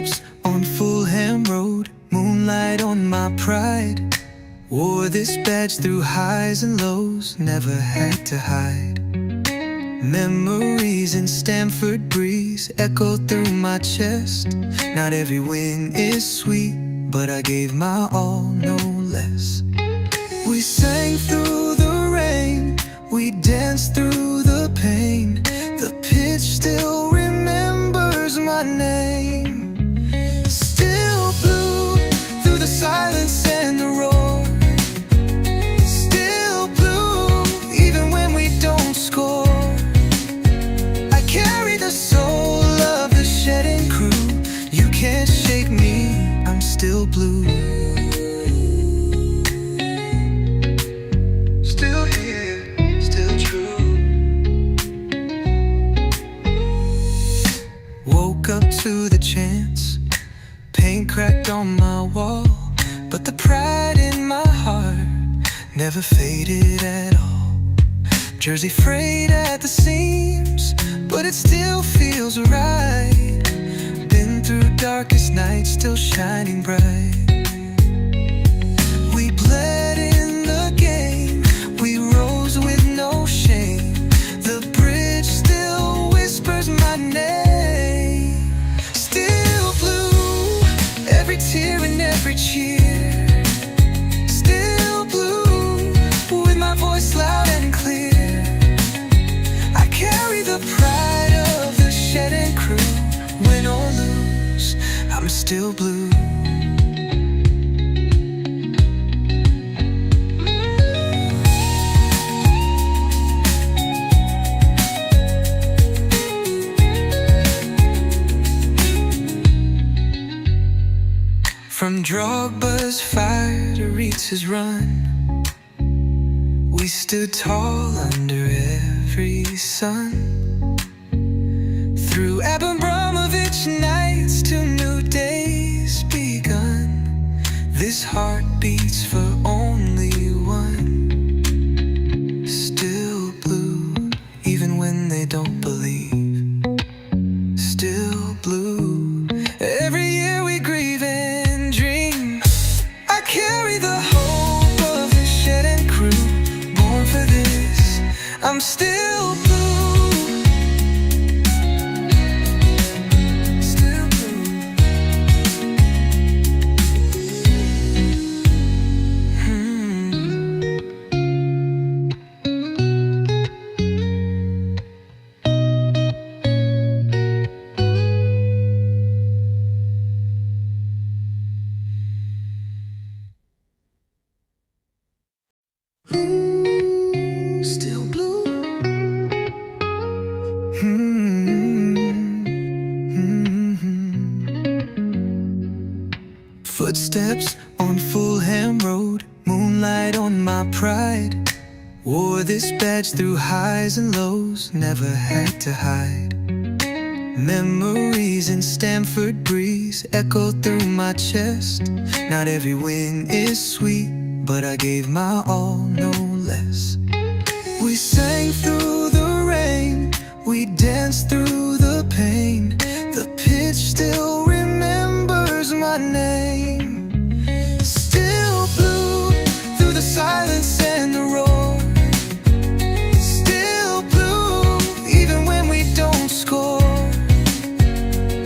Footsteps on Fulham Road, moonlight on my pride. Wore this badge through highs and lows, never had to hide. Memories in Stamford breeze echo through my chest. Not every win is sweet, but I gave my all, no less. We sang through the rain, we danced through the pain. The pitch still remembers my name. Still blue through the silence and the roar. Still blue even when we don't score. I carry the soul of the shedding crew. You can't shake me, I'm still blue. Still here, still true. Woke up to the chance, paint cracked on my wall, but the pride in my heart never faded at all. Jersey frayed at the seams, but it still feels right. Been through darkest nights, still shining bright. We bled in the game, we rose with no shame. The bridge still whispers my name. Still blue, every tear and every cheer. Still blue, with my voice loud and clear. I carry the pride of the shedding crew. Win or lose, I'm still blue. From Drogba's fire to Ritz's run, we stood tall under every sun. Through Abramovich nights to new days begun, this heart beats for only one. Still blue, even when they don't believe. Still blue, every year we grieve and dream. I carry the hope of the shedding crew, born for this, I'm still blue. Still blue. Still blue. Footsteps on Fulham Road, moonlight on my pride. Wore this badge through highs and lows, never had to hide. Memories in Stamford breeze echo through my chest. Not every win is sweet, but I gave my all, no less. We sang through the rain, we danced through the pain. The pitch still remembers my name. Still blue through the silence and the roar. Still blue even when we don't score.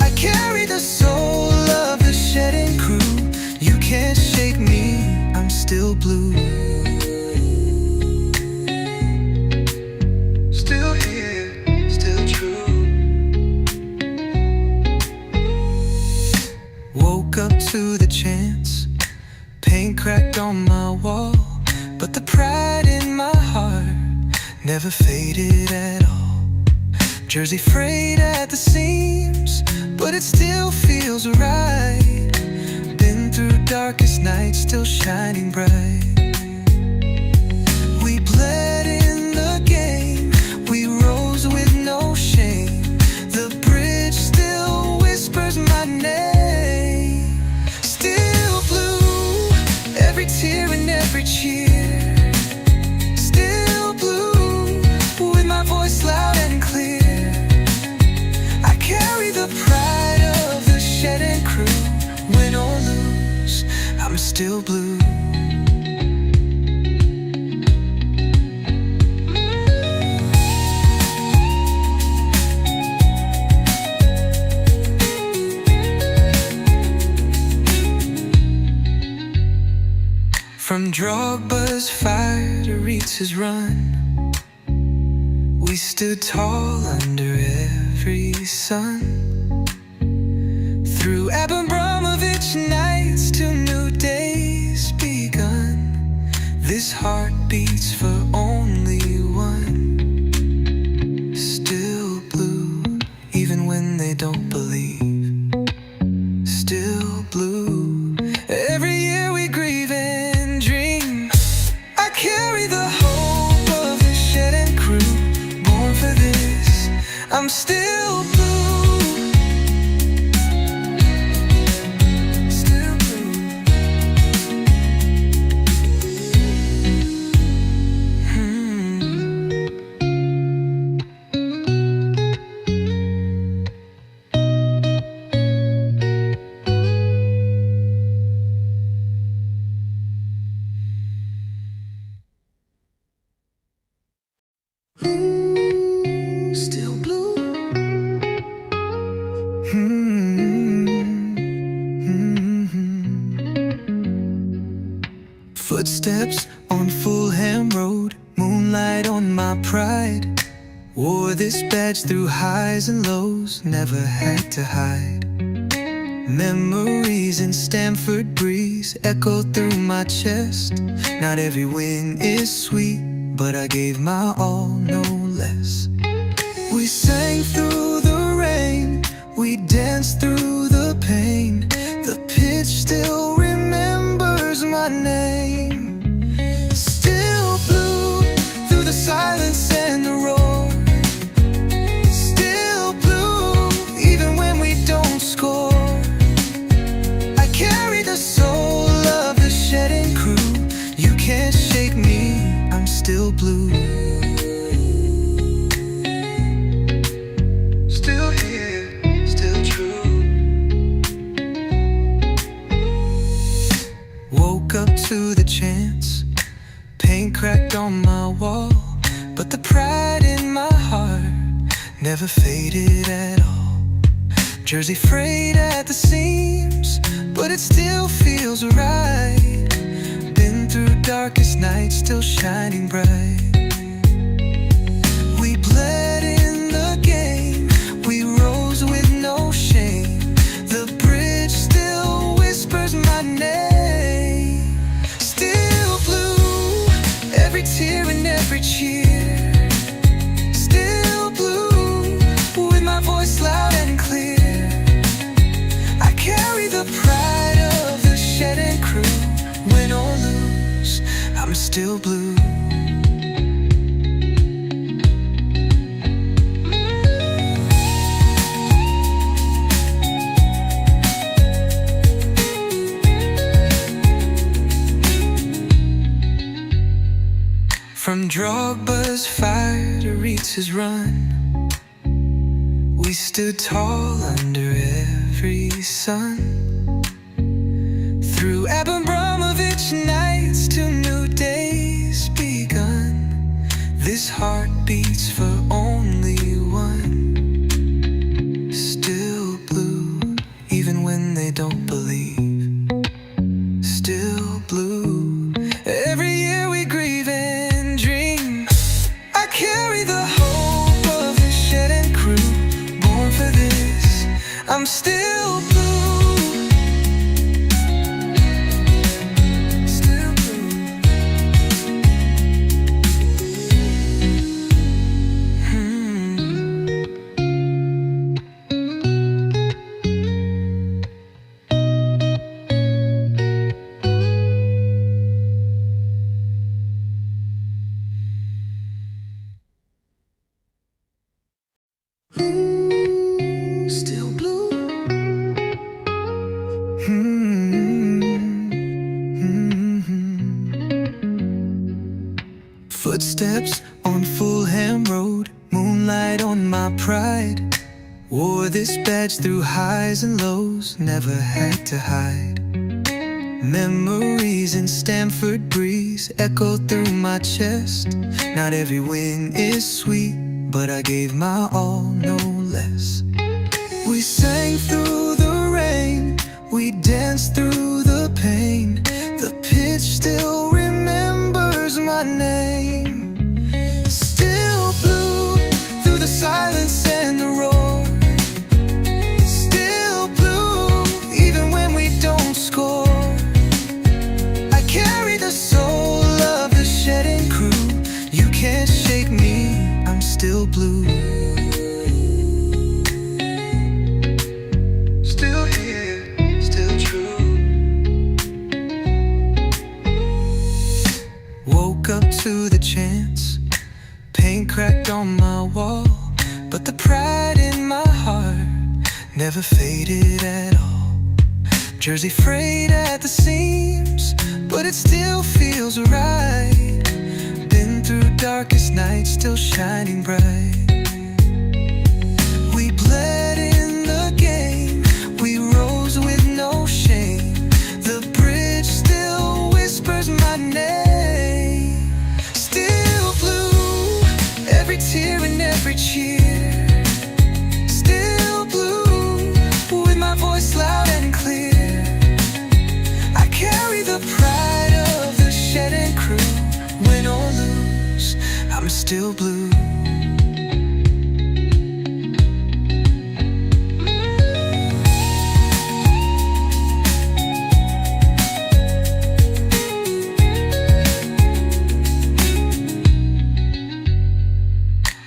I carry the soul of the shedding crew. You can't shake me, I'm still blue. Still here, still true. Woke up to the chance, paint cracked on my wall, but the pride in my heart never faded at all. Jersey frayed at the seams, but it still feels right. Been through darkest nights, still shining bright. We bled in the game, we rose with no shame. The bridge still whispers my name. Still blue, every tear and every cheer. Still blue, with my voice loud and clear. I carry the pride of the shedding crew. Win or lose, I'm still blue. From Drogba's fire to Ritz's run, we stood tall under every sun. Through Abramovich nights till new days begun, this heart beats for only one. Still blue, even when they don't believe. Still blue, every year we grieve and dream. I carry the hope of the shed and crew. Born for this, I'm still blue. Still blue. Still blue. Footsteps on Fulham Road, moonlight on my pride. Wore this badge through highs and lows, never had to hide. Memories in Stamford breeze echo through my chest. Not every win is sweet, but I gave my all, no less. We sang through the rain, we danced through the pain. The pitch still remembers my name. Still blue through the silence and the roar. Still blue even when we don't score. I carry the soul of the shedding crew. You can't shake me, I'm still blue. Still here, still true. Woke up to the chance, paint cracked on my wall, but the pride in my heart never faded at all. Jersey frayed at the seams, but it still feels right. Been through darkest nights, still shining bright. We bled in the game, we rose with no shame. The bridge still whispers my name. Still blue, every tear and every cheer. Still blue, with my voice loud and clear. I carry the pride of the shed and crew. Win or lose, I'm still blue. From Drogba's fire to Ritz's run, we stood tall under every sun. Through Abramovich nights till new days begun, this heart beats for only one. Still blue, even when they don't believe. Still blue, every year we grieve and dream. I carry the hope of the shed and crew. Born for this, I'm still blue. Still blue. Still blue. Footsteps on Fulham Road, moonlight on my pride. Wore wore this badge through highs and lows, never had to hide. Memories in Stamford breeze echo through my chest. Not every win is sweet, but I gave my all, no less. We sang through the rain, we danced through the pain. The pitch still remembers my name. Still blue through the silence and the roar. Still blue even when we don't score. I carry the soul of the shedding crew. You can't shake me, I'm still blue. Still here, still true. Woke up to the chants, paint cracked on my wall, but the pride in my heart never faded at all. Jersey frayed at the seams, but it still feels right. Been through darkest nights, still shining bright. We bled in the game, we rose with no shame. The bridge still whispers my name. Still blue, every tear and every cheer. Still blue, with my voice loud and clear. I carry the pride of the shedding crew. Win or lose, I'm still blue.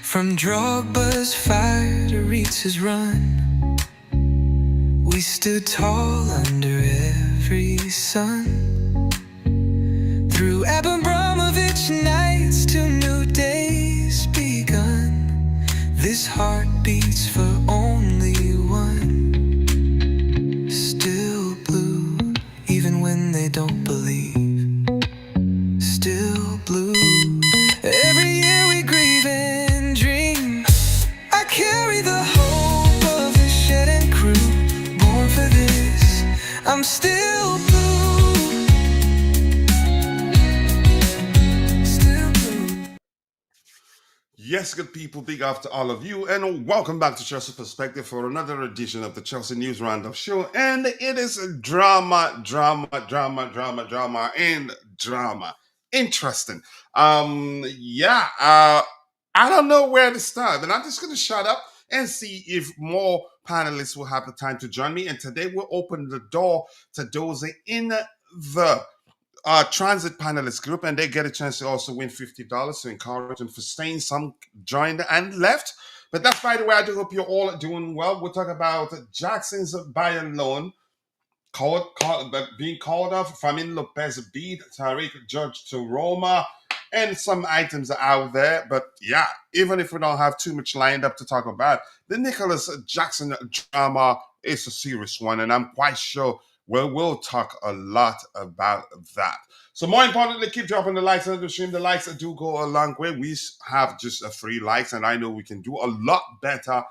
From Drogba's fire to Reetz's run, we stood tall under every sun. Through Abramovich nights to new days begun, this heart beats for only one. Still blue, even when they don't believe. Still blue, every year we grieve and dream. I carry the hope of the shedding crew, born for this, I'm still blue. Yes, good people, big up to all of you, and welcome back to Chelsea Perspective for another edition of the Chelsea News Roundup Show. And it is drama, and drama. Interesting. I don't know where to start, and I'm just going to shut up and see if more panelists will have the time to join me. And today we'll open the door to those in the transit panelist group, and they get a chance to also win $50 to encourage them for staying. Some joined and left, but that's by the way. I do hope you're all doing well. We'll talk about Jackson's Bayern loan being called off. Fermin Lopez beat Tyrique George to Roma, and some items are out there. But yeah, even if we don't have too much lined up to talk about, the Nicolas Jackson drama is a serious one, and I'm quite sure we'll talk a lot about that. So more importantly, keep dropping the likes on the stream. The likes do go a long way. We have just 3 likes, and I know we can do a lot better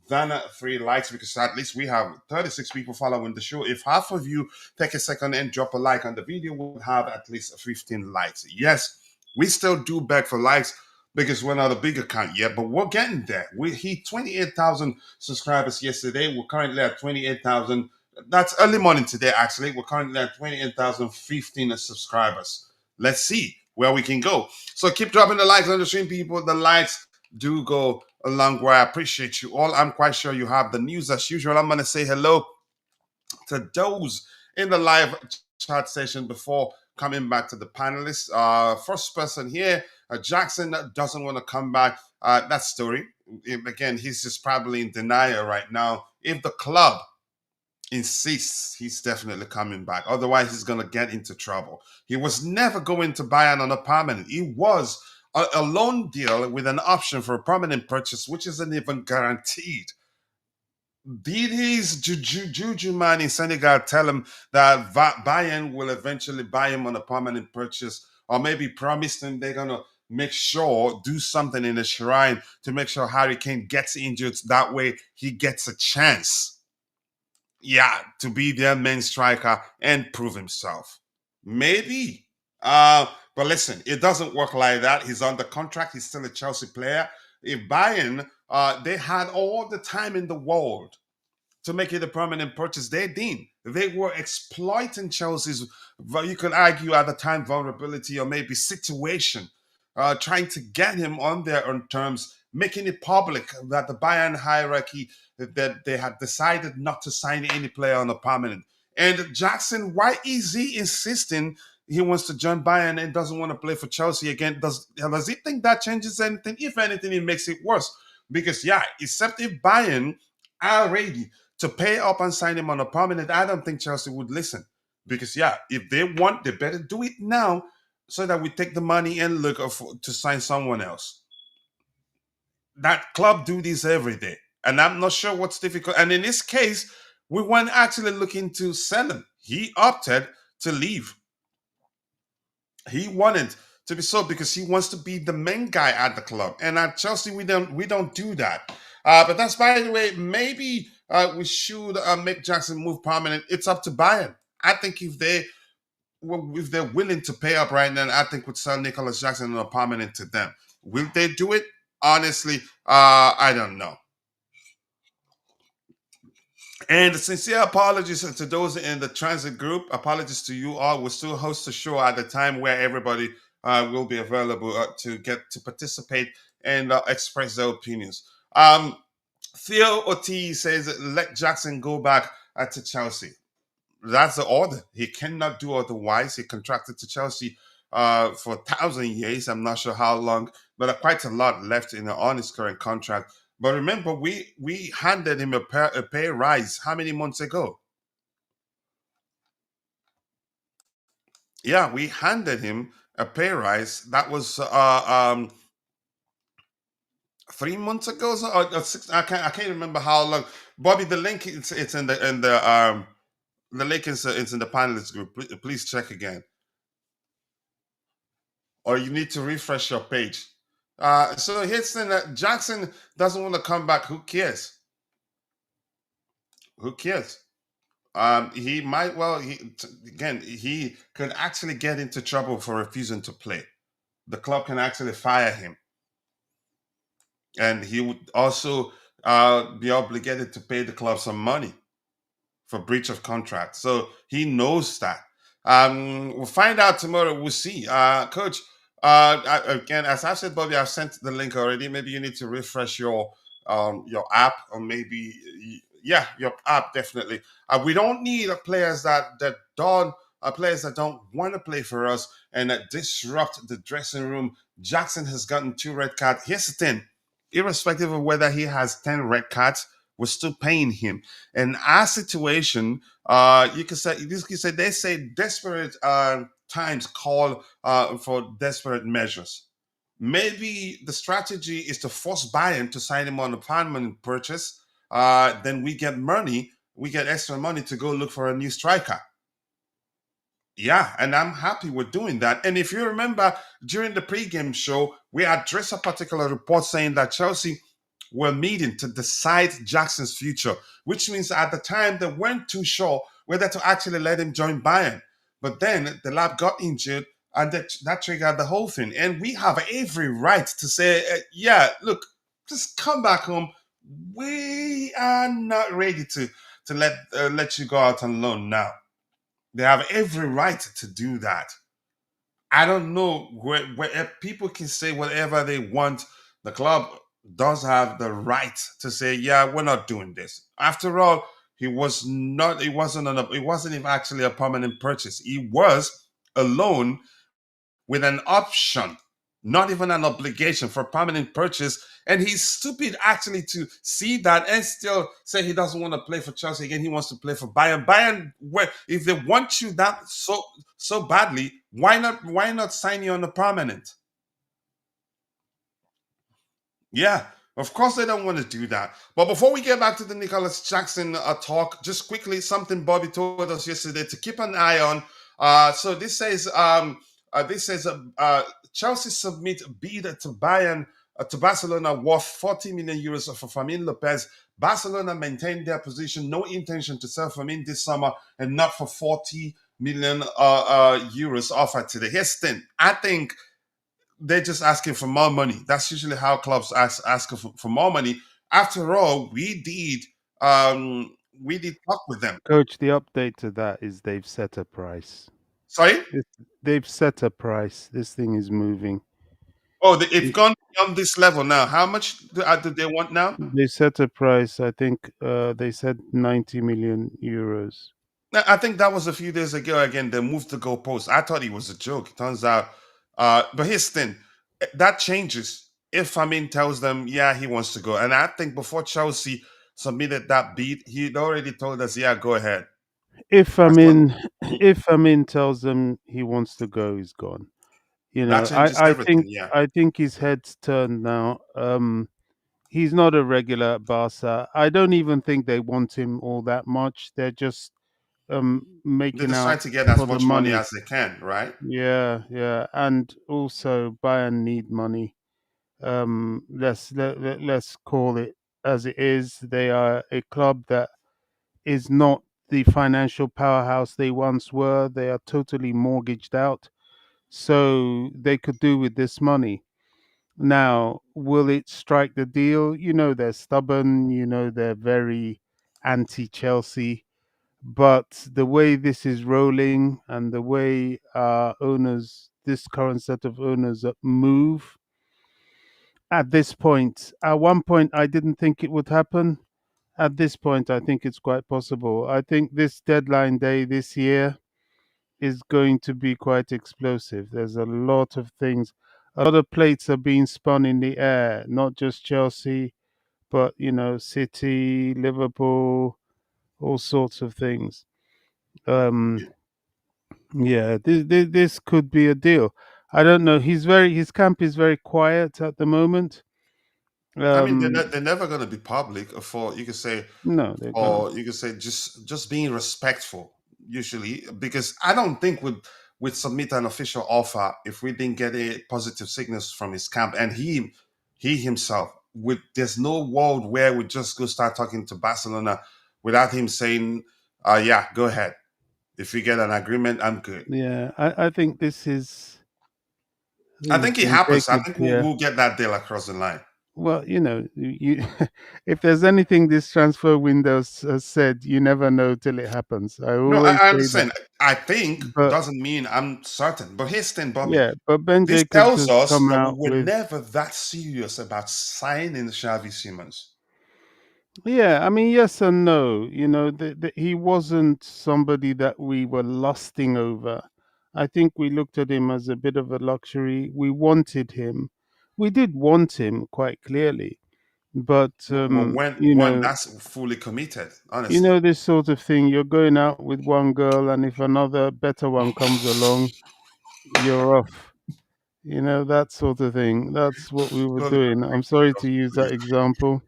than 3 likes, because at least we have 36 people following the show. If half of you take a second and drop a like on the video, we'll have at least 15 likes. Yes, we still do beg for likes because we're not a big account yet, but we're getting there. We hit 28,000 subscribers yesterday. We're currently at 28,000. That's early morning today, actually. We're currently at 28,015 subscribers. Let's see where we can go. So keep dropping the likes on the stream, people. The likes do go a long way. I appreciate you all. I'm quite sure you have the news as usual. I'm going to say hello to those in the live chat session before coming back to the panelists. First person here, Jackson doesn't want to come back. That story. Again, he's just probably in denial right now. If the club insists, he's definitely coming back. Otherwise, he's going to get into trouble. He was never going to Bayern on a permanent. He was a loan deal with an option for a permanent purchase, which isn't even guaranteed. Did his juju man in Senegal tell him that Bayern will eventually buy him on a permanent purchase, or maybe promised him they're going to make sure, do something in the shrine to make sure Harry Kane gets injured. That way he gets a chance, yeah, to be their main striker and prove himself. Maybe. But listen, it doesn't work like that. He's under contract. He's still a Chelsea player. If Bayern, they had all the time in the world to make it a permanent purchase. They didn't. They were exploiting Chelsea's, you could argue at the time, vulnerability or maybe situation, trying to get him on their own terms, making it public that the Bayern hierarchy, that they had decided not to sign any player on a permanent. And Jackson, why is he insisting he wants to join Bayern and doesn't want to play for Chelsea again? Does he think that changes anything? If anything, it makes it worse. Because yeah, except if Bayern are ready to pay up and sign him on a permanent, I don't think Chelsea would listen. Because yeah, if they want, they better do it now so that we take the money and look to sign someone else. That club do this every day. And I'm not sure what's difficult. And in this case, we weren't actually looking to sell him. He opted to leave. He wanted to be sold because he wants to be the main guy at the club. And at Chelsea, we don't do that. But that's, by the way, maybe we should make Jackson move permanent. It's up to Bayern. I think if they're willing to pay up right now, I think would sell Nicolas Jackson on a permanent to them. Will they do it? Honestly, I don't know. And sincere apologies to those in the transit group. Apologies to you all. We'll still host a show at the time where everybody will be available to get to participate and express their opinions. Theo Ortiz says, let Jackson go back to Chelsea. That's the order. He cannot do otherwise. He contracted to Chelsea for 1,000 years. I'm not sure how long, but quite a lot left on his current contract. But remember, we handed him a pay rise how many months ago? Yeah, we handed him a pay rise. That was 3 months ago, or six. I can't remember how long. Bobby, the link it's in the link is it's in the panelists group. Please check again, or you need to refresh your page. So here's saying that Jackson doesn't want to come back. Who cares? Who cares? He might well. Again, he could actually get into trouble for refusing to play. The club can actually fire him, and he would also be obligated to pay the club some money for breach of contract. So he knows that. We'll find out tomorrow. We'll see. Coach, again, as I said, Bobby, I've sent the link already. Maybe you need to refresh your app, or maybe yeah, your app definitely. We don't need players that don't players that don't want to play for us and that disrupt the dressing room. Jackson has gotten 2 red cards. Here's the thing: irrespective of whether he has 10 red cards, we're still paying him. And our situation, you could say they say desperate times call for desperate measures. Maybe the strategy is to force Bayern to sign him on a permanent purchase. Then we get money, we get extra money to go look for a new striker. Yeah, and I'm happy with doing that. And if you remember, during the pregame show, we addressed a particular report saying that Chelsea were meeting to decide Jackson's future, which means at the time they weren't too sure whether to actually let him join Bayern. But then the lad got injured, and that triggered the whole thing. And we have every right to say, yeah, look, just come back home. We are not ready to let you go out on loan now. They have every right to do that. I don't know where people can say whatever they want. The club does have the right to say, yeah, we're not doing this. After all, he was not. It wasn't. It wasn't even actually a permanent purchase. He was a loan with an option, not even an obligation for permanent purchase. And he's stupid actually to see that and still say he doesn't want to play for Chelsea again. He wants to play for Bayern. Bayern, if they want you that so badly, why not sign you on a permanent? Yeah, of course they don't want to do that. But before we get back to the Nicolas Jackson talk, just quickly, something Bobby told us yesterday to keep an eye on. So this says Chelsea submit bid to Bayern to Barcelona worth 40 million euros for Fermin Lopez. Barcelona maintained their position, no intention to sell Fermin this summer, and not for 40 million euros offered today. Here's the thing. I think they're just asking for more money. That's usually how clubs ask for more money. After all, we did talk with them. Coach, the update to that is they've set a price. Sorry? This, they've set a price. This thing is moving. Oh, it's gone beyond this level now. How much do they want now? They set a price. I think they said 90 million euros. I think that was a few days ago. Again, they moved the goalpost. I thought it was a joke. Turns out, but here's the thing: that changes if Famin tells them, yeah, he wants to go. And I think before Chelsea submitted that bid, he'd already told us, yeah, go ahead. If That's what Amin, if Amin tells them he wants to go, he's gone. You that know, changes everything. Yeah, I think his head's turned now. He's not a regular at Barca. I don't even think they want him all that much. They're just they're making just trying out to get as for the much money money. as they can, right? Yeah, yeah, and also Bayern need money. Let's call it as it is. They are a club that is not the financial powerhouse they once were. They are totally mortgaged out, so they could do with this money. Now, will it strike the deal? You know, they're stubborn, you know, they're very anti Chelsea. But the way this is rolling and the way owners, this current set of owners move at this point, at one point, I didn't think it would happen. At this point, I think it's quite possible. I think this deadline day this year is going to be quite explosive. There's a lot of things, a lot of plates are being spun in the air, not just Chelsea, but you know, City, Liverpool, all sorts of things. Um, yeah, this could be a deal. I don't know. His camp is very quiet at the moment. I mean, Um, they're never going to be public for you could say, no, they're gonna. or you could say just being respectful. Usually, because I don't think would submit an official offer if we didn't get a positive signals from his camp and he himself. With there's no world where we just go start talking to Barcelona without him saying, "Yeah, go ahead. If we get an agreement, I'm good." Yeah, I think this is. I I think it's think it Ben happens. I Jacobs. think Yeah. we'll get that deal across the line. Well, you know, you if there's anything this transfer window has said, you never know till it happens. I No, always I say that. understand. I think But doesn't mean I'm certain. But here's the thing, Bobby. yeah, but Ben This Jacobs tells has us come that we out were with. never that serious about signing Xavi Simons. Yeah, I mean, yes and no. You know, he wasn't somebody that we were lusting over. I think we looked at him as a bit of a luxury. We wanted him. We did want him quite clearly, but Well, when that's fully committed, you honestly. know this sort of thing. You're going out with one girl, and if another better one comes along, you're off. You know that sort of thing. That's what we were Go the doing. I'm sorry to use that example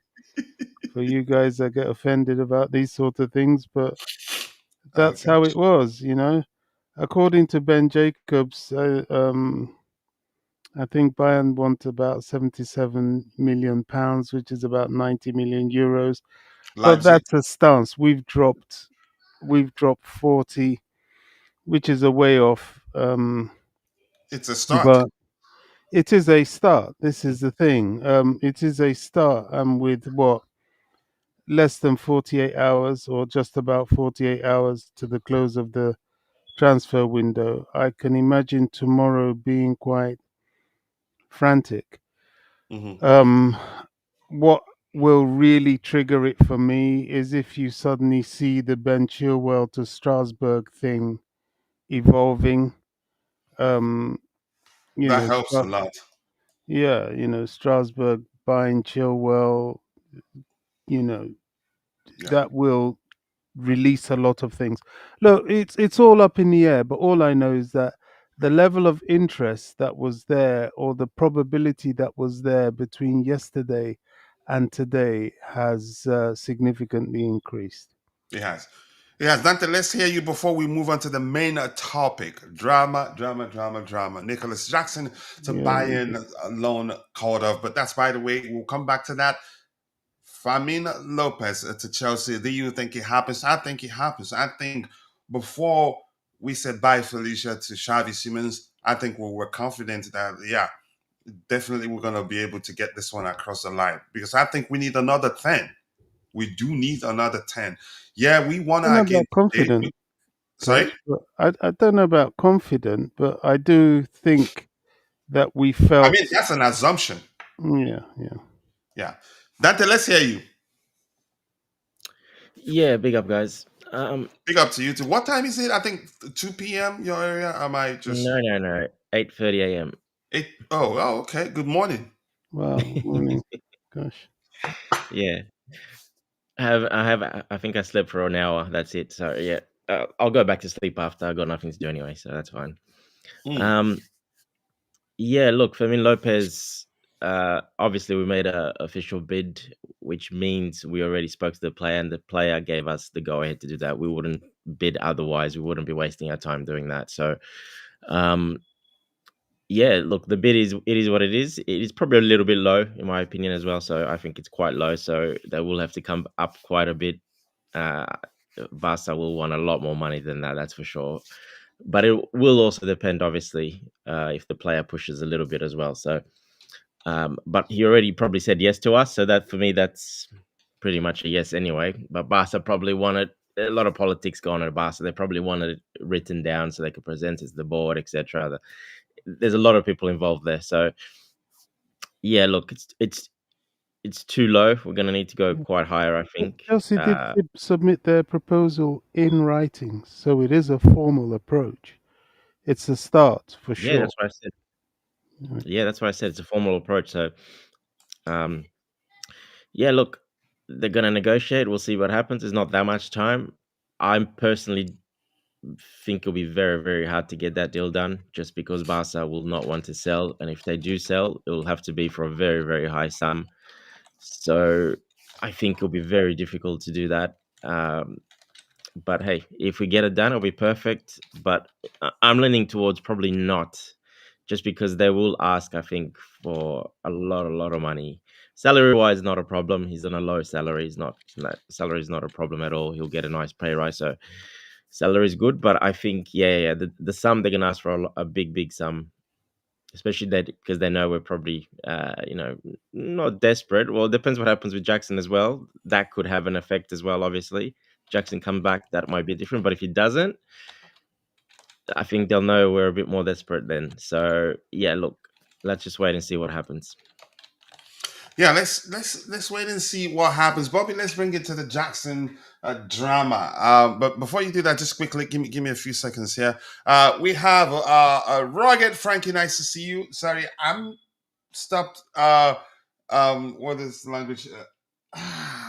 for you guys that get offended about these sort of things, but oh that's how gosh. it was. You know, according to Ben Jacobs, I think Bayern want about 77 million pounds, which is about 90 million euros. But Leipzig, that's a stance. We've dropped 40, which is a way off. it's a start. But it is a start. This is the thing. It is a start. And with what, less than 48 hours or just about 48 hours to the close of the transfer window, I can imagine tomorrow being quite frantic. Hmm. Um, what will really trigger it for me is if you suddenly see the Ben Chilwell to Strasbourg thing evolving. Um, you That know, helps a lot. yeah, you know, Strasbourg buying Chilwell, you know, Yeah, that will release a lot of things. Look, it's all up in the air, but all I know is that the level of interest that was there, or the probability that was there between yesterday and today, has significantly increased. it has. Yes, Dante, let's hear you before we move on to the main topic. Drama, drama, drama, drama. Nicolas Jackson to Yeah, Bayern loan called off. But that's by the way, we'll come back to that. Fermin Lopez to Chelsea. Do you think it happens? I think it happens. I think before we said bye, Felicia, to Xavi Simons, I think we were confident that, yeah, definitely we're going to be able to get this one across the line because I think we need another 10. We do need another 10. Yeah, we won I don't know our game about today. confident, Sorry? coach, but I don't know about confident, but I do think that we I felt, mean, that's an assumption. yeah, yeah. Yeah. Dante, let's hear you. Yeah, big up, guys. Big up to you too. What time is it? I think 2 p.m. your area. Am I just no, 8:30 a.m. 8? Oh, okay. Good morning. Wow, morning, gosh. Yeah, I think I slept for an hour. That's it. So yeah, I'll go back to sleep after. I got nothing to do anyway, so that's fine. Mm. Um, yeah, look, Fermin Lopez. Obviously, we made a official bid, which means we already spoke to the player, and the player gave us the go ahead to do that. We wouldn't bid otherwise. We wouldn't be wasting our time doing that. So, um, yeah, look, the bid is what it is. It is probably a little bit low in my opinion as well. So I think it's quite low. So they will have to come up quite a bit. Uh, Barca will want a lot more money than that, that's for sure. But it will also depend, obviously, if the player pushes a little bit as well. So, but he already probably said yes to us. So that for me, that's pretty much a yes anyway. But Barca probably wanted a lot of politics going on at Barca. They probably wanted it written down so they could present it to the board, etc. There's a lot of people involved there. So yeah, look, it's too low. We're gonna need to go quite higher, I But think. Chelsea did submit their proposal in writing, so it is a formal approach. It's a start for Yeah, sure. that's what I said. Right. Yeah, that's what I said. It's a formal approach. So um yeah, look, they're gonna negotiate. We'll see what happens. There's not that much time. I personally think it'll be very, very hard to get that deal done just because Barca will not want to sell. And if they do sell, it will have to be for a very, very high sum. So I think it'll be very difficult to do that. But hey, if we get it done, it'll be perfect. But I'm leaning towards probably not, just because they will ask, I think, for a lot of money. Salary wise, not a problem. He's on a low salary. Salary is not a problem at all. He'll get a nice pay rise. So salary is good. But I think, yeah, the sum they're gonna ask for a big sum, especially that because they know we're probably, not desperate. Well, it depends what happens with Jackson as well. That could have an effect as well. Obviously, Jackson come back, that might be different. But if he doesn't, I think they'll know we're a bit more desperate then. So yeah, look, let's just wait and see what happens. Yeah, let's wait and see what happens, Bobby. Let's bring it to the Jackson drama. But before you do that, just quickly give me a few seconds here. We have a rugged Frankie. Nice to see you. Sorry, I'm stopped. What is the language?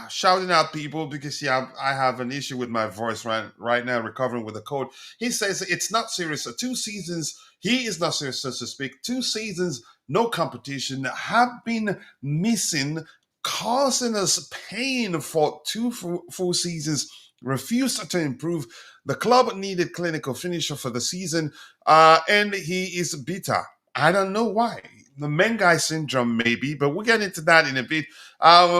Shouting out people because yeah, I have an issue with my voice right now, recovering with a cold. He says it's not serious. So 2 seasons, he is not serious, so to speak. 2 seasons, no competition, have been missing, causing us pain for two full seasons. Refused to improve. The club needed clinical finisher for the season, and he is bitter. I don't know why. The men guy syndrome, maybe, but we'll get into that in a bit.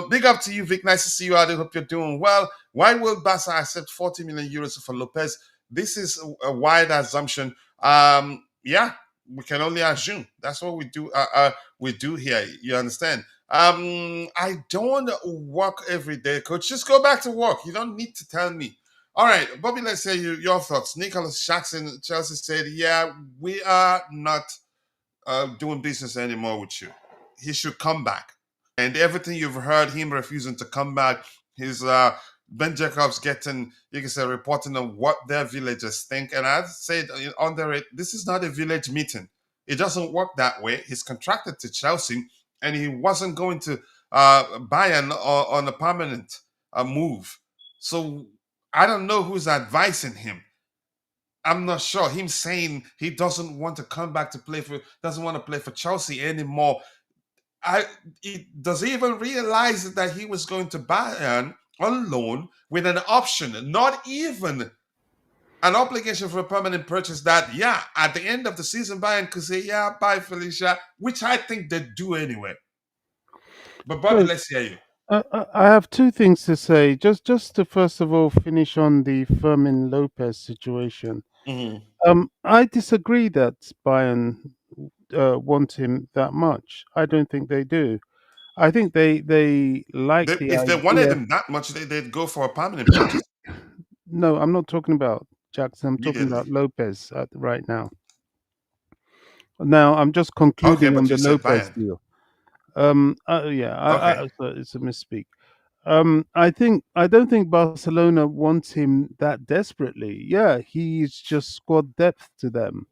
Big up to you, Vic. Nice to see you out. I hope you're doing well. Why will Barca accept 40 million euros for Lopez? This is a wide assumption. Yeah, we can only assume. That's what we do. We do here. You understand? I don't work every day, coach. Just go back to work. You don't need to tell me. All right, Bobby. Let's hear your thoughts. Nicolas Jackson, Chelsea said, "Yeah, we are not doing business anymore with you. He should come back." And everything you've heard, him refusing to come back, his Ben Jacobs getting, you can say, reporting on what their villagers think. And I said under it, this is not a village meeting. It doesn't work that way. He's contracted to Chelsea, and he wasn't going to Bayern on a permanent move. So I don't know who's advising him. I'm not sure. Him saying he doesn't want to come back to doesn't want to play for Chelsea anymore. Does he even realize that he was going to Bayern on loan with an option, not even an obligation for a permanent purchase that, yeah, at the end of the season, Bayern could say, yeah, bye, Felicia, which I think they do anyway. But Bobby, So let's hear you. I have two things to say. Just to first of all finish on the Fermin Lopez situation. Mhm. I disagree that Bayern want him that much. I don't think they do. I think they like the If they wanted idea. him that much, they'd go for a permanent purchase No, I'm not talking about Jackson. I'm talking immediately. about Lopez right now. Now I'm just Okay, concluding on but you the said Lopez Bayern. deal. Yeah, Okay. so it's a misspeak. I don't think Barcelona wants him that desperately. Yeah, he's just squad depth to them.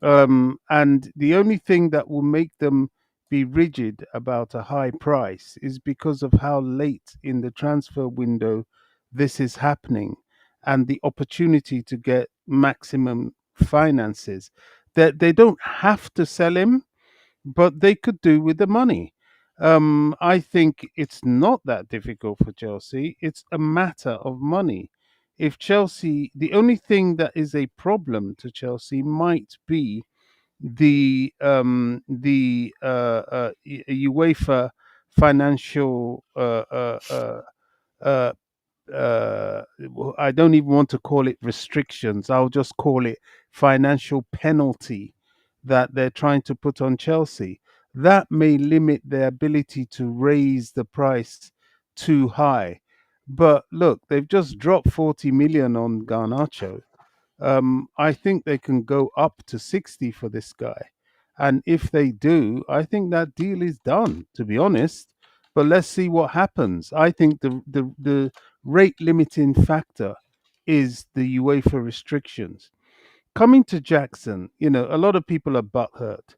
And the only thing that will make them be rigid about a high price is because of how late in the transfer window this is happening and the opportunity to get maximum finances. That they don't have to sell him, but they could do with the money. I think it's not that difficult for Chelsea. It's a matter of money. If Chelsea, the only thing that is a problem to Chelsea might be UEFA financial uh, I don't even want to call it restrictions. I'll just call it financial penalty that they're trying to put on Chelsea. That may limit their ability to raise the price too high. But look, they've just dropped 40 million on Garnacho. I think they can go up to 60 for this guy. And if they do, I think that deal is done, to be honest. But let's see what happens. I think the rate limiting factor is the UEFA restrictions. Coming to Jackson, a lot of people are butthurt.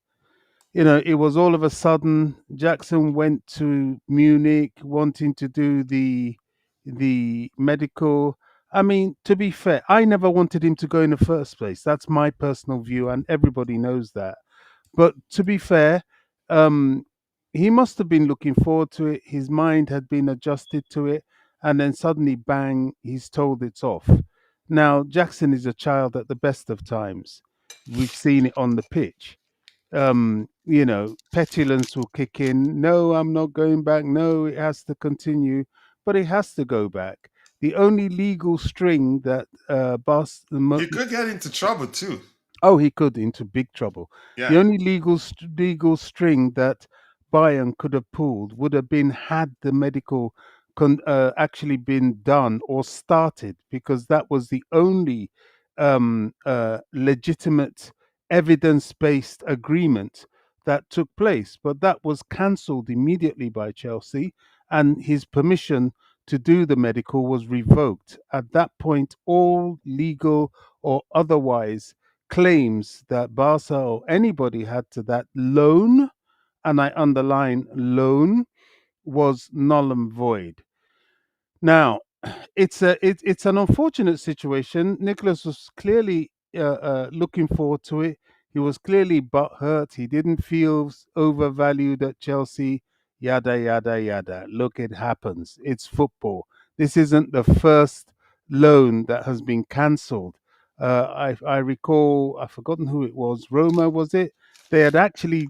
It was all of a sudden Jackson went to Munich wanting to do the medical. I mean, to be fair, I never wanted him to go in the first place. That's my personal view, and everybody knows that. But to be fair, um, he must have been looking forward to it. His mind had been adjusted to it, and then suddenly, bang, he's told it's off. Now, Jackson is a child at the best of times. We've seen it on the pitch. Petulance will kick in. No, I'm not going back. No, it has to continue, but it has to go back. The only legal string that He could get into trouble too. oh, he could into big trouble. The Yeah. only legal string that Bayern could have pulled would have been had the medical actually been done or started, because that was the only legitimate evidence-based agreement that took place. But that was cancelled immediately by Chelsea, and his permission to do the medical was revoked. At that point, all legal or otherwise claims that Barca or anybody had to that loan, and I underline loan, was null and void. Now, it's an unfortunate situation. Nicholas was clearly looking forward to it. He was clearly butthurt. He didn't feel overvalued at Chelsea. Yada yada yada. Look, it happens. It's football. This isn't the first loan that has been cancelled. I recall, I've forgotten who it was. Roma, was it? They had actually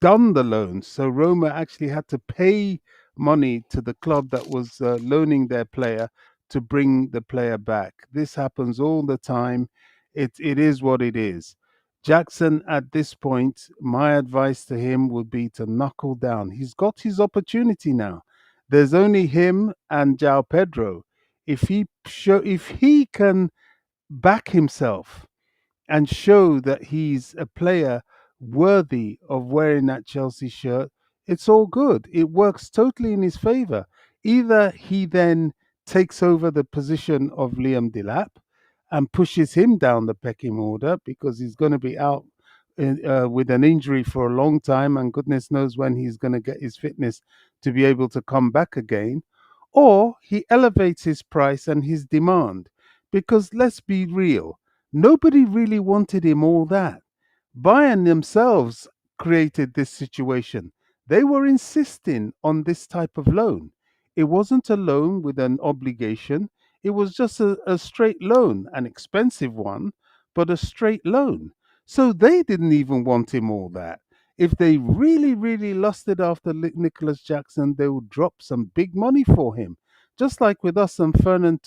done the loan. So Roma actually had to pay money to the club that was loaning their player to bring the player back. This happens all the time. It is what it is. Jackson, at this point, my advice to him would be to knuckle down. He's got his opportunity now. There's only him and Jao Pedro. If he can back himself and show that he's a player worthy of wearing that Chelsea shirt, it's all good. It works totally in his favor. Either he then takes over the position of Liam Delap and pushes him down the pecking order, because he's going to be out with an injury for a long time, and goodness knows when he's going to get his fitness to be able to come back again, or he elevates his price and his demand. Because let's be real, nobody really wanted him all that. Bayern themselves created this situation. They were insisting on this type of loan. It wasn't a loan with an obligation. It was just a straight loan, an expensive one, but a straight loan. So they didn't even want him all that. If they really, really lusted after Nicholas Jackson, they would drop some big money for him. Just like with us and Ferrin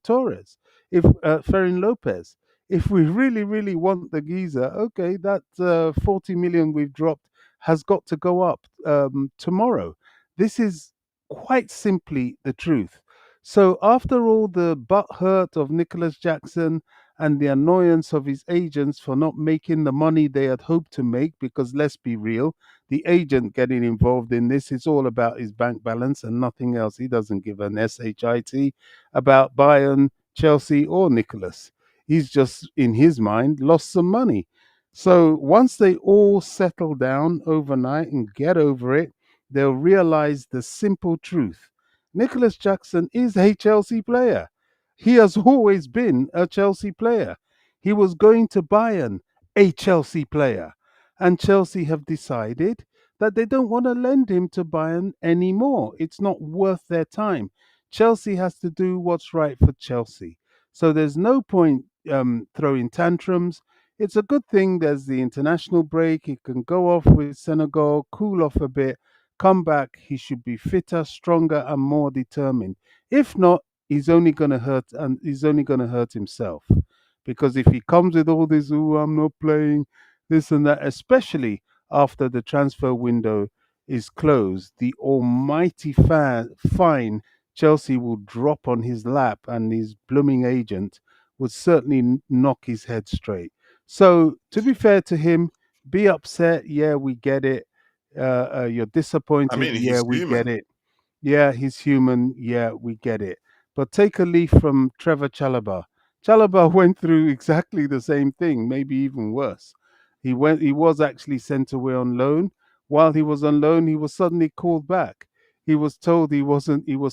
Torres, if Ferrin Lopez. If we really, really want the geezer, okay, that 40 million we've dropped has got to go up tomorrow. This is quite simply the truth. So after all the butt hurt of Nicholas Jackson and the annoyance of his agents for not making the money they had hoped to make, because let's be real, the agent getting involved in this is all about his bank balance and nothing else. He doesn't give an shit about Bayern, Chelsea, or Nicholas. He's just, in his mind, lost some money. So once they all settle down overnight and get over it, they'll realize the simple truth. Nicholas Jackson is a Chelsea player. He has always been a Chelsea player. He was going to Bayern, a Chelsea player. And Chelsea have decided that they don't want to lend him to Bayern anymore. It's not worth their time. Chelsea has to do what's right for Chelsea. So there's no point throwing tantrums. It's a good thing there's the international break. He can go off with Senegal, cool off a bit, come back. He should be fitter, stronger, and more determined. If not, he's only gonna hurt himself. Because if he comes with all this, oh, I'm not playing, this and that, especially after the transfer window is closed, the almighty fine Chelsea will drop on his lap, and his blooming agent would certainly knock his head straight. So, to be fair to him, be upset. Yeah, we get it. You're I disappointed. mean, Yeah, he's we get human. it. Yeah, he's human. Yeah, we get it. But take a leaf from Trevor Chalobah. Chalobah went through exactly the same thing, maybe even worse. He was actually sent away on loan. While he was on loan, he was suddenly called back. He was told he was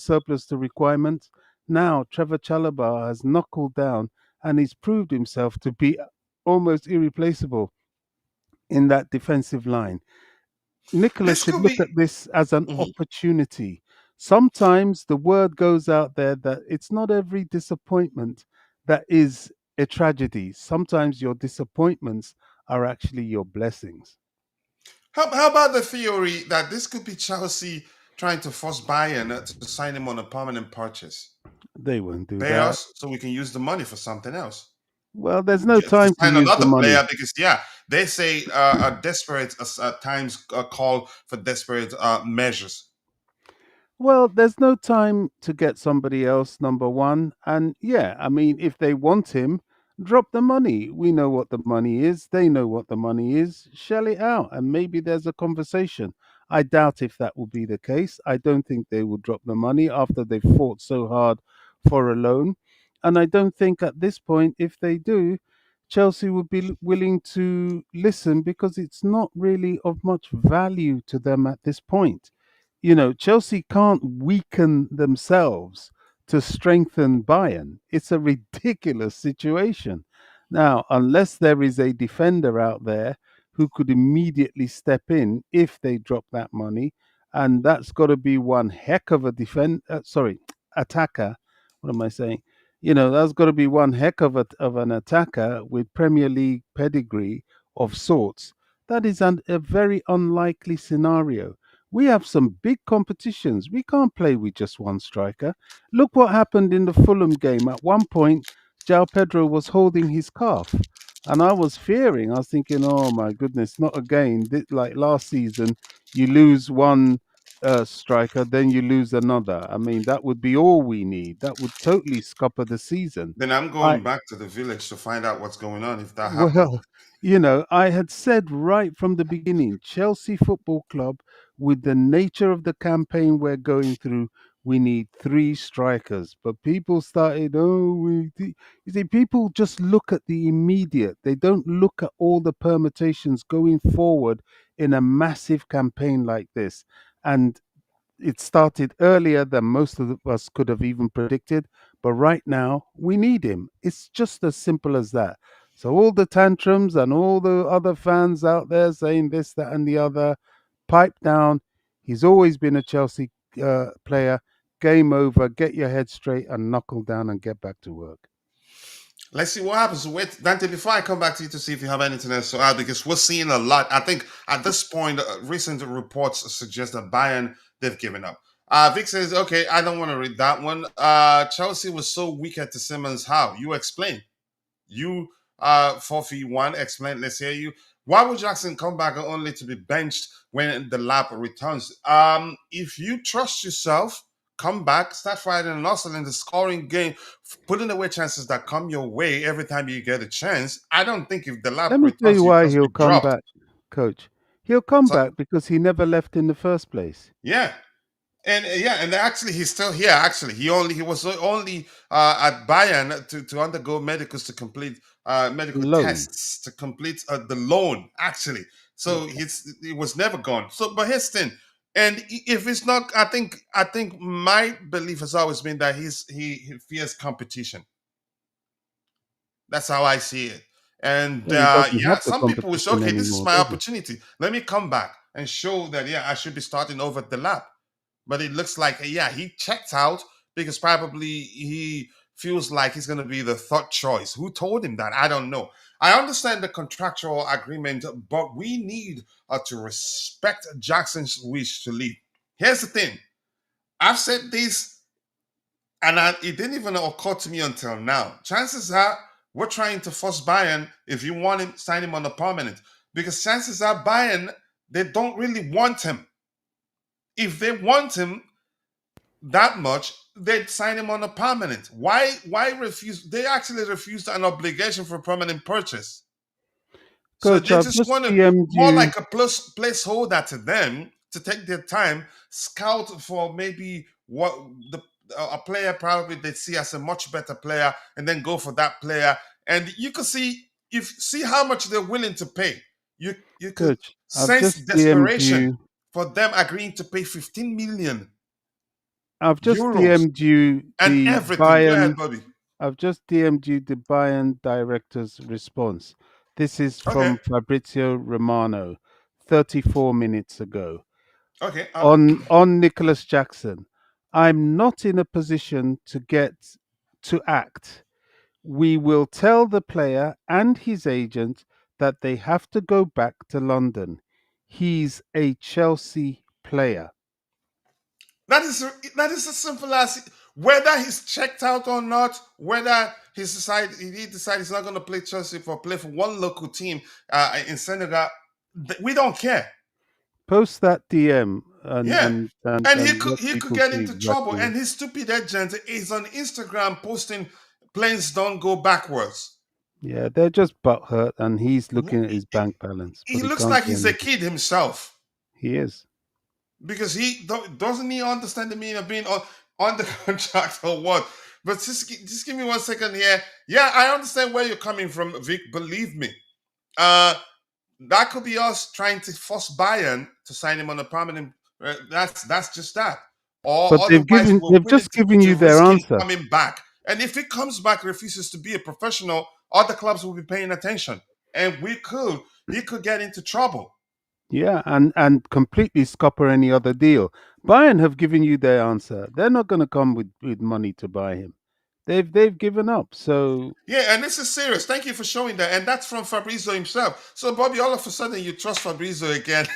surplus to requirements. Now Trevor Chalobah has knuckled down and he's proved himself to be almost irreplaceable in that defensive line. Nicholas This should could look be. at this as an Mhm. opportunity. Sometimes the word goes out there that it's not every disappointment that is a tragedy. Sometimes your disappointments are actually your blessings. How about the theory that this could be Chelsea trying to force Bayern to sign him on a permanent purchase? They won't do Pay that. us so we can use the money for something else. Well, there's no To time to sign use the another money. player because they say desperate at times call for desperate measures. Well, there's no time to get somebody else, number one. And yeah, I mean, if they want him, drop the money. We know what the money is. They know what the money is. Shell it out. And maybe there's a conversation. I doubt if that will be the case. I don't think they will drop the money after they've fought so hard for a loan. And I don't think at this point, if they do, Chelsea would be willing to listen because it's not really of much value to them at this point. Chelsea can't weaken themselves to strengthen Bayern. It's a ridiculous situation. Now, unless there is a defender out there who could immediately step in if they drop that money, and that's got to be one heck of a attacker. What am I saying? That's got to be one heck of an attacker with Premier League pedigree of sorts. That is a very unlikely scenario. We have some big competitions. We can't play with just one striker. Look what happened in the Fulham game. At one point, João Pedro was holding his calf. And I was fearing, I was thinking, oh my goodness, not again. Like last season, you lose one striker, then you lose another. I mean, that would be all we need. That would totally scupper the season. Then I'm I, going back to the village to find out what's going on if that happens. well, I had said right from the beginning, Chelsea Football Club, with the nature of the campaign we're going through, we need three strikers. But people started, you see, people just look at the immediate. They don't look at all the permutations going forward in a massive campaign like this. And it started earlier than most of us could have even predicted. But right now, we need him. It's just as simple as that. So, all the tantrums and all the other fans out there saying this, that, and the other, pipe down. He's always been a Chelsea player. game over. Get your head straight and knuckle down and get back to work. Let's see what happens. Wait, Dante, before I come back to you to see if you have anything else to add, because we're seeing a lot. I think at this point, recent reports suggest that Bayern, they've given up. Vic says, okay, I don't want to read that one. Chelsea was so weak at the Simmons. How? You explain. You 4v1, explain. Let's hear you. Why would Jackson come back only to be benched when the lap returns? If you trust yourself, come back, start fighting and hustle in the scoring game, putting away chances that come your way every time you get a chance. I don't think if the lap Let me tell returns, you you why just he'll be come dropped. back, Coach. He'll come So back because he never left in the first place. yeah, and actually he's still here. Actually, he was only at Bayern to undergo medicals to complete medical Alone. tests to complete the loan. Actually, so Okay. it was never gone. So, but here's the thing. And if it's not, I think my belief has always been that he fears competition. That's how I see it. And Well, he doesn't yeah, have the some people will say, competition okay, this is anymore, my does he? opportunity. Let me come back and show that, yeah, I should be starting over at the lap. But it looks like, yeah, he checked out because probably he feels like he's going to be the third choice. Who told him that? I don't know. I understand the contractual agreement, but we need to respect Jackson's wish to leave. Here's the thing. I've said this and it didn't even occur to me until now. Chances are we're trying to force Bayern, if you want him, sign him on a permanent. Because chances are Bayern, they don't really want him. If they want him that much, they'd sign him on a permanent. Why refuse? They actually refused an obligation for permanent purchase. So Coach, they I've just just want to DM'd more you. like a plus placeholder to them to take their time, scout for maybe what the a player probably they see as a much better player, and then go for that player. And you could see how much they're willing to pay. You could Coach, I've sense just DM'd desperation you. for them agreeing to pay 15 million I've just euros DM'd you and the everything. Go ahead, Bayern. Bobby. I've just DM'd you the Bayern director's response. This is Okay, from Fabrizio Romano, 34 minutes ago. okay. On Nicolas Jackson, I'm not in a position to get to act. We will tell the player and his agent that they have to go back to London. He's a Chelsea player. That is as simple as whether he's checked out or not, whether he decided he's not going to play Chelsea for play for one local team in Senegal. We don't care. Post that DM Yeah, and and let he could people get see into trouble. exactly. And his stupid agent is on Instagram posting planes don't go backwards. Yeah, they're just butthurt, and he's looking at his bank balance, He but he looks can't like do he's a anything. kid himself. He is. Because doesn't he understand the meaning of being on the contract or what? But just give me 1 second here. Yeah, I understand where you're coming from, Vic. Believe me, uh, that could be us trying to force Bayern to sign him on a permanent. That's just that. Or But otherwise, we're they've willing just given to you their risk him answer. coming back. And if he comes back, refuses to be a professional, other clubs will be paying attention, and he could get into trouble. Yeah, and completely scupper any other deal. Bayern have given you their answer. They're not going to come with money to buy him. They've given up. So Yeah, and this is serious. Thank you for showing that. And that's from Fabrizio himself. So, Bobby, all of a sudden you trust Fabrizio again.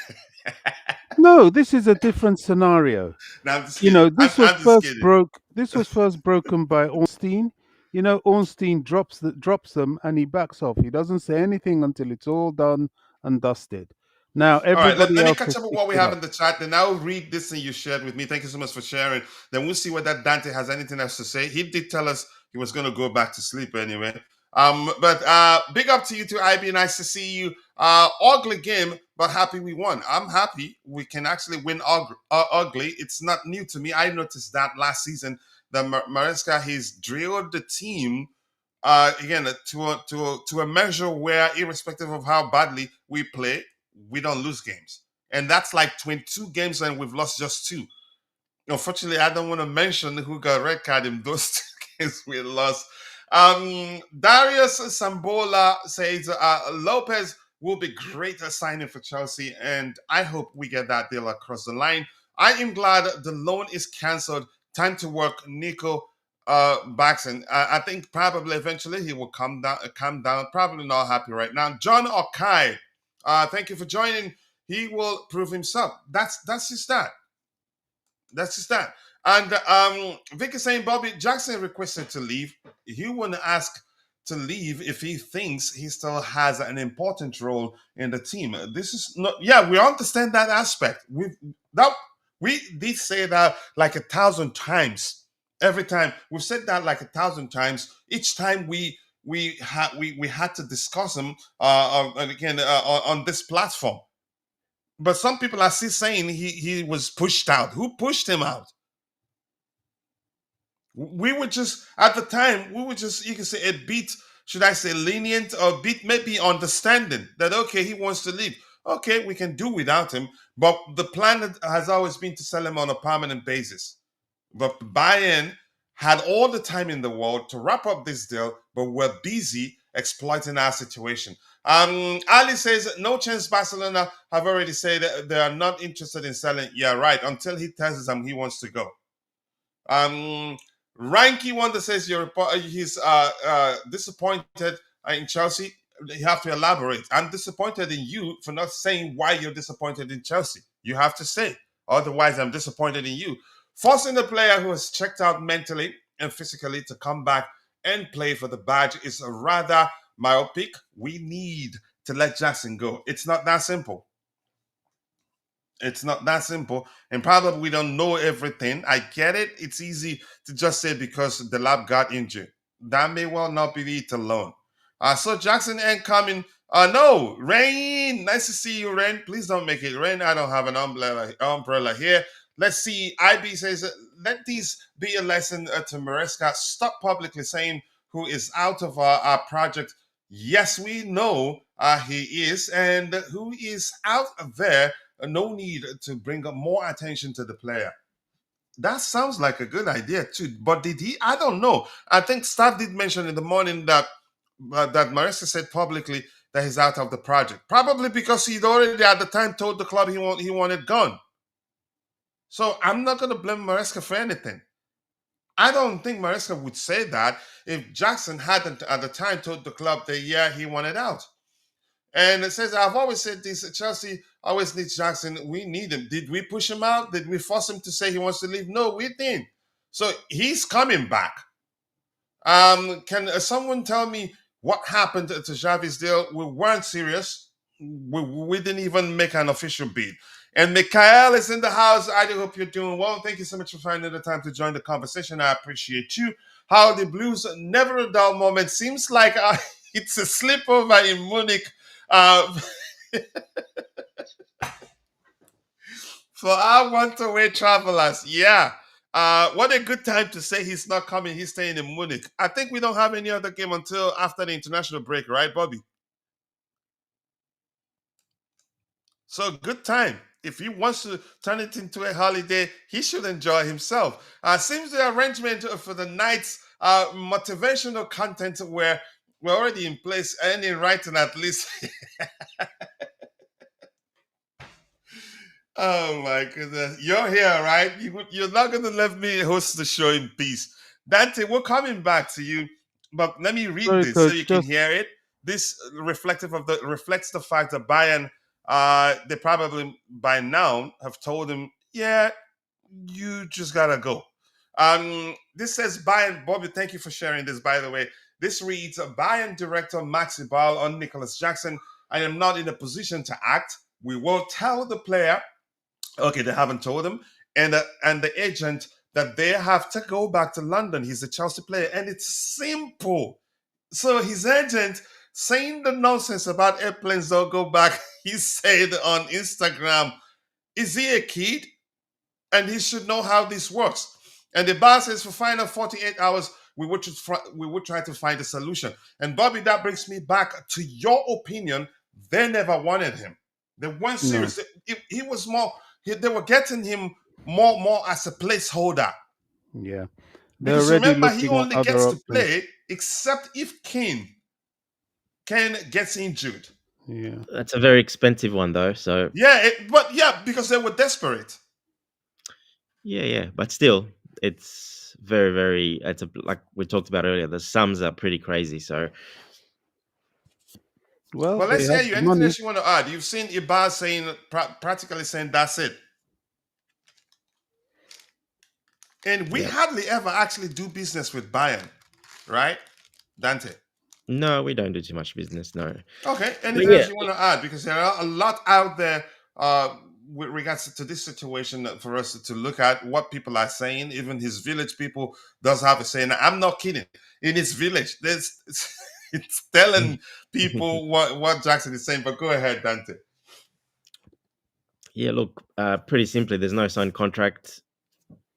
no, this is a different scenario. No, I'm just You kidding. know, I'm just kidding. this was first broken by Ornstein. You know, Ornstein drops them and he backs off. He doesn't say anything until it's all done and dusted. Now All right, everybody let me else catch has up with what picked we it have up. in the chat. Then I'll read this thing you shared with me. Thank you so much for sharing. Then we'll see whether Dante has anything else to say. He did tell us he was going to go back to sleep anyway. But big up to you too, IB. Nice to see you. Ugly game, but happy we won. I'm happy we can actually win ugly. It's not new to me. I noticed that last season that Maresca has drilled the team again to a measure where, irrespective of how badly we play, we don't lose games, and that's like 22 games, and we've lost just two. Unfortunately, I don't want to mention who got red card in those two games we lost. Darius Sambola says Lopez will be great at signing for Chelsea, and I hope we get that deal across the line. I am glad the loan is cancelled. time to work Nico Jackson. I think probably eventually he will come down. Calm down. Probably not happy right now. John Okai, thank you for joining. He will prove himself. That's just that. That's just that. And Vic is saying Bobby Jackson requested to leave. He wouldn't ask to leave if he thinks he still has an important role in the team. This is not. Yeah, we understand that aspect. We did say that like 1,000 times. Every time we've said that like 1,000 times. Each time we had to discuss them and again on this platform. But some people are still saying he was pushed out. Who pushed him out? We were just at the time. We were just, you can say, a bit. Should I say lenient or bit maybe understanding that okay, he wants to leave. Okay, we can do without him. But the plan has always been to sell him on a permanent basis. But Bayern had all the time in the world to wrap up this deal, but we're busy exploiting our situation. Ali says, no chance Barcelona have already said that they are not interested in selling. Yeah, right. Until he tells them he wants to go. Ranky Wonder says he's disappointed in Chelsea. You have to elaborate. I'm disappointed in you for not saying why you're disappointed in Chelsea. You have to say. Otherwise, I'm disappointed in you. Forcing the player who has checked out mentally and physically to come back and play for the badge is a rather myopic. We need to let Jackson go. It's not that simple. It's not that simple. And probably we don't know everything. I get it. It's easy to just say because the lab got injured. That may well not be it alone. So Jackson ain't coming. No, Rain. Nice to see you, Rain. Please don't make it rain. I don't have an umbrella here. Let's see. IB says, let these be a lesson to Maresca. Stop publicly saying who is out of our project. Yes, we know he is. And who is out there, no need to bring up more attention to the player. That sounds like a good idea too. But did he? I don't know. I think Staff did mention in the morning that Maresca said publicly that he's out of the project. Probably because he'd already at the time told the club he wanted gone. So I'm not going to blame Maresca for anything. I don't think Maresca would say that if Jackson hadn't at the time told the club that, yeah, he wanted out. And it says, I've always said this, Chelsea always needs Jackson. We need him. Did we push him out? Did we force him to say he wants to leave? No, we didn't. So he's coming back. Can someone tell me what happened to Xavi's deal? We weren't serious. We didn't even make an official bid. And Mikhail is in the house. I do hope you're doing well. Thank you so much for finding the time to join the conversation. I appreciate you. How the Blues, never a dull moment. Seems like it's a sleepover in Munich. For our want-away travelers, yeah. What a good time to say he's not coming. He's staying in Munich. I think we don't have any other game until after the international break, right, Bobby? So good time. If he wants to turn it into a holiday, he should enjoy himself. Seems the arrangement for the night's motivational content we're already in place and in writing at least. Oh my goodness. You're here, right? You're not going to let me host the show in peace. Dante, we're coming back to you, but let me read Sorry, this so coach. you can hear it. This reflects the fact that Bayern, they probably by now have told him, yeah, you just gotta go. This says Bayern, Bobby, thank you for sharing this, by the way. This reads, Bayern director Maxi Ball on Nicolas Jackson. I am not in a position to act. We will tell the player. Okay, they haven't told him. And the agent that they have to go back to London. He's a Chelsea player. And it's simple. So his agent saying the nonsense about airplanes don't go back, he said on Instagram, is he a kid? And he should know how this works. And the bar says for final 48 hours, we would try to find a solution. And Bobby, that brings me back to your opinion. They never wanted him. They weren't serious. No. He was more. They were getting him more as a placeholder. Yeah. They're Because already remember, he looking at only other gets to options. play except if Kane gets injured. Yeah. That's a very expensive one, though. So Yeah, because they were desperate. yeah, but still, It's very, very. It's like we talked about earlier. The sums are pretty crazy. So Well, Well, they let's have hear you. the Anything money. else you want to add? You've seen Ibar saying, practically saying, that's it. And we yeah, hardly ever actually do business with Bayern, right, Dante? no, we don't do too much business. No, Okay. but Anything yeah, else you want to add? Because there are a lot out there with regards to this situation for us to look at what people are saying. Even his village people does have a say. And I'm not kidding. In his village, there's it's telling people what Jackson is saying. But go ahead, Dante. yeah. Look, pretty simply, there's no signed contract.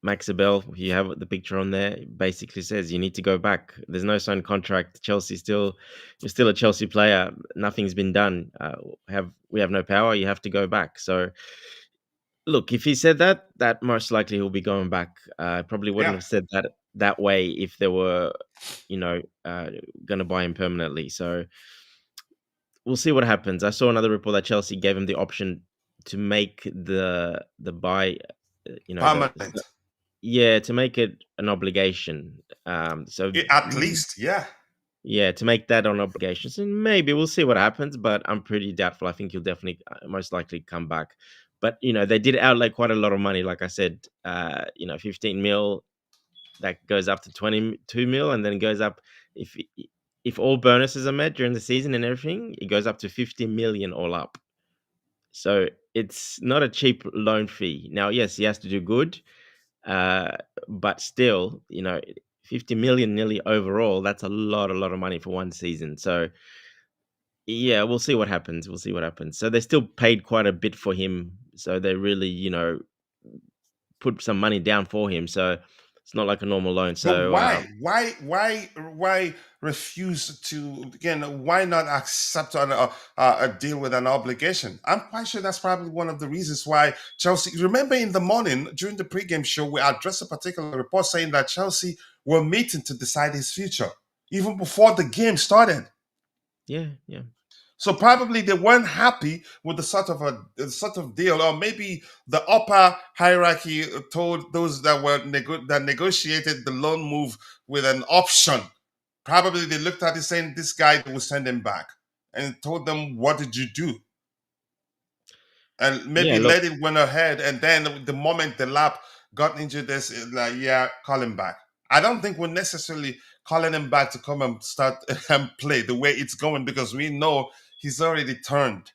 Max Abel, you have the picture on there, basically says you need to go back. There's no signed contract. Chelsea still, you're still a Chelsea player. Nothing's been done. We have no power. You have to go back. So look, if he said that, that most likely he'll be going back. Probably wouldn't Yeah. have said that way if they were, you know, going to buy him permanently. So we'll see what happens. I saw another report that Chelsea gave him the option to make the buy, the Permanent. yeah, to make it an obligation. So At least, yeah. yeah, to make that an obligation. So maybe we'll see what happens, but I'm pretty doubtful. I think he'll definitely, most likely come back. But they did outlay quite a lot of money. Like I said, 15 mil that goes up to 22 mil, and then goes up if if all bonuses are met during the season and everything, it goes up to 50 million all up. So it's not a cheap loan fee. Now, yes, he has to do good, uh, but still, 50 million nearly overall, that's a lot of money for one season. So yeah, we'll see what happens. We'll see what happens. So they still paid quite a bit for him. So they really, put some money down for him. So it's not like a normal loan. But So why? Why refuse to again? Why not accept a deal with an obligation? I'm quite sure that's probably one of the reasons why Chelsea. Remember, in the morning during the pregame show, we addressed a particular report saying that Chelsea were meeting to decide his future even before the game started. yeah, yeah. So probably they weren't happy with the sort of deal, or maybe the upper hierarchy told those that that negotiated the loan move with an option. Probably they looked at it saying this guy will send him back, and told them, "What did you do?" And Yeah, maybe look, let it went ahead, and then the moment the lap got into this, like, yeah, call him back. I don't think we're necessarily calling him back to come and start and play the way it's going, because we know he's already turned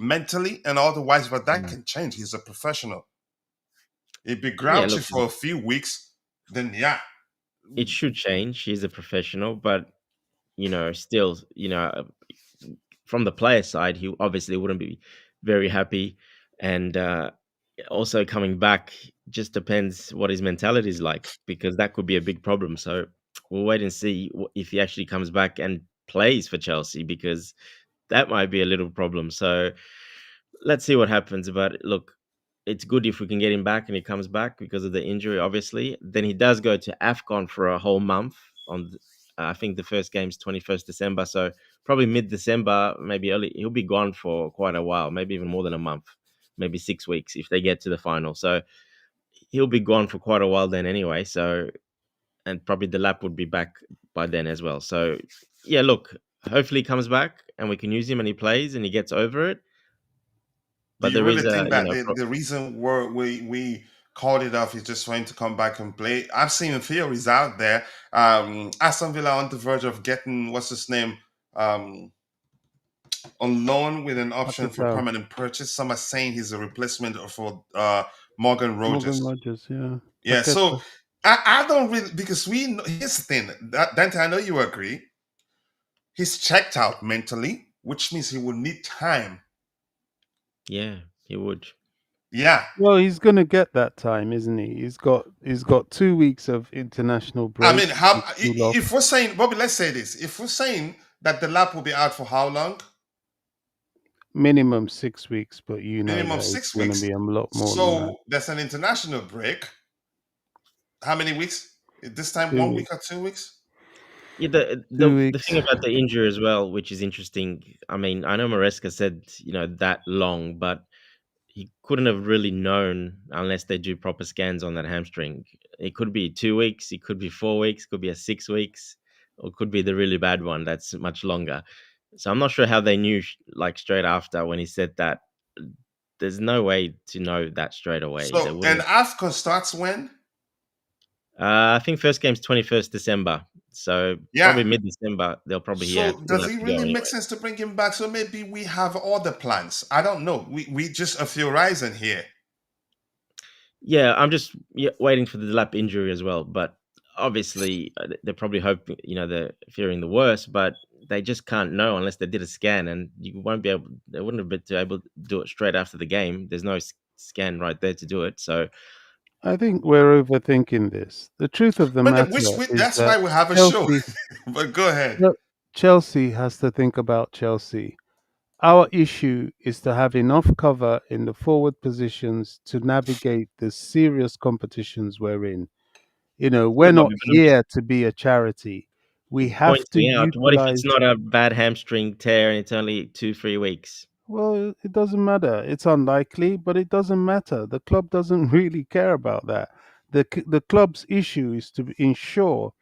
mentally and otherwise, but that mm, can change. He's a professional. He'd be yeah, grouchy look, for a few weeks, then yeah. it should change. He's a professional, but still, from the player side, he obviously wouldn't be very happy. And also coming back just depends what his mentality is like, because that could be a big problem. So we'll wait and see if he actually comes back and plays for Chelsea, because that might be a little problem. So let's see what happens. But look, it's good if we can get him back and he comes back because of the injury, obviously. Then he does go to AFCON for a whole month I think the first game's 21st December. So probably mid-December, maybe early. He'll be gone for quite a while, maybe even more than a month, maybe 6 weeks if they get to the final. So he'll be gone for quite a while then anyway. So, and probably the lap would be back by then as well. So yeah, look, hopefully he comes back and we can use him and he plays and he gets over it. Do But you there really is think that the reason we called it off is just for him to come back and play? I've seen theories out there. Aston Villa on the verge of getting what's his name on loan with an option for Paquetá, permanent purchase. Some are saying he's a replacement for Morgan Morgan Rogers. Rogers, yeah. Yeah, so Paquetá. I don't really, because we know, here's the thing, Dante, I know you agree. He's checked out mentally, which means he will need time. yeah, he would. Yeah, Well, he's going to get that time, isn't he? He's got 2 weeks of international I mean, break. how He's cool off. if we're saying, Bobby, let's say this: if we're saying that the lap will be out for how long? Minimum 6 weeks, but you know Minimum that it's six going to weeks. be a lot more than that. So there's an international break. How many weeks? This time, 1 week 2 weeks. or 2 weeks? Yeah, the, Two the the thing weeks. about the injury as well, which is interesting. I mean, I know Maresca said that long, but he couldn't have really known unless they do proper scans on that hamstring. It could be 2 weeks, it could be 4 weeks, could be a 6 weeks, or could be the really bad one that's much longer. So I'm not sure how they knew like straight after when he said that. There's no way to know that straight away. They So, and wouldn't. AFCON starts when? I think first game's 21st December. So Yeah. probably mid-December they'll probably So he'll does have it to go really make anyway. sense to bring him back? So maybe we have other plans. I don't know. We just a theorizing here. Yeah, I'm just waiting for the lap injury as well. But obviously, they're probably hoping, they're fearing the worst, but they just can't know unless they did a scan, and you won't be able. They wouldn't have been able to do it straight after the game. There's no scan right there to do it. So I think we're overthinking this. The truth of the But matter is that's that why we have a show. Chelsea, But go ahead. Chelsea has to think about Chelsea. Our issue is to have enough cover in the forward positions to navigate the serious competitions we're in. yeah, We're but not here to be a charity. We have point to me out. What if it's utilize. not a bad hamstring tear and it's only 2-3 weeks? Well, it doesn't matter. It's unlikely, but it doesn't matter. The club doesn't really care about that. The club's issue is to ensure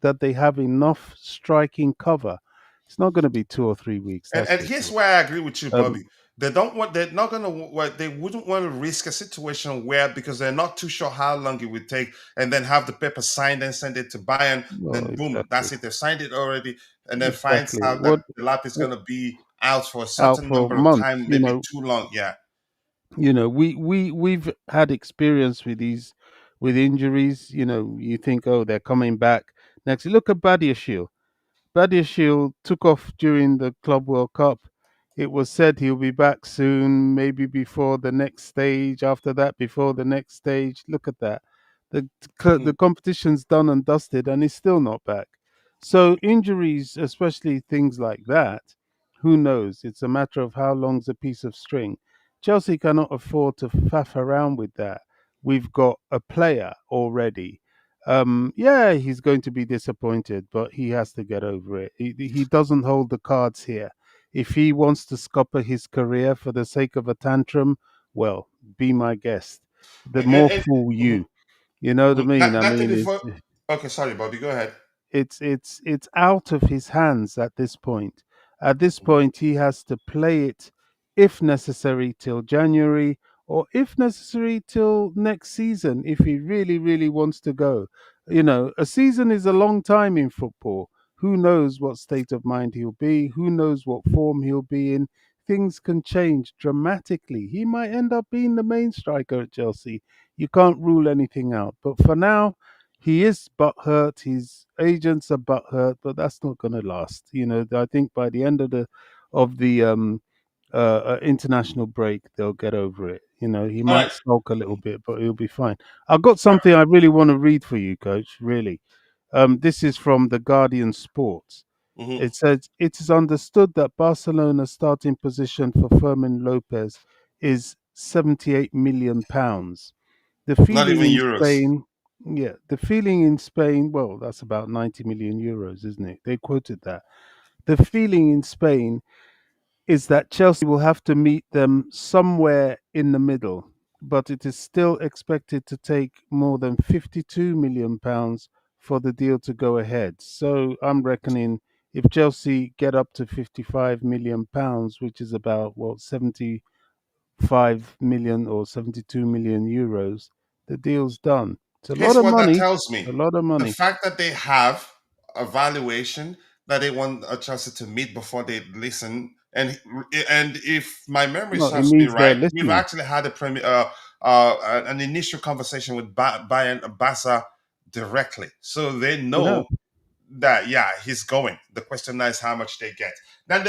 that they have enough striking cover. It's not going to be 2 or 3 weeks, And, that's and for here's sure. why I agree with you, Um, Bobby. They don't want. They're not gonna. They wouldn't want to risk a situation where because they're not too sure how long it would take, and then have the paper signed and send it to Bayern. well, Then boom, exactly, that's it. They've signed it already, and then finds exactly. out that the lap is gonna be out for a Out certain for number of months, time, maybe too long. Yeah. we've had experience with these with injuries. You think, oh, they're coming back next. Look at Badiashile. Badiashile took off during the Club World Cup. It was said he'll be back soon, maybe before the next stage. After that, before the next stage. Look at that. The Mhm. competition's done and dusted, and he's still not back. So injuries, especially things like that, who knows? It's a matter of how long's a piece of string. Chelsea cannot afford to faff around with that. We've got a player already. Yeah, he's going to be disappointed, but he has to get over it. He doesn't hold the cards here. If he wants to scupper his career for the sake of a tantrum, well, be my guest. The more And fool mhm, you. You know what I mhm. mean? I Not to mean, before. Okay, sorry, Bobby. Go ahead. it's out of his hands at this point. At this point, he has to play it, if necessary, till January, or if necessary, till next season, if he really, really wants to go. A season is a long time in football. Who knows what state of mind he'll be? Who knows what form he'll be in? Things can change dramatically. He might end up being the main striker at Chelsea. You can't rule anything out. But for now, he is butthurt. His agents are butthurt, but that's not going to last. I think by the end of the international break, they'll get over it. He All might right. sulk a little bit, but he'll be fine. I've got something I really want to read for you, Coach. Really, this is from the Guardian Sports. Mhm. It says it is understood that Barcelona's starting position for Fermin Lopez is £78 million. The Not feeling even in euros. Spain, yeah, the feeling in Spain, well, that's about 90 million euros, isn't it? They quoted that. The feeling in Spain is that Chelsea will have to meet them somewhere in the middle, but it is still expected to take more than £52 million for the deal to go ahead. So I'm reckoning if Chelsea get up to £55 million, which is about, well, 75 million or 72 million euros, the deal's done. It's a lot Here's of what that money. tells me: A lot of the money. fact that they have a valuation that they want a Chelsea to meet before they listen, and if my memory No, it serves me means they're right, we've listening. actually had an initial conversation with Bayern Bassa directly, so they We have. know that yeah he's going. The question now is how much they get. That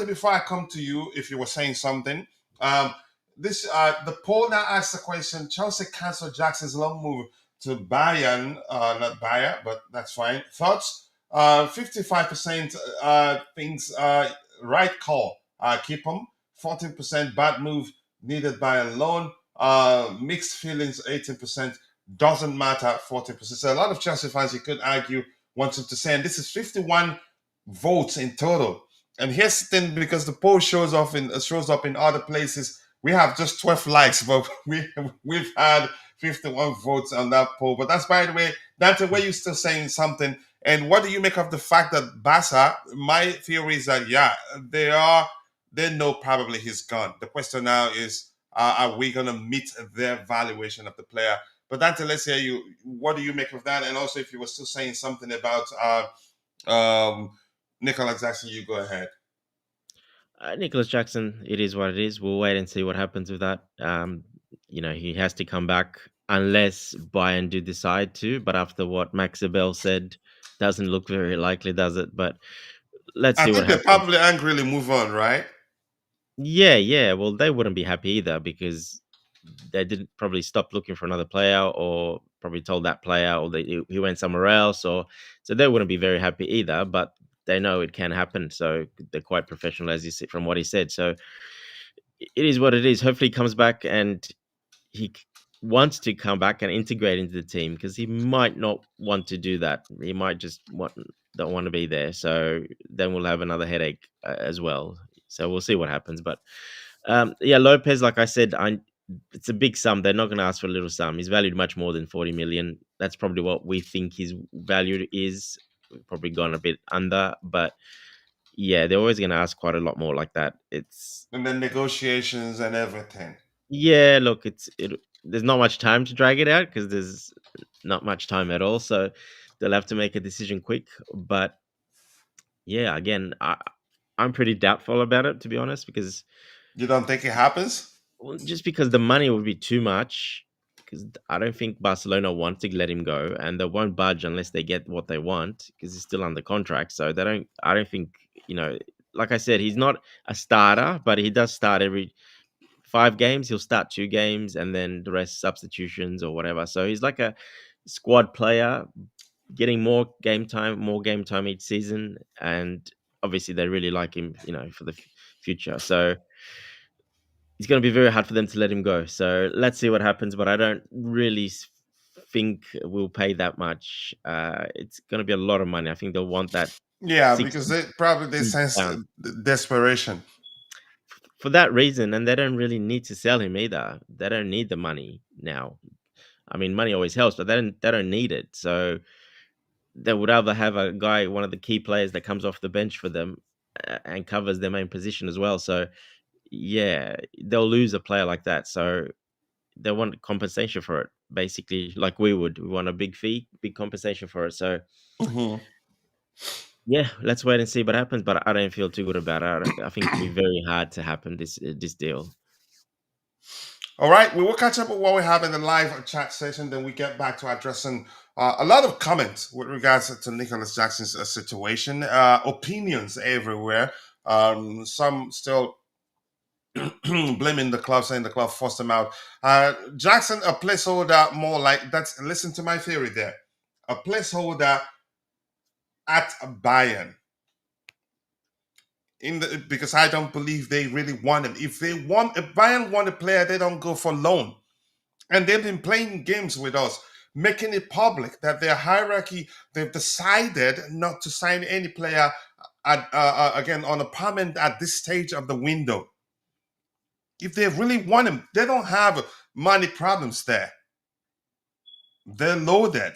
before I come to you, if you were saying something, um, this the poll now asks the question: Chelsea cancel Jackson's long move to Bayern, not Bayer, but that's fine. Thoughts? 55% thinks right call, keep him. 14% bad move, needed Bayern loan. Mixed feelings, 18%, doesn't matter, 14%. So a lot of Chelsea fans, you could argue, wants him to say, and this is 51 votes in total. And here's the thing, because the poll shows up in other places, we have just 12 likes, but we've had 51 votes on that poll. But that's, by the way, that's the way you're still saying something. And what do you make of the fact that Barca, my theory is that, yeah, they know probably he's gone. The question now is, are we going to meet their valuation of the player? But Dante, let's hear you. What do you make of that? And also, if you were still saying something about Nicolas Jackson, you go ahead. Nicolas Jackson, it is what it is. We'll wait and see what happens with that. He has to come back unless Bayern do decide to. But after what Max Abel said, doesn't look very likely, does it? But let's I see what think they happens. probably angrily move on, right? Yeah. Well, they wouldn't be happy either because they didn't probably stop looking for another player, or probably told that player, or he went somewhere else, or so they wouldn't be very happy either. But they know it can happen, so they're quite professional, as you see from what he said. So it is what it is. Hopefully, he comes back and wants to come back and integrate into the team, because he might not want to do that. He might just don't want to be there. So then we'll have another headache as well. So we'll see what happens. But Lopez, like I said, it's a big sum. They're not going to ask for a little sum. He's valued much more than 40 million. That's probably what we think his value is. We've probably gone a bit under, but yeah, they're always going to ask quite a lot more like that. And then negotiations and everything. Yeah, look, there's not much time to drag it out because there's not much time at all. So they'll have to make a decision quick. But yeah, again, I'm pretty doubtful about it, to be honest, because You don't think it happens? just because the money would be too much. Because I don't think Barcelona want to let him go, and they won't budge unless they get what they want, because he's still under contract. So they don't. I don't think, like I said, he's not a starter, but he does start every 5 games. He'll start 2 games, and then the rest substitutions or whatever. So he's like a squad player, getting more game time each season, and obviously they really like him, for the future. So it's going to be very hard for them to let him go. So let's see what happens. But I don't really think we'll pay that much. It's going to be a lot of money. I think they'll want that Yeah, 60 because they sense pounds desperation. for that reason, and they don't really need to sell him either. They don't need the money now. I mean, money always helps, but they don't need it. So they would rather have a guy, one of the key players that comes off the bench for them and covers their main position as well. So yeah, they'll lose a player like that. So they want compensation for it, basically, like we would. We want a big fee, big compensation for it. So Mhm. yeah, let's wait and see what happens. But I don't feel too good about it. I think it'll be very hard to happen, this deal. All right, we will catch up with what we have in the live chat session. Then we get back to addressing a lot of comments with regards to Nicolas Jackson's situation, opinions everywhere. Some still blaming the club, saying the club forced him out. Jackson, a placeholder, more like that's. Listen to my theory there. A placeholder at Bayern. Because I don't believe they really want him. If Bayern want a player, they don't go for loan. And they've been playing games with us, making it public that their hierarchy, they've decided not to sign any player again on a permanent at this stage of the window. If they really want him, they don't have money problems there. They're loaded.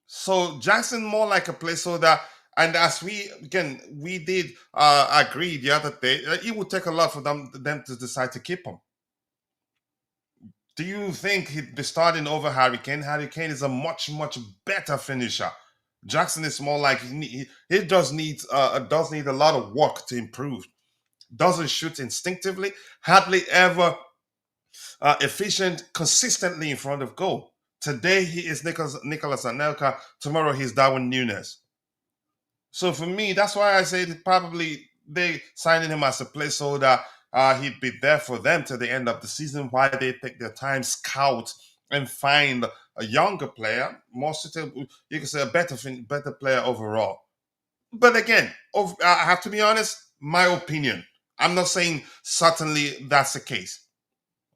So Jackson more like a placeholder. And as we did agree the other day, it would take a lot for them to decide to keep him. Do you think he'd be starting over Harry Kane? Harry Kane is a much, much better finisher. Jackson is more like he does need a lot of work to improve. Doesn't shoot instinctively, hardly ever efficient, consistently in front of goal. Today he is Nicolas Anelka. Tomorrow he's Darwin Nunes. So for me, that's why I say that probably they signing him as a placeholder. He'd be there for them to the end of the season. Why they take their time, scout, and find a younger player, more suitable. You can say a better player overall. But again, I have to be honest. My opinion. I'm not saying certainly that's the case,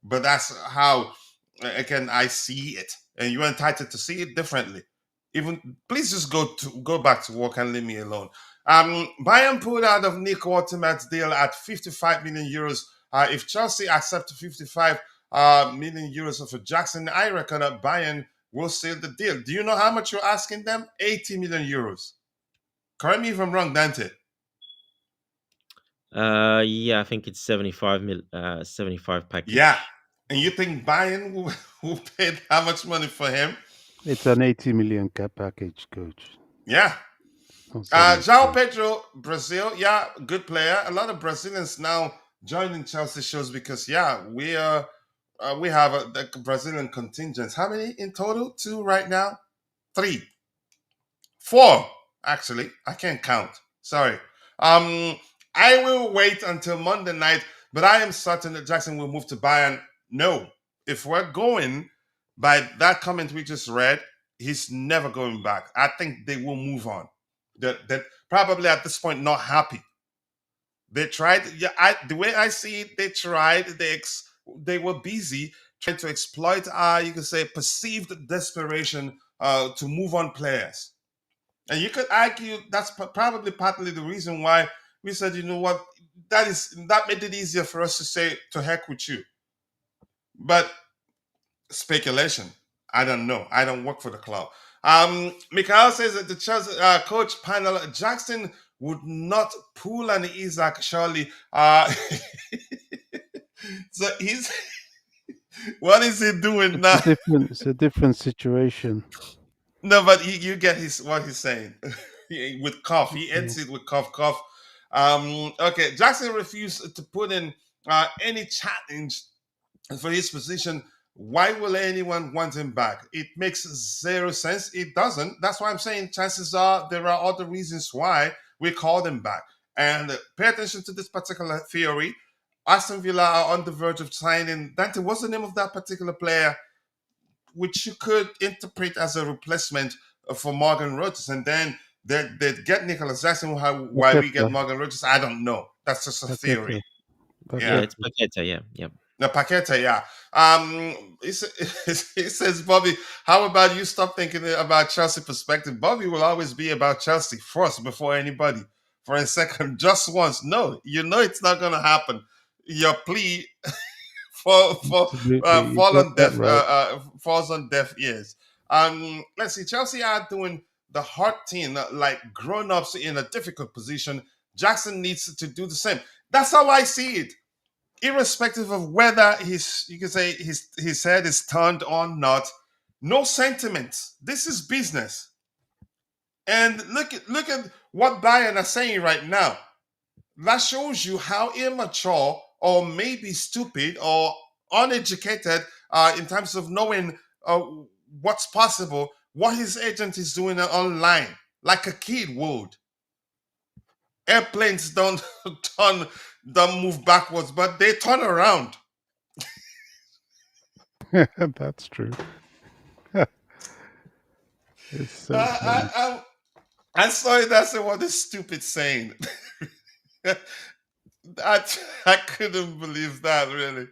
but that's how again I see it, and you're entitled to see it differently. Even please just go back to work and leave me alone. Bayern pulled out of Nico Ottimer's deal at 55 million euros. If Chelsea accept 55, million euros for Jackson. I reckon that Bayern will seal the deal. Do you know how much you're asking them? 80 million euros. Correct me if I'm wrong, Dante. Yeah, I think it's 75 package. Yeah. And you think Bayern will pay how much money for him? It's an 80 million cap package, coach. Yeah. Not João 75. Pedro, Brazil. Yeah, good player. A lot of Brazilians now joining Chelsea shows because, yeah, we have the Brazilian contingents. How many in total? Two right now? Three. Four, actually. I can't count. Sorry. I will wait until Monday night, but I am certain that Jackson will move to Bayern. No. If we're going by that comment we just read, he's never going back. I think they will move on. That probably at this point not happy. They tried. Yeah, the way I see it, they tried. They were busy trying to exploit, you could say, perceived desperation to move on players. And you could argue that's probably partly the reason why we said, you know what, that made it easier for us to say to heck with you. But speculation. I don't know. I don't work for the club. Mikhail says that the Chelsea coach panel Jackson would not pull an Isaac surely. So he's what is he doing now? It's a different situation. No, but you get what he's saying. With cough. He Yeah. ends it with cough, cough. Okay, Jackson refused to put in any challenge for his position. Why will anyone want him back? It makes zero sense. It doesn't. That's why I'm saying chances are there are other reasons why we called him back. And pay attention to this particular theory. Aston Villa are on the verge of signing. Dante, what's the name of that particular player? Which you could interpret as a replacement for Morgan Rogers, and then they get Nicolas Jackson. Why we get Morgan Rogers, I don't know. That's just a theory. Yeah, Yeah, it's Paqueta. Yeah, yeah. the Paqueta, yeah. He says, Bobby, how about you stop thinking about Chelsea perspective? Bobby will always be about Chelsea first before anybody. For a second, just once. No, you know it's not going to happen. Your plea Absolutely. You got that right. falls on deaf ears. Let's see. Chelsea are doing the hard thing, like grown-ups in a difficult position. Jackson needs to do the same. That's how I see it. Irrespective of whether you can say his head is turned on not, no sentiments. This is business. And look at what Bayern are saying right now. That shows you how immature or maybe stupid or uneducated in terms of knowing what's possible, what his agent is doing online, like a kid would. Airplanes don't don't move backwards, but they turn around. That's true. It's so funny. I'm sorry, that's what a stupid saying. I couldn't believe that, really.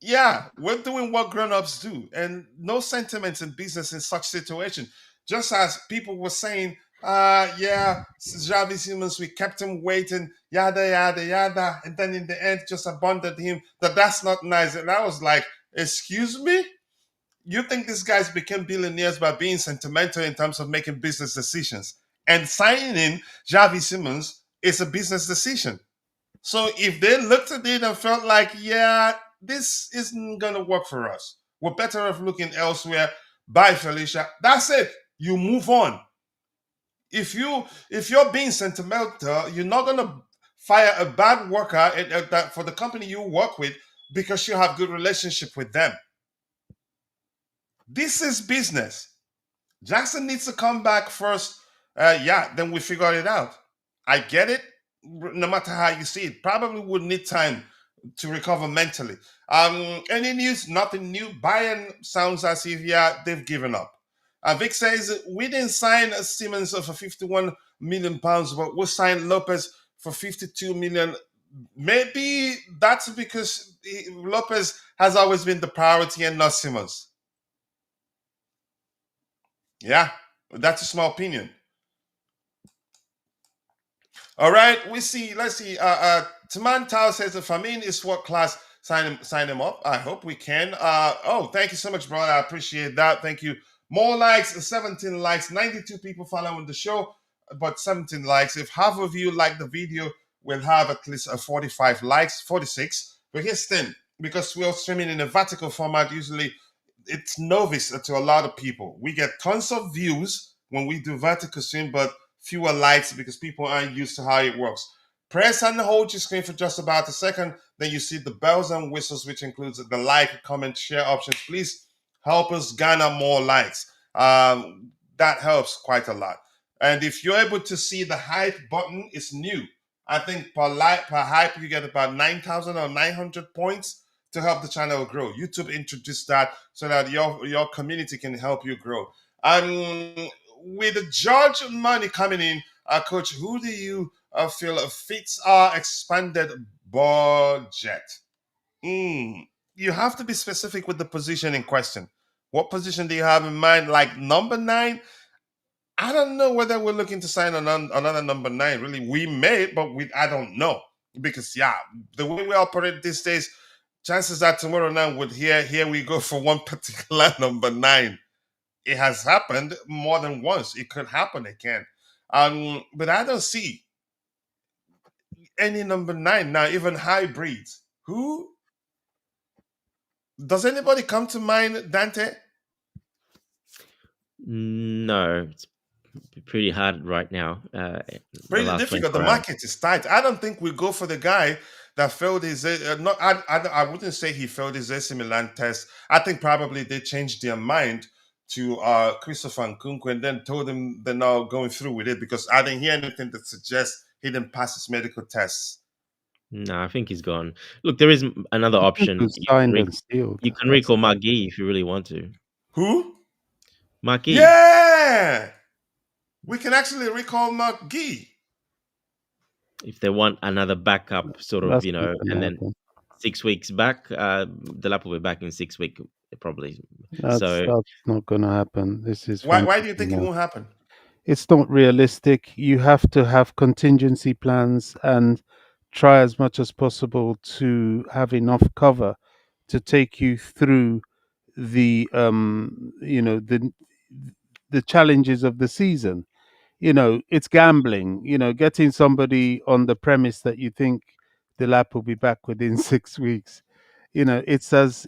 Yeah, we're doing what grown-ups do, and no sentiments in business in such situation. Just as people were saying, yeah, Javi Simmons, we kept him waiting, yada yada yada, and then in the end just abandoned him. That's not nice. And I was like, excuse me? You think these guys became billionaires by being sentimental in terms of making business decisions? And signing in Javi Simmons is a business decision. So if they looked at it and felt like, yeah, this isn't gonna work for us, we're better off looking elsewhere. Bye, Felicia. That's it. You move on. If you're being sentimental, you're not gonna fire a bad worker for the company you work with because you have good relationship with them. This is business. Jackson needs to come back first. Yeah, then we figure it out. I get it. No matter how you see it, probably would need time to recover mentally. Any news? Nothing new. Bayern sounds as if they've given up. Vic says we didn't sign Simmons for 51 million pounds, but we'll sign Lopez for 52 million. Maybe that's because Lopez has always been the priority and not Simmons. Yeah, that's a small opinion. All right, we see. Let's see. Taman Tao says the Fermin is world class. sign him up. I hope we can. Oh, thank you so much, brother. I appreciate that. Thank you. More likes, 17 likes, 92 people following the show, but 17 likes. If half of you like the video, we'll have at least a 45 likes, 46. But here's the thing, because we're streaming in a vertical format, usually it's novice to a lot of people. We get tons of views when we do vertical stream, but fewer likes because people aren't used to how it works. Press and hold your screen for just about a second. Then you see the bells and whistles, which includes the like, comment, share options. Please help us garner more likes. That helps quite a lot. And if you're able to see the hype button, it's new. I think per like per hype you get about 9,000 or 900 points to help the channel grow. YouTube introduced that so that your community can help you grow. With the George money coming in, Coach, who do you feel fits our expanded budget? You have to be specific with the position in question. What position do you have in mind? Like number nine? I don't know whether we're looking to sign another number nine. Really, we may, but I don't know because yeah, the way we operate these days, chances are tomorrow night would here we go for one particular number nine. It has happened more than once. It could happen again. But I don't see any number nine now, even hybrids. Who does anybody come to mind, Dante? No, it's pretty hard right now. Pretty difficult. The market is tight. I don't think we go for the guy that failed his. Not. I wouldn't say he failed his AC Milan test. I think probably they changed their mind to Christopher Nkunku and then told him they're not going through with it because I didn't hear anything that suggests he didn't pass his medical tests. No, I think he's gone. Look, there is another option. Who's signed and sealed. You can recall Margui if you really want to. Who? Margui. Yeah, we can actually recall McGee. If they want another backup, sort of, That's and then 6 weeks back, the lap will be back in 6 weeks, probably. That's not going to happen. This is why do you think it won't happen? It's not realistic. You have to have contingency plans and try as much as possible to have enough cover to take you through the the challenges of the season. It's gambling. Getting somebody on the premise that you think the lap will be back within 6 weeks. It's as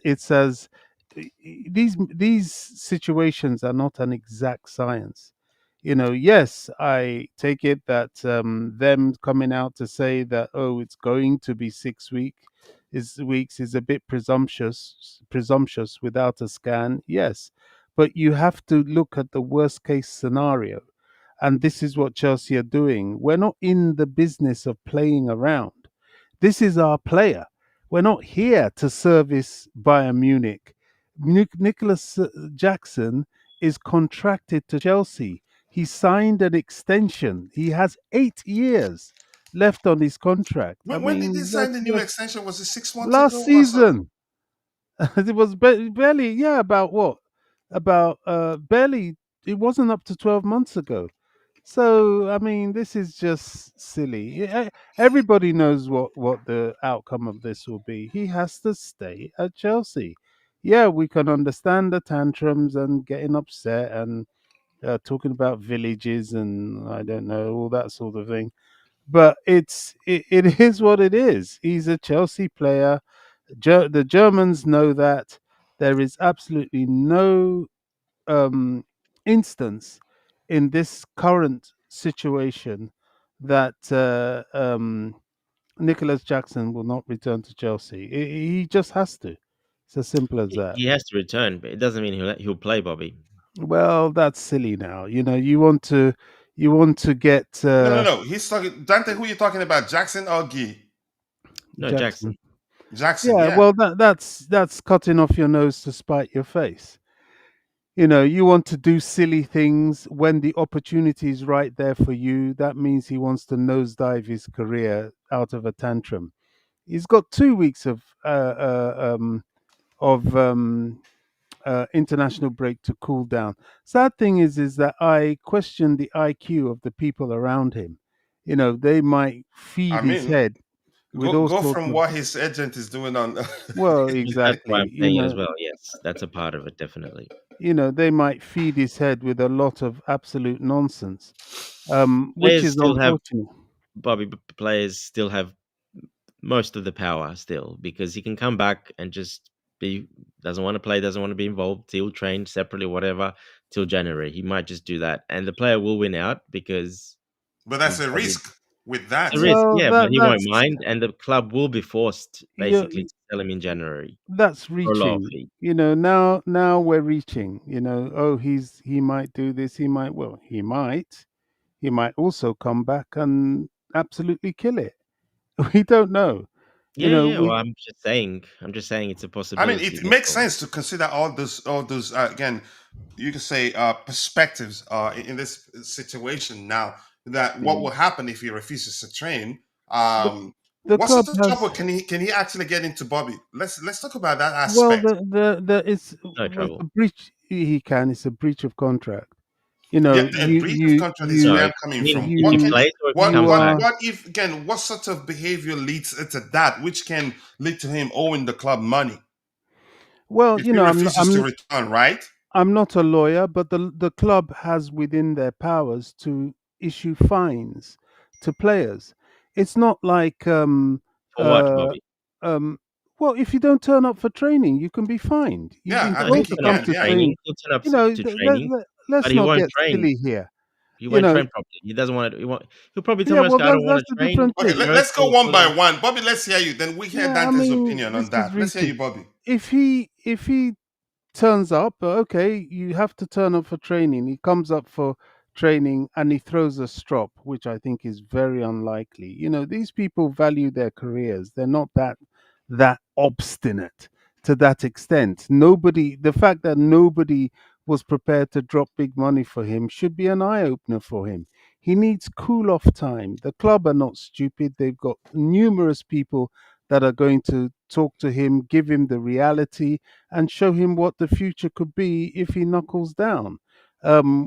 these situations are not an exact science. Yes, I take it that them coming out to say that, oh, it's going to be 6 weeks is a bit presumptuous without a scan. Yes, but you have to look at the worst case scenario, and this is what Chelsea are doing. We're not in the business of playing around. This is our player. We're not here to service Bayern Munich. Nicolas Jackson is contracted to Chelsea. He signed an extension. He has 8 years left on his contract. When did he sign the new extension? Was it 6 months last ago? season? It was barely, yeah, about what? About barely, it wasn't up to 12 months ago. So, I mean, this is just silly. Everybody knows what the outcome of this will be. He has to stay at Chelsea. Yeah, we can understand the tantrums and getting upset and talking about villages and I don't know, all that sort of thing. But it is what it is. He's a Chelsea player. The Germans know that. There is absolutely no instance in this current situation that Nicolas Jackson will not return to Chelsea. He just has to. It's as simple as that. He has to return, but it doesn't mean he'll play, Bobby. Well, that's silly now. You want to get No. He's talking Dante. Who are you talking about? Jackson or Guy? No, Jackson. Jackson. Yeah, well, that's cutting off your nose to spite your face. You want to do silly things when the opportunity is right there for you. That means he wants to nosedive his career out of a tantrum. He's got 2 weeks of international break to cool down. Sad thing is that I question the IQ of the people around him. They might feed his head. with all Go sorts from of, what his agent is doing on. well, That's why I'm exactly. saying it as well. Yes, that's a part of it, definitely. They might feed his head with a lot of absolute nonsense, which Players is still have unfortunate. players still have most of the power still because he can come back and just be doesn't want to play, doesn't want to be involved. He'll train separately, whatever, till January. He might just do that, and the player will win out because But that's he's a probably risk with it's a that. risk, Well, yeah, but he won't that's mind, and the club will be forced basically you to sell him in January that's for a lower reaching. fee. Now we're reaching. Oh, he might do this. He might also come back and absolutely kill it. We don't know. Yeah, yeah. Well, We I'm just saying it's a I mean, possibility. it That's makes all. sense to consider all those again. You could say perspectives in this situation now. That what will the happen if he refuses to train? the What club sort of trouble has, can he actually get into, Bobby? Let's talk about that well, aspect. the No it's a trouble. breach. He can. It's a breach of contract. Yeah, a You breach of contract is No, where I I'm coming mean from. if he What can you plays or if he what you comes what back. are what if again? What sort of behavior leads to that, which can lead to him owing the club money well. if he refuses to return? Right? I'm not a lawyer, but the club has within their powers to issue fines to players. It's not like For what, uh Bobby? um well, if you don't turn up for training, you can be fined. You've Yeah, been I No, he'll told think to he turn up come can. to to Yeah. training. training. He'll turn up to training, but Let's he not won't get train. silly here. He You won't know, train properly. He doesn't want to. He'll probably tell yeah, well, Maresca, "I don't want that's to a train." different Okay, thing. let's go Maresca will one tell him, by one. Bobby, let's hear you. Then we hear Yeah, I Dante's mean, opinion on this is that. Let's hear reaching. you, Bobby. If he turns up, okay, you have to turn up for training. He comes up for training and he throws a strop, which I think is very unlikely. These people value their careers. They're not that obstinate to that extent. The fact that nobody was prepared to drop big money for him should be an eye opener for him. He needs cool off time. The club are not stupid. They've got numerous people that are going to talk to him, give him the reality, and show him what the future could be if he knuckles down.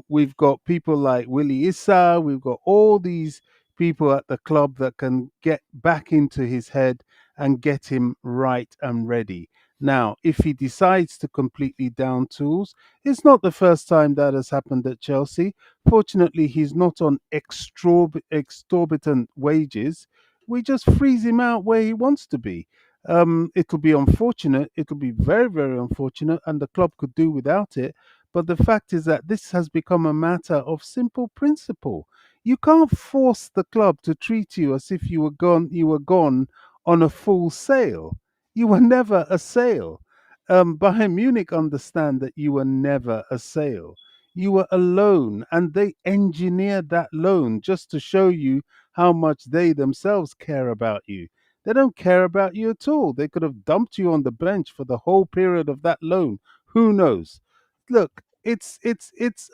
We've got people like Willie Issa, we've got all these people at the club that can get back into his head and get him right and ready. Now, if he decides to completely down tools, it's not the first time that has happened at Chelsea. Fortunately, he's not on exorbitant wages. We just freeze him out where he wants to be. It'll be unfortunate. It'll be very, very unfortunate, and the club could do without it. But the fact is that this has become a matter of simple principle. You can't force the club to treat you as if you were gone. You were gone on a full sale. You were never a sale. Bayern Munich understand that you were never a sale. You were a loan, and they engineered that loan just to show you how much they themselves care about you. They don't care about you at all. They could have dumped you on the bench for the whole period of that loan. Who knows? Look, it's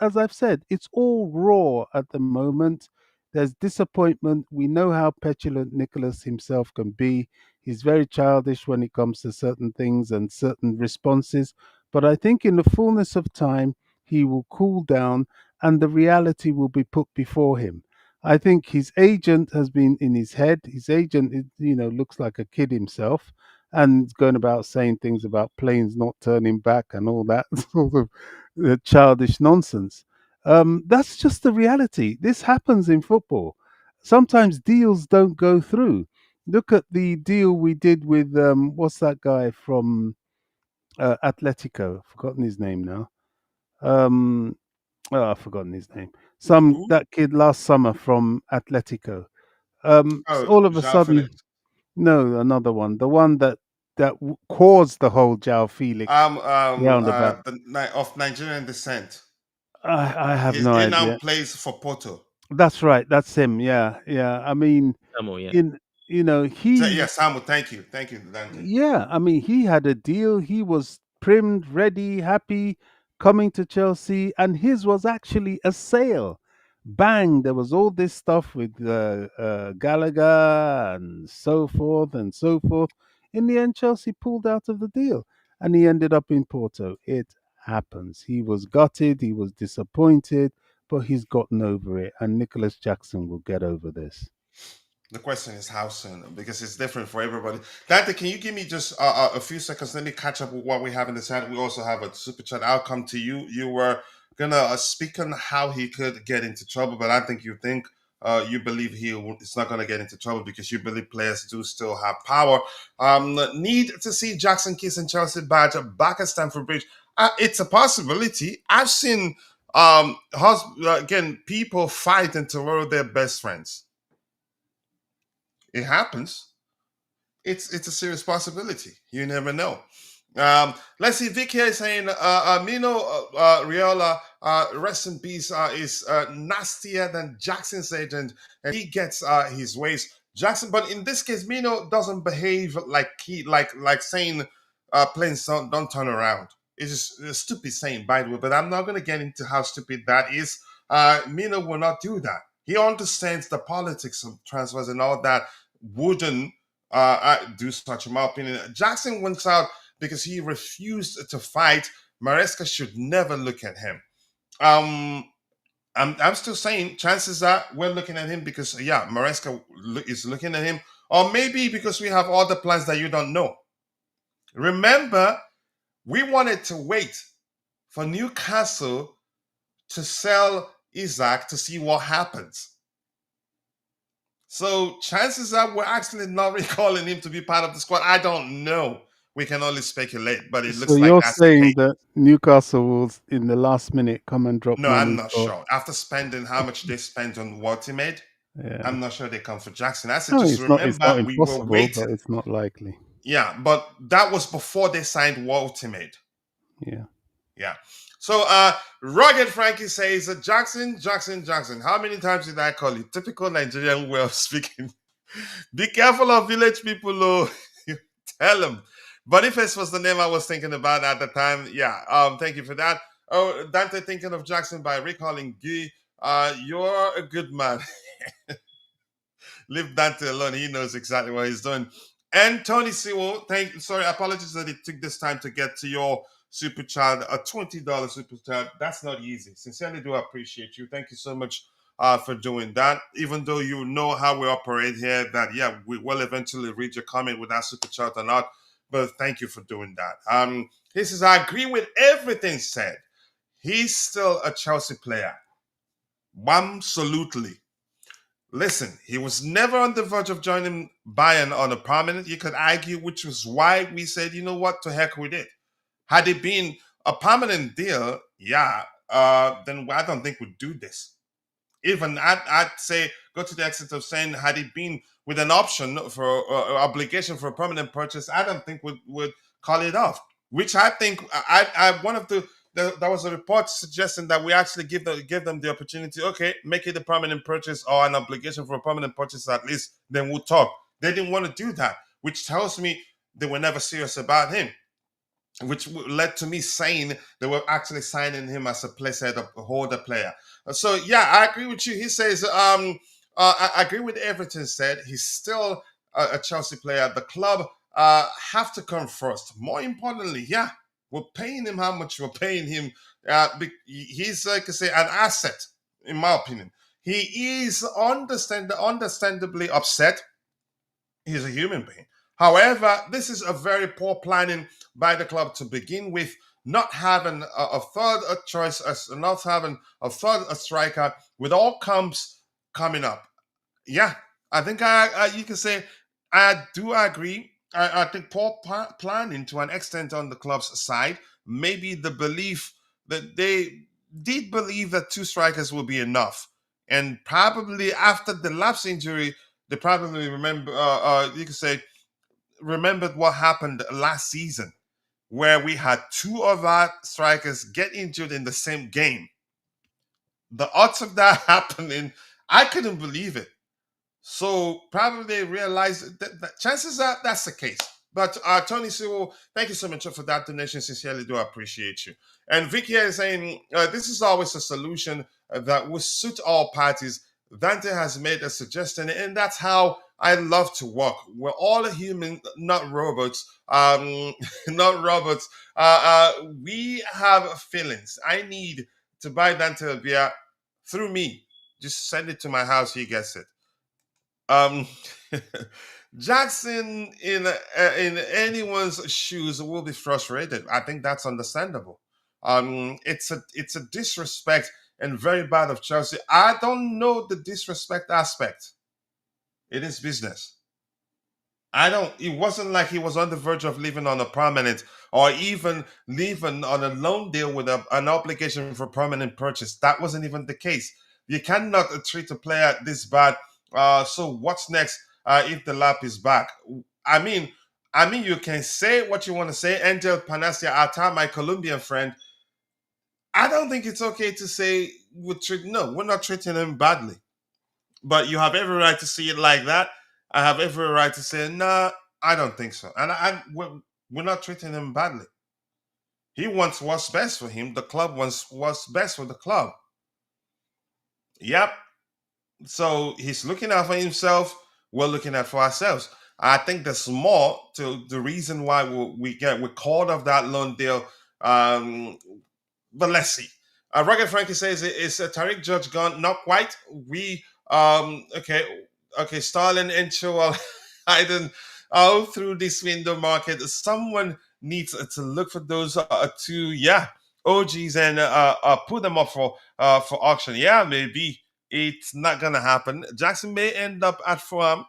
as I've said, it's all raw at the moment. There's disappointment. We know how petulant Nicholas himself can be. He's very childish when it comes to certain things and certain responses. But I think in the fullness of time, he will cool down and the reality will be put before him. I think his agent has been in his head. His agent, looks like a kid himself, and is going about saying things about planes not turning back and all that sort of childish nonsense. That's just the reality. This happens in football. Sometimes deals don't go through. Look at the deal we did with what's that guy from Atletico? I've forgotten his name now. Um, oh, I've forgotten his name. Some Who? that kid last summer from Atletico. Oh, All of a João Felix. sudden, no, another one. The one that caused the whole Jao Felix roundabout. Of Nigerian descent. I have He, no he now idea. plays for Porto. That's right. That's him. Yeah, yeah. I mean, Samuel, yeah. in Yeah, he Samu, thank you, Dante. yeah, I mean, he had a deal. He was primed, ready, happy, coming to Chelsea, and his was actually a sale. Bang! There was all this stuff with Gallagher and so forth and so forth. In the end, Chelsea pulled out of the deal, and he ended up in Porto. It happens. He was gutted. He was disappointed, but he's gotten over it, and Nicolas Jackson will get over this. The question is how soon, because it's different for everybody. Dante, can you give me just a few seconds? Let me catch up with what we have in the chat. We also have a super chat. I'll come to you. You were gonna speak on how he could get into trouble, but I think you believe it's not gonna get into trouble because you believe players do still have power. Need to see Jackson Kiss and Chelsea badge back at Stamford Bridge. It's a possibility. I've seen again people fight until they're best friends. It happens. It's a serious possibility. You never know. Let's see. Vicky is saying, Mino Riola, rest in peace, is nastier than Jackson's agent, and he gets his ways. Jackson, but in this case, Mino doesn't behave like saying, planes don't turn around. It's just a stupid saying, by the way. But I'm not going to get into how stupid that is. Mino will not do that. He understands the politics of transfers and all that. Wouldn't do such, in my opinion. Jackson went out because he refused to fight. Maresca should never look at him. I'm still saying chances are we're looking at him because Maresca is looking at him, or maybe because we have other plans that you don't know. Remember, we wanted to wait for Newcastle to sell Isaac to see what happens. So chances are we're actually not recalling him to be part of the squad. I don't know. We can only speculate, but it looks So like you're that's the saying case. that Newcastle will, in the last minute, come and drop No, I'm money not for? sure. After spending how much they spent on Ultimate, Yeah. I'm not sure they come for Jackson. I said, No, just it's not. It's not remember we were impossible, but waiting. it's not likely. Yeah, but that was before they signed Ultimate. Yeah. Yeah. So Rugged Frankie says, Jackson. How many times did I call you? Typical Nigerian way of speaking. Be careful of village people, oh. Tell them. Boniface was the name I was thinking about at the time. Yeah. Thank you for that. Oh, Dante thinking of Jackson by recalling Guy. You're a good man. Leave Dante alone. He knows exactly what he's doing. And Tony Sewell, apologies that it took this time to get to your super chat, a $20 super chat. That's not easy. Sincerely do appreciate you. Thank you so much for doing that. Even though you know how we operate here, that we will eventually read your comment with that super chat or not. But thank you for doing that. He says, I agree with everything said. He's still a Chelsea player. Absolutely. Listen, he was never on the verge of joining Bayern on a permanent. You could argue, which was why we said, you know what, to heck with it. Had it been a permanent deal, then I don't think we'd do this. Even I'd say go to the extent of saying, had it been with an option for obligation for a permanent purchase, I don't think would call it off. Which I think I one of there was a report suggesting that we actually give them the opportunity. Okay, make it a permanent purchase or an obligation for a permanent purchase at least. Then we'll talk. They didn't want to do that, which tells me they were never serious about him, which led to me saying they were actually signing him as a placeholder holder player. So yeah, I agree with you. He says, I agree with everything said. He's still a Chelsea player. The club have to come first. More importantly, we're paying him how much we're paying him. He's like I say, an asset, in my opinion. He is understandably upset. He's a human being. However, this is a very poor planning by the club to begin with, not having a third choice, not having a third striker with all comps coming up. Yeah, I think you can say I do agree. I think poor planning to an extent on the club's side. Maybe the belief that they did believe that two strikers will be enough, and probably after the lapse injury, they probably remember. You can say remembered what happened last season, where we had two of our strikers get injured in the same game. The odds of that happening, I couldn't believe it. So probably they realized that chances are that's the case. But Tony Sewell, thank you so much for that donation. Sincerely do appreciate you. And Vicky is saying this is always a solution that will suit all parties. Dante has made a suggestion, and that's how I love to work. We're all human, not robots. Not robots. We have feelings. I need to buy Dante a beer through me. Just send it to my house. He gets it. Um, Jackson in anyone's shoes will be frustrated. I think that's understandable. It's a disrespect and very bad of Chelsea. I don't know the disrespect aspect. It is business. I don't. It wasn't like he was on the verge of leaving on a permanent, or even leaving on a loan deal with an obligation for permanent purchase. That wasn't even the case. You cannot treat a player this bad. So what's next if the lap is back? I mean, you can say what you want to say. Angel Panasia Ata, my Colombian friend. I don't think it's okay to say no. We're not treating him badly, but you have every right to see it like that. I have every right to say, nah, I don't think so. And we're not treating him badly. He wants what's best for him. The club wants what's best for the club. Yep. So he's looking out for himself. We're looking out for ourselves. I think there's more to the reason why we called off that loan deal. Um, but let's see. Rugged Frankie says, is Tyrique George gone? Not quite. We okay. Starling and Chilwell hiding all through this window market. Someone needs to look for those two, OGs and put them up for auction. Yeah, maybe it's not gonna happen. Jackson may end up at Fulham,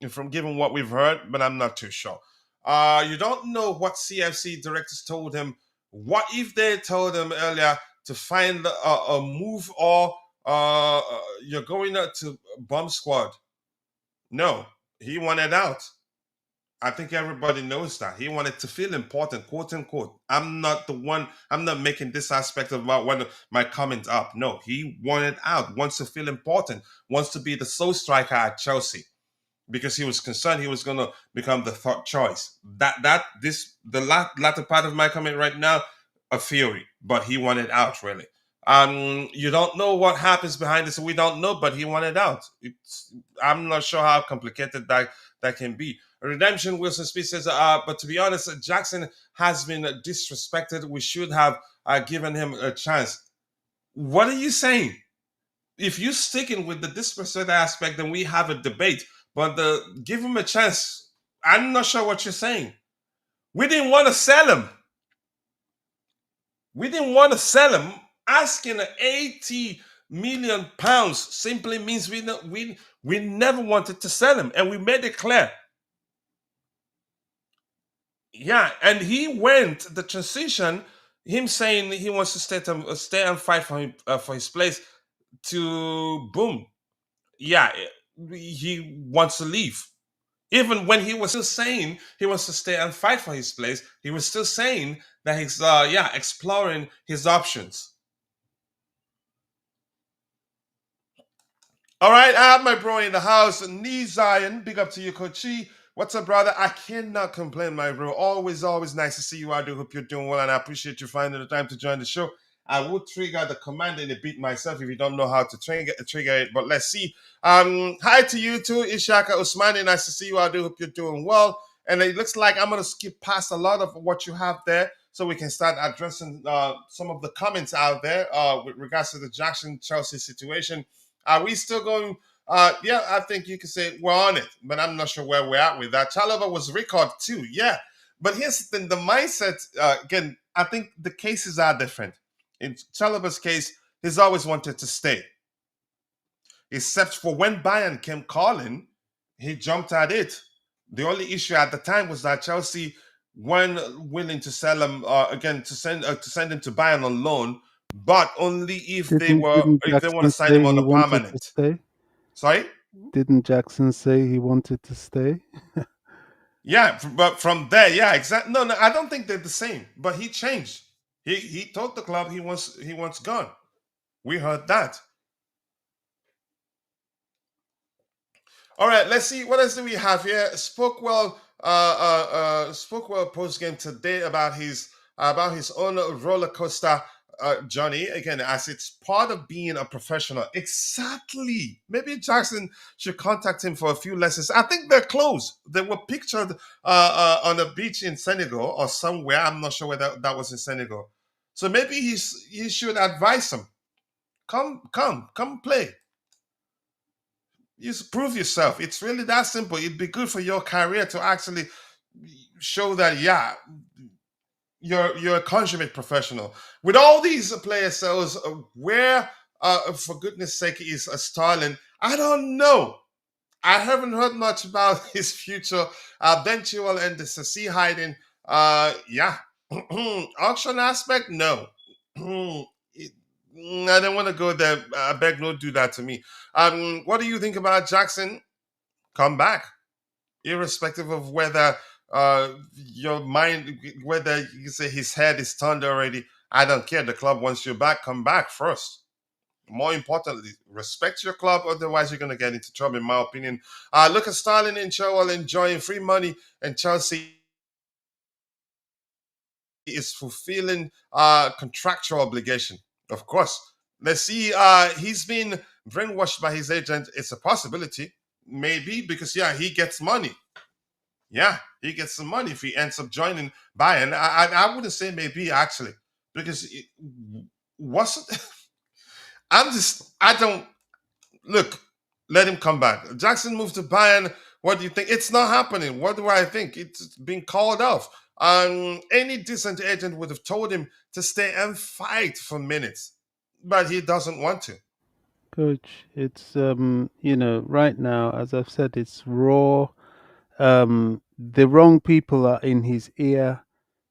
from given what we've heard, but I'm not too sure. You don't know what CFC directors told him. What if they told him earlier to find a move, or you're going to bomb squad? No, he wanted out. I think everybody knows that. He wanted to feel important, quote unquote. I'm not the one, I'm not making this aspect of my comment up. No, he wanted out, wants to feel important, wants to be the sole striker at Chelsea, because he was concerned he was going to become the third choice. Latter part of my comment right now, a theory, but he wanted out, really. You don't know what happens behind this. We don't know, but he wanted out. I'm not sure how complicated that can be. Redemption Wilson Speed says, but to be honest, Jackson has been disrespected. We should have given him a chance. What are you saying? If you're sticking with the disrespect aspect, then we have a debate. But give him a chance. I'm not sure what you're saying. We didn't want to sell him. Asking 80 million pounds simply means we never wanted to sell him, and we made it clear. Yeah, and he went the transition. Him saying he wants to stay and fight for his place. To boom, yeah, he wants to leave. Even when he was still saying he wants to stay and fight for his place, he was still saying that he's exploring his options. All right, I have my bro in the house, Knee Zion. Big up to you, Coachie. What's up, brother? I cannot complain, my bro. Always nice to see you. I do hope you're doing well, and I appreciate you finding the time to join the show. I would trigger the command in a bit myself if you don't know how to trigger it, but let's see. Hi to you too, Ishaka Usmani. Nice to see you. I do hope you're doing well. And it looks like I'm going to skip past a lot of what you have there so we can start addressing some of the comments out there with regards to the Jackson Chelsea situation. Are we still going? Yeah, I think you could say we're on it, but I'm not sure where we're at with that. Chalaba was record too, yeah. But here's the thing, the mindset, again, I think the cases are different. In Chalaba's case, he's always wanted to stay. Except for when Bayern came calling, he jumped at it. The only issue at the time was that Chelsea weren't willing to sell him again, to send him to Bayern on loan, but only if they want to sign him on a permanent. Sorry? Didn't Jackson say he wanted to stay? Yeah, but from there, yeah, exactly. No, I don't think they're the same. But he changed. He told the club he wants gone. We heard that. All right, let's see what else do we have here. Spokewell post game today about his own roller coaster journey. Again, as it's part of being a professional. Exactly. Maybe Jackson should contact him for a few lessons. I think they're close. They were pictured on a beach in Senegal or somewhere. I'm not sure whether that was in Senegal. So maybe he should advise him. Come play. You prove yourself. It's really that simple. It'd be good for your career to actually show that, yeah, you're a consummate professional. With all these player sales, where, for goodness sake, is a Starling? I don't know. I haven't heard much about his future. Eventual and the Sassi hiding. Yeah. Auction aspect, no. It- I don't want to go there. I beg, no, do that to me. What do you think about Jackson? Come back, irrespective of whether your mind, whether you say his head is turned already. I don't care. The club wants you back. Come back first. More importantly, respect your club, otherwise you're going to get into trouble, in my opinion. Look at Starling and Chilwell enjoying free money, and Chelsea is fulfilling contractual obligation. Of course, let's see. He's been brainwashed by his agent. It's a possibility, maybe, because yeah, he gets money. Yeah, he gets some money if he ends up joining Bayern. I wouldn't say maybe actually, because what's I don't look, let him come back. Jackson moved to Bayern. What do you think? It's not happening. What do I think? It's been called off. Any decent agent would have told him to stay and fight for minutes, but he doesn't want to. Coach, it's right now, as I've said, it's raw. The wrong people are in his ear.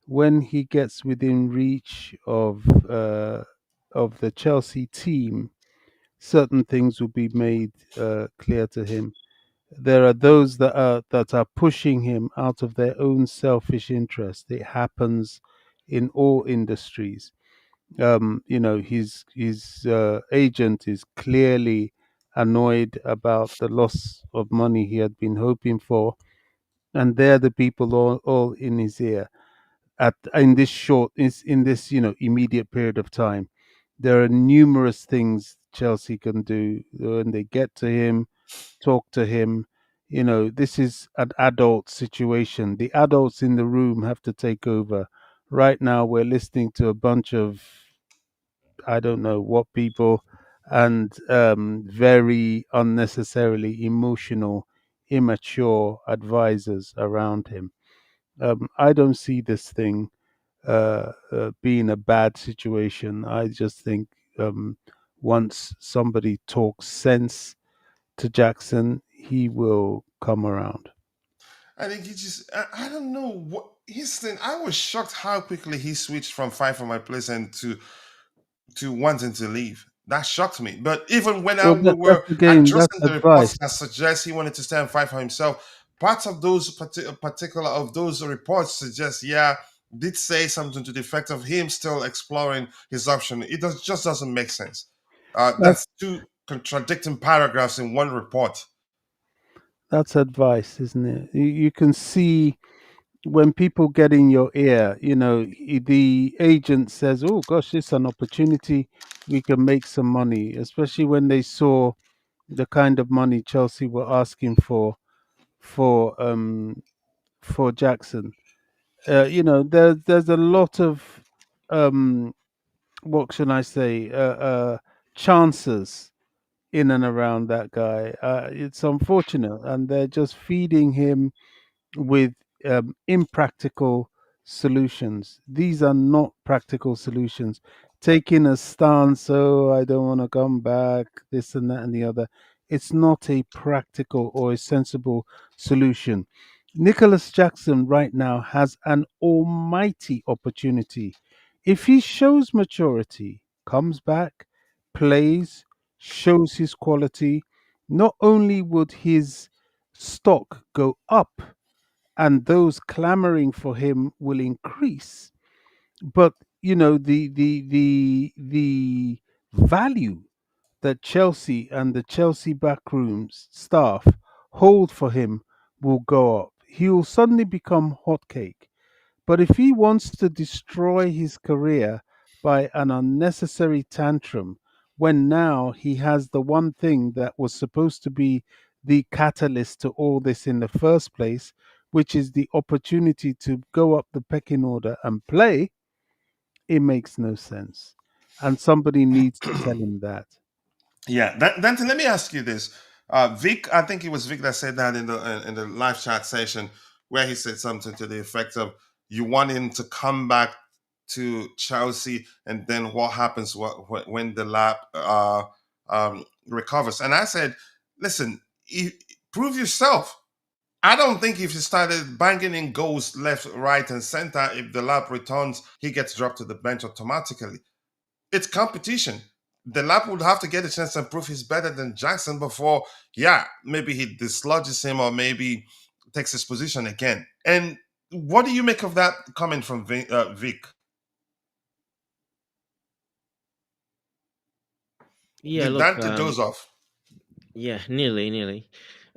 When he gets within reach of the Chelsea team, certain things will be made clear to him. There are those that are pushing him out of their own selfish interest. It happens in all industries. His agent is clearly annoyed about the loss of money he had been hoping for, and they're the people all in his ear at in this immediate period of time. There are numerous things Chelsea can do when they get to him, talk to him. This is an adult situation. The adults in the room have to take over. Right now, we're listening to a bunch of, I don't know what people, and very unnecessarily emotional, immature advisors around him. I don't see this thing being a bad situation. I just think once somebody talks sense to Jackson, he will come around. I think he just, I don't know what his thing. I was shocked how quickly he switched from fight for my place and to wanting to leave. That shocked me. But even when Well, we that's were again, that's addressing the reports advice. that suggest he wanted to stay and fight for himself, parts of those particular of those reports suggest, yeah, did say something to the effect of him still exploring his option. Just doesn't make sense. That's That's two contradicting paragraphs in one report. that's advice, isn't it? You can see when people get in your ear. The agent says, "Oh gosh, it's an opportunity. We can make some money," especially when they saw the kind of money Chelsea were asking for for Jackson. There's a lot of um, what should I say, chances in and around that guy. It's unfortunate, and they're just feeding him with impractical solutions. These are not practical solutions. Taking a stance, oh, I don't want to come back, this and that and the other. It's not a practical or a sensible solution. Nicolas Jackson right now has an almighty opportunity. If he shows maturity, comes back, plays, shows his quality, not only would his stock go up and those clamoring for him will increase, but the value that Chelsea and the Chelsea backrooms staff hold for him will go up. He will suddenly become hotcake. But if he wants to destroy his career by an unnecessary tantrum, when now he has the one thing that was supposed to be the catalyst to all this in the first place, which is the opportunity to go up the pecking order and play, it makes no sense. And somebody needs to tell him that. Yeah, Dante, let me ask you this. Vic, I think it was Vic that said that in the live chat session where he said something to the effect of, "You want him to come back to Chelsea, and then what happens when the lab recovers?" And I said, "Listen, prove yourself. I don't think if you started banging in goals left, right, and center, if the lab returns, he gets dropped to the bench automatically. It's competition. The lab would have to get a chance to prove he's better than Jackson before, yeah, maybe he dislodges him or maybe takes his position again." And what do you make of that comment from Vic? Yeah, Did look, Dante doze off? yeah, nearly.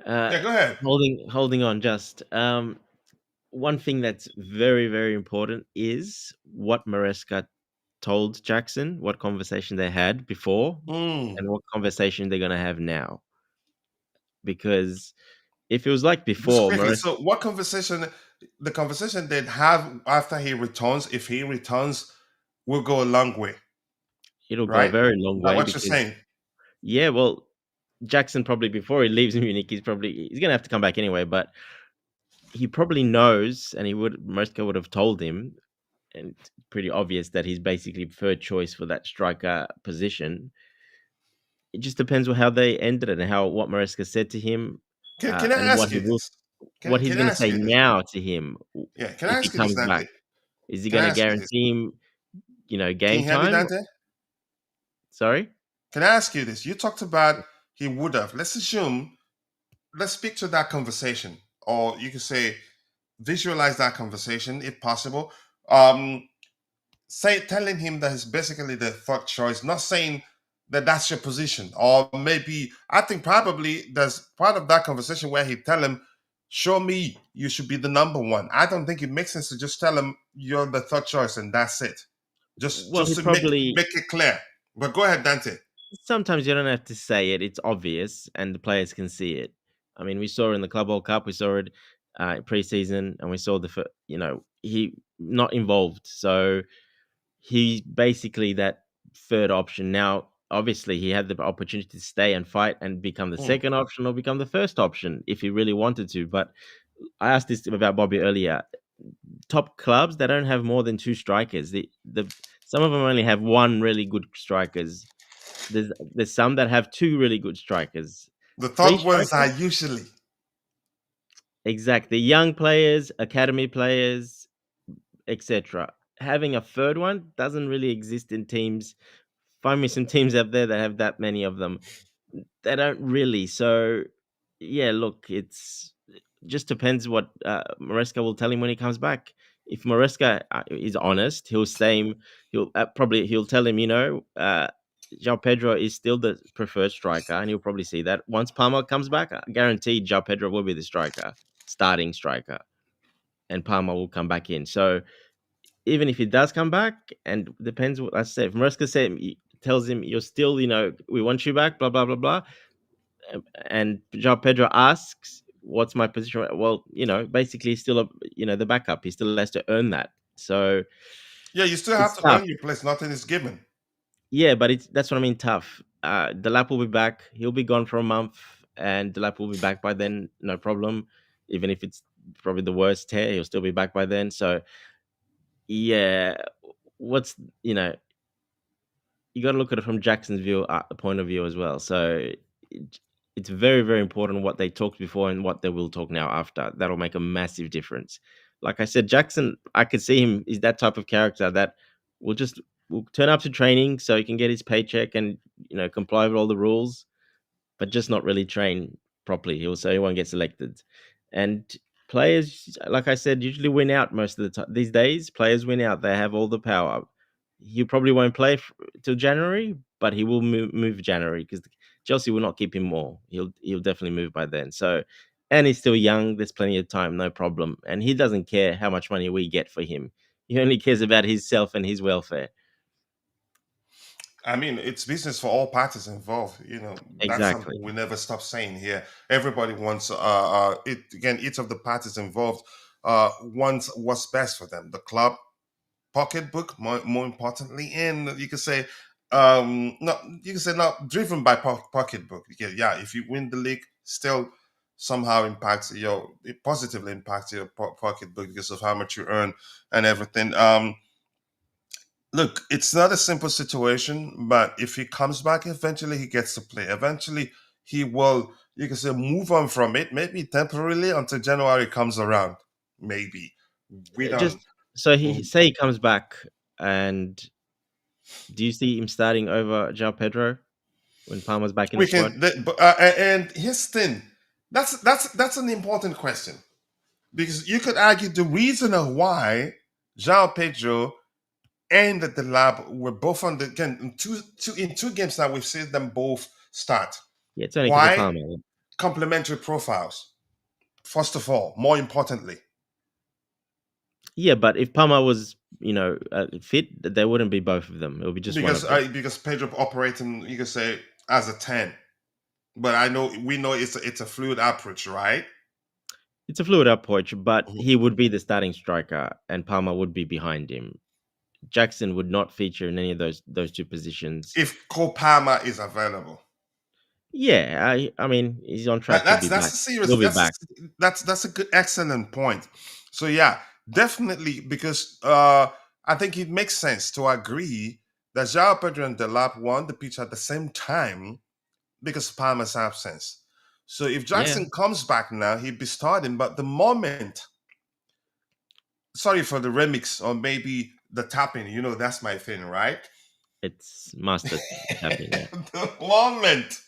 Uh, Yeah, go ahead. holding on. Just one thing that's very very important is what Maresca told Jackson, what conversation they had before, Mm. and what conversation they're gonna have now. Because if it was like Just before, quickly, Maresca, so what conversation, the conversation they'd have after he returns, if he returns, will go a long way, it'll go a right? very long Is that way what you're because saying? yeah, well, Jackson probably before he leaves Munich, he's gonna have to come back anyway, but he probably knows, and Maresca would have told him, and it's pretty obvious that he's basically preferred choice for that striker position. It just depends on how they ended it and how what Maresca said to him, Can I and ask you this? what he's Can I going to ask say you this? now to him Yeah, can I if he ask you this, comes back. Dante? Is he Can going I to ask you this? guarantee him, Can game you hear me, time? Dante? Sorry. Can I ask you this? You talked about he would have. Let's assume, let's speak to that conversation, or you could say visualize that conversation if possible. Um, say telling him that he's basically the third choice, not saying that that's your position, or maybe I think probably there's part of that conversation where he tell him, "Show me you should be the number one." I don't think it makes sense to just tell him you're the third choice and that's it. Well, Just he to probably make it clear. But go ahead, Dante. sometimes you don't have to say it. It's obvious, and the players can see it. I mean, we saw it in the Club World Cup, we saw it preseason, and we saw he not involved. So he's basically that third option. Now, obviously, he had the opportunity to stay and fight and become the Mm. second option or become the first option if he really wanted to. But I asked this about Bobby earlier. Top clubs, they don't have more than two strikers. The some of them only have one really good strikers. There's some that have two really good strikers. The Three third ones are strikers, usually exactly. Young players, academy players, etc. Having a third one doesn't really exist in teams. Find me some teams out there that have that many of them. They don't really. So, yeah, look, it's just depends what Maresca will tell him when he comes back. If Maresca is honest, he'll tell him, João Pedro is still the preferred striker, and he'll probably see that once Palmer comes back. Guaranteed, João Pedro will be the starting striker, and Palmer will come back in. So even if he does come back, and depends what I say. If Maresca tells him you're still, we want you back, blah blah blah blah, and João Pedro asks, "What's my position?" Well, basically, he's still the backup. He still has to earn that. So yeah. You still have it's to tough. earn your place. Nothing is given. Yeah, but that's what I mean. Tough. Delap will be back. He'll be gone for a month, and Delap will be back by then. No problem. Even if it's probably the worst tear, he'll still be back by then. So yeah, what's you got to look at it from Jackson's point of view as well. So it, it's very, very important what they talked before and what they will talk now after. That'll make a massive difference. Like I said, Jackson, I could see him is that type of character that will turn up to training so he can get his paycheck and comply with all the rules, but just not really train properly. He'll say he won't get selected. And players, like I said, usually win out most of the time. These days, players win out. They have all the power. He probably won't play till January, but he will move January because Chelsea will not keep him more. He'll definitely move by then. So, and he's still young. There's plenty of time, no problem. And he doesn't care how much money we get for him. He only cares about himself and his welfare. I mean, it's business for all parties involved. That's Exactly. something we never stop saying here. Everybody wants it again. Each of the parties involved wants what's best for them. The club pocketbook, more importantly, and you could say No, you can say not driven by pocketbook. Yeah, if you win the league, still somehow impacts your it positively impacts your pocketbook because of how much you earn and everything. Look, it's not a simple situation, but if he comes back, eventually he gets to play. Eventually, he will, you can say, move on from it, maybe temporarily until January comes around. Maybe. We don't. Just so he Mhm. say he comes back, and do you see him starting over João Pedro when Palmer's back in the We squad? can, and his thing, that's an important question because you could argue the reason of why João Pedro and the lab were both on the again in two games now we've seen them both start. Yeah, it's only because of Why? Palmer. Complementary profiles. First of all, more importantly, Yeah, but if Palmer was, fit, there wouldn't be both of them. It would be just one because of them. because Pedro operating, you could say as a 10, but I know we know it's a fluid approach, right? It's a fluid approach, but Mhm. he would be the starting striker, and Palmer would be behind him. Jackson would not feature in any of those two positions. If Copama is available, Yeah, I mean he's on track to be that's back. a serious He'll be back. that's a good excellent point. So yeah, definitely because I think it makes sense to agree that João Pedro and Delap won the pitch at the same time because of Palmer's absence. So if Yeah, Jackson comes back now, he'd be starting. But the moment, sorry for the remix or maybe the tapping, that's my thing, right? it's master tapping. Yeah, The moment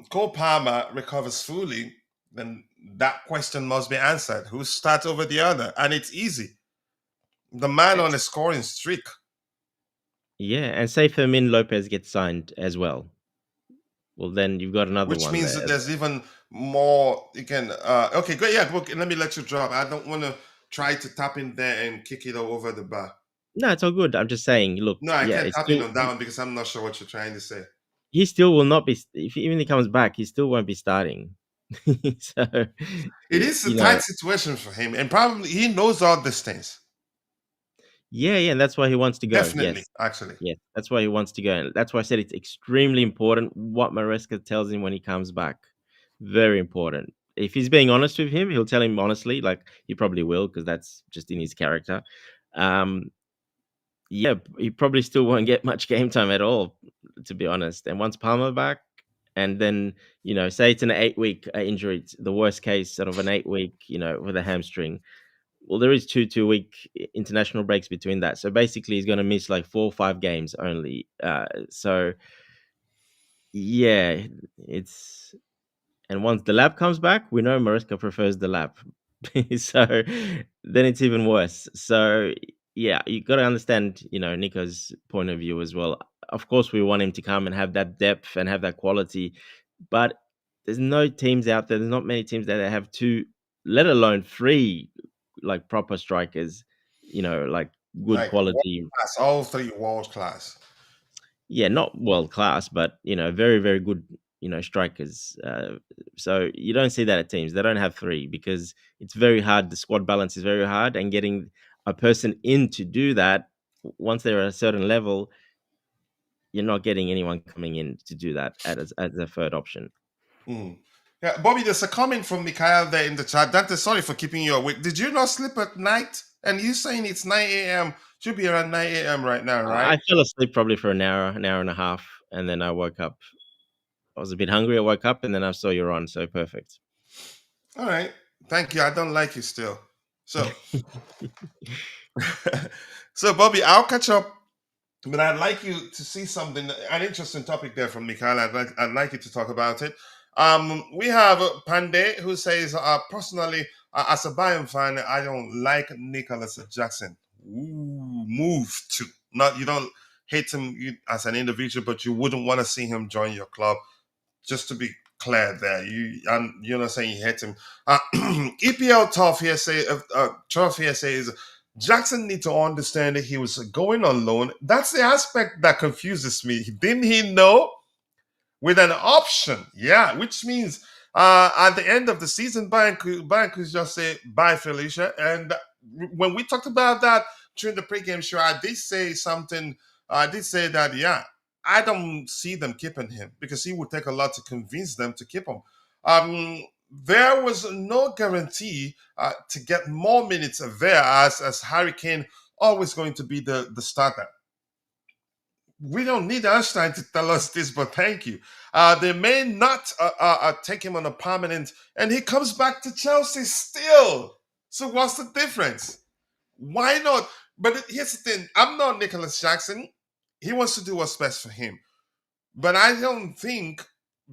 Cole Palmer recovers fully, then that question must be answered. Who starts over the other? And it's easy. The man on a scoring streak, yeah, and say Fermin Lopez gets signed as well. Well, then you've got another which one means there. that there's even more. You can, okay, great. Yeah, look, let me let you drop. I don't want to try to tap in there and kick it all over the bar. No, it's all good. I'm just saying, look, No, I yeah, can't it's tap in still on that one because I'm not sure what you're trying to say. he still will not be if even he comes back, he still won't be starting. So, It is a you know, tight situation for him, and probably he knows all these things. yeah, and that's why he wants to go. Definitely, Yes, actually. yes, that's why he wants to go, and that's why I said it's extremely important what Maresca tells him when he comes back. Very important. If he's being honest with him, he'll tell him honestly, like he probably will, because that's just in his character. Um, yeah, he probably still won't get much game time at all, to be honest. And once Palmer back, and then say it's an 8 week injury, it's the worst case, sort of an 8 week, with a hamstring. Well, there is 2 week international breaks between that, so basically he's going to miss like 4 or 5 games only. So yeah, it's and once the lab comes back, we know Maresca prefers the lab. So then it's even worse. So yeah, you got to understand, Nico's point of view as well. Of course, we want him to come and have that depth and have that quality, but there's no teams out there. There's not many teams that have two, let alone three, like proper strikers. Like good Like world quality. class, all three world class. Yeah, not world class, but very, very good, strikers. So you don't see that at teams. They don't have three because it's very hard. The squad balance is very hard, and getting a person in to do that once they're at a certain level, you're not getting anyone coming in to do that as a third option. Mm. Yeah, Bobby, there's a comment from Mikhail there in the chat. Dante, sorry for keeping you awake. Did you not sleep at night? And you saying it's 9 a.m. Should be around 9 a.m. right now, right? I fell asleep probably for an hour and a half, and then I woke up. I was a bit hungry. I woke up, and then I saw you're on. So perfect. All right. Thank you. I don't like you still. So, so Bobby, I'll catch up. But I'd like you to see something, an interesting topic there from Mikhail. I'd like you to talk about it. We have Pandey who says, personally, as a Bayern fan, I don't like Nicolas Jackson. Ooh, move to not you don't hate him as an individual, but you wouldn't want to see him join your club. Just to be clear, there, you're not saying you hate him. EPL Tough here says Jackson need to understand that he was going on loan. That's the aspect that confuses me. Didn't he know with an option? Yeah, which means at the end of the season, Bayern could just say bye, Felicia. And when we talked about that during the pregame show, I did say something. I did say that, yeah, I don't see them keeping him because he would take a lot to convince them to keep him. There was no guarantee to get more minutes there as Harry Kane always going to be the starter. We don't need Einstein to tell us this, but thank you. They may not take him on a permanent, and he comes back to Chelsea still. So what's the difference? Why not? But here's the thing: I'm not Nicolas Jackson. He wants to do what's best for him, but I don't think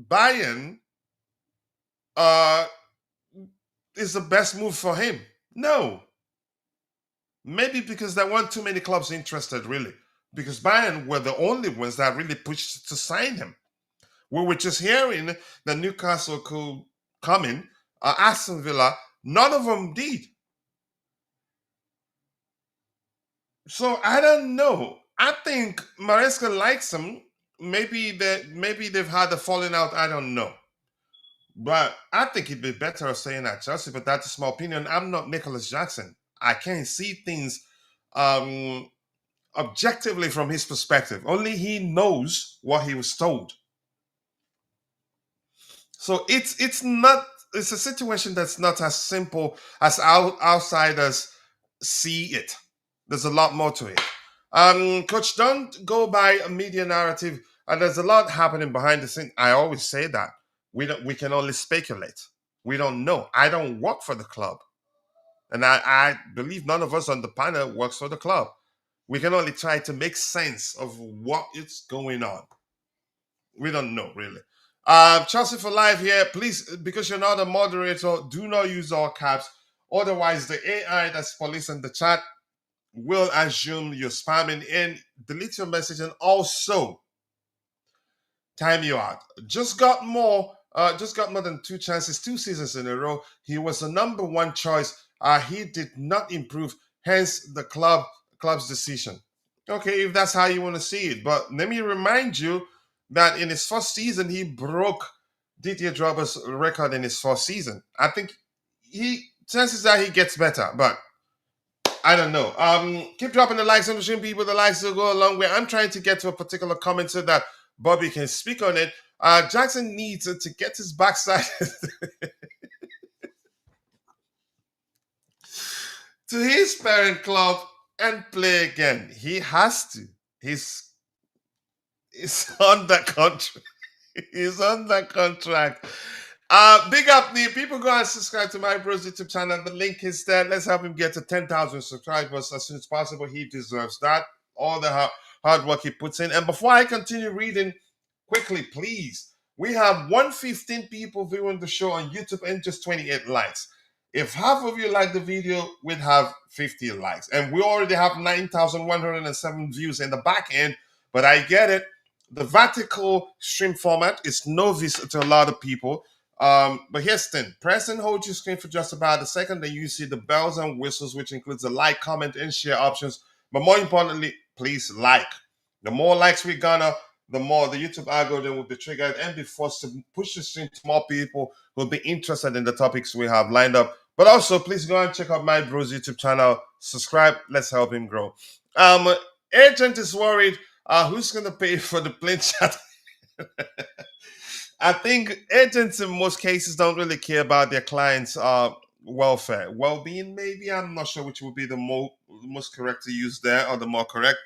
Bayern uh, is the best move for him. No, maybe because there weren't too many clubs interested, really. Because Bayern were the only ones that really pushed to sign him. We were just hearing that Newcastle could come in, Aston Villa, none of them did. So I don't know. I think Maresca likes him. Maybe they've had a falling out. I don't know. But I think he'd be better off staying at Chelsea. But that's my opinion. I'm not Nicolas Jackson. I can't see things um, objectively from his perspective. Only he knows what he was told. So it's a situation that's not as simple as outsiders see it. There's a lot more to it. Coach, don't go by a media narrative. And there's a lot happening behind the scenes. I always say that we can only speculate. We don't know. I don't work for the club, and I believe none of us on the panel works for the club. We can only try to make sense of what is going on. We don't know really. Chelsea for life here. Please, because you're not a moderator, do not use all caps. Otherwise, the AI that's policing the chat will assume you're spamming and delete your message, and also time you out. Just got more than two chances, 2 seasons in a row. He was the number one choice. He did not improve, hence the club's decision. Okay, if that's how you want to see it. But let me remind you that in his first season, he broke Didier Drogba's record in his first season. I think chances are he gets better, but I don't know. Keep dropping the likes. I'm showing people the likes will go a long way. I'm trying to get to a particular comment so that Bobby can speak on it. Jackson needs to get his backside to his parent club and play again. He has to. He's under contract. He's under contract. Big up, Neil. People go and subscribe to my bro's YouTube channel. The link is there. Let's help him get to 10,000 subscribers as soon as possible. He deserves that. All the hard work he puts in. And before I continue reading, quickly, please. We have 115 people viewing the show on YouTube and just 28 likes. If half of you like the video, we'd have 50 likes. And we already have 9,107 views in the back end. But I get it. The vertical stream format is novice to a lot of people. But here's the thing. Press and hold your screen for just about a second. Then you see the bells and whistles, which includes the like, comment, and share options. But more importantly, please like. The more likes we garner, the more the YouTube algorithm will be triggered and be forced to push the stream to more people who will be interested in the topics we have lined up. But also, please go and check out my bro's YouTube channel. Subscribe. Let's help him grow. Agent is worried. Who's going to pay for the plane chat? I think agents in most cases don't really care about their clients' welfare. Well-being, maybe. I'm not sure which would be the most correct to use there or the more correct.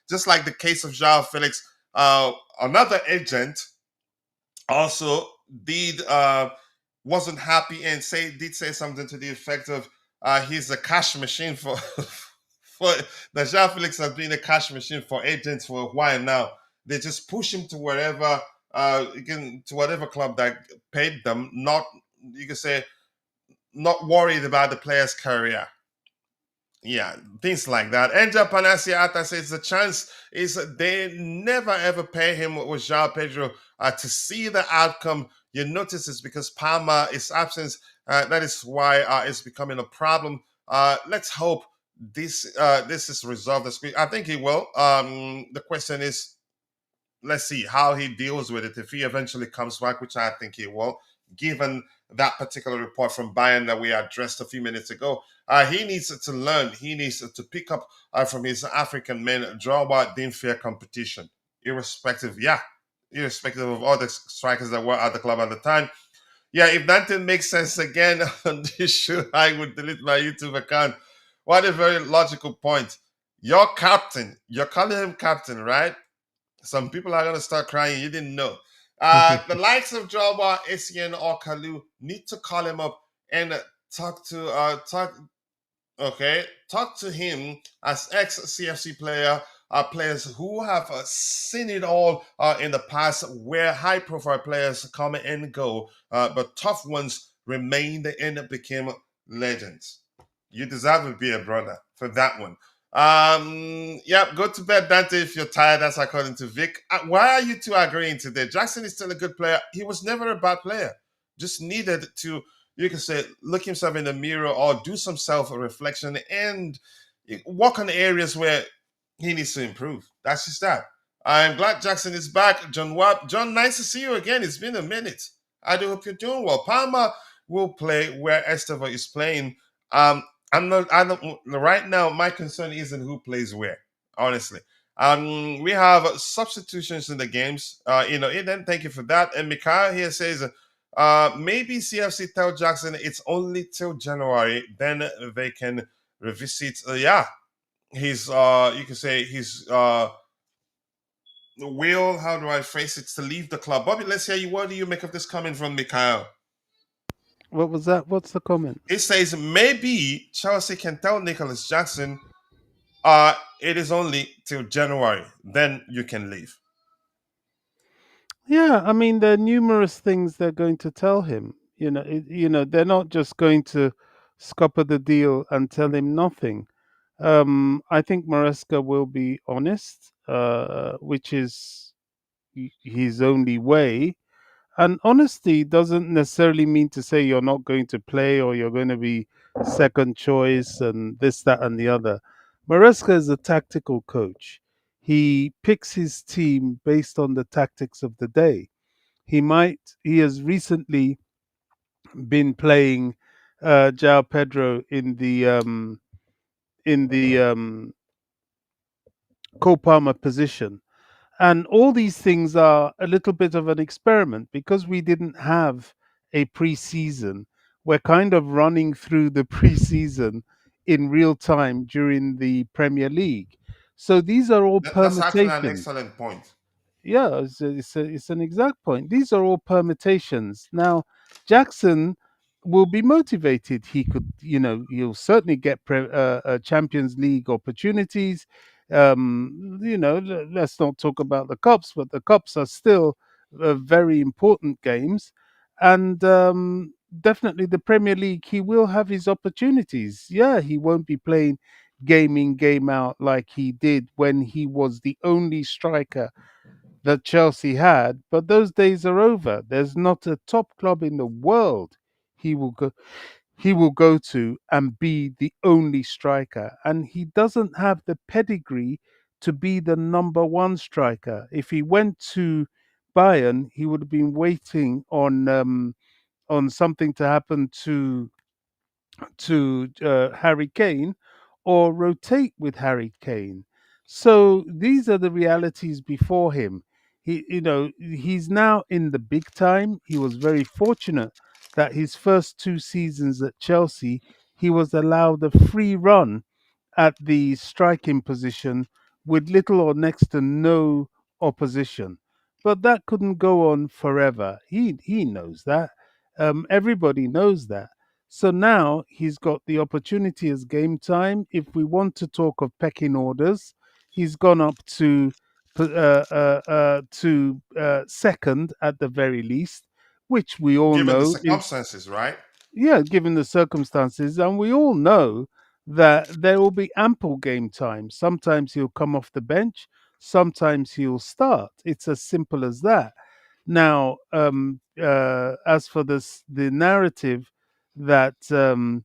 Just like the case of João Felix, another agent also wasn't happy and did say something to the effect of he's a cash machine for that João Felix has been a cash machine for agents for a while now. They just push him to wherever to whatever club that paid them, not worried about the player's career. Yeah, things like that. And Panasiata says the chance is they never ever pay him with João Pedro to see the outcome. You notice it's because Palma is absent. That is why it's becoming a problem. Let's hope this is resolved this week. I think it will. The question is, let's see how he deals with it. If he eventually comes back, which I think he will, given that particular report from Bayern that we addressed a few minutes ago. He needs to learn. He needs to pick up from his African men, draw out the fair competition, irrespective, yeah, irrespective of all the strikers that were at the club at the time. Yeah, if that didn't make sense again on this show, I would delete my YouTube account. What a very logical point. Your captain, you're calling him captain, right? Some people are gonna start crying. You didn't know. The likes of Joba, Essien, or Kalu need to call him up and talk to him as ex CFC players who have seen it all in the past, where high profile players come and go, but tough ones remained and became legends. You deserve to be a brother for that one. Yeah, go to bed, Dante, if you're tired. That's according to Vic. Why are you two agreeing today? Jackson is still a good player. He was never a bad player. Just needed to, you can say, look himself in the mirror or do some self reflection and work on areas where he needs to improve. That's just that. I'm glad Jackson is back. John Watt. John, nice to see you again. It's been a minute. I do hope you're doing well. Palmer will play where Esteva is playing. Um, I'm not. I don't. Right now, my concern isn't who plays where. Honestly, we have substitutions in the games. Eden, thank you for that. And Mikhail here says, maybe CFC tell Jackson it's only till January, then they can revisit. Yeah, his. You can say his. Will. How do I phrase it? To leave the club. Bobby, let's hear you. What do you make of this coming from Mikhail? What was that? What's the comment? It says maybe Chelsea can tell Nicolas Jackson, it is only till January, then you can leave. Yeah, I mean, there are numerous things they're going to tell him. They're not just going to scupper the deal and tell him nothing. I think Maresca will be honest, which is his only way. And honesty doesn't necessarily mean to say you're not going to play or you're going to be second choice and this, that, and the other. Maresca is a tactical coach. He picks his team based on the tactics of the day. He has recently been playing Jao Pedro in the Cole Palmer position. And all these things are a little bit of an experiment because we didn't have a preseason. We're kind of running through the preseason in real time during the Premier League. So these are all That's actually an permutations. excellent point. Yeah, it's an exact point. These are all permutations. Now, Jackson will be motivated. He could, he'll certainly get Champions League opportunities. Let's not talk about the cups, but the cups are still very important games, and definitely the Premier League. He will have his opportunities. Yeah, he won't be playing game in, game out like he did when he was the only striker that Chelsea had, but those days are over. There's not a top club in the world he will go he will go to and be the only striker. And he doesn't have the pedigree to be the number one striker. If he went to Bayern, he would have been waiting on something to happen to Harry Kane or rotate with Harry Kane. So these are the realities before him. He's now in the big time. He was very fortunate that his first two seasons at Chelsea, he was allowed a free run at the striking position with little or next to no opposition. But that couldn't go on forever. He knows that. Everybody knows that. So now he's got the opportunity as game time. If we want to talk of pecking orders, he's gone up to second at the very least, which we all Given the know is, circumstances, right? yeah, given the circumstances, and we all know that there will be ample game time. Sometimes he'll come off the bench, sometimes he'll start. It's as simple as that. Now, as for the narrative that Delap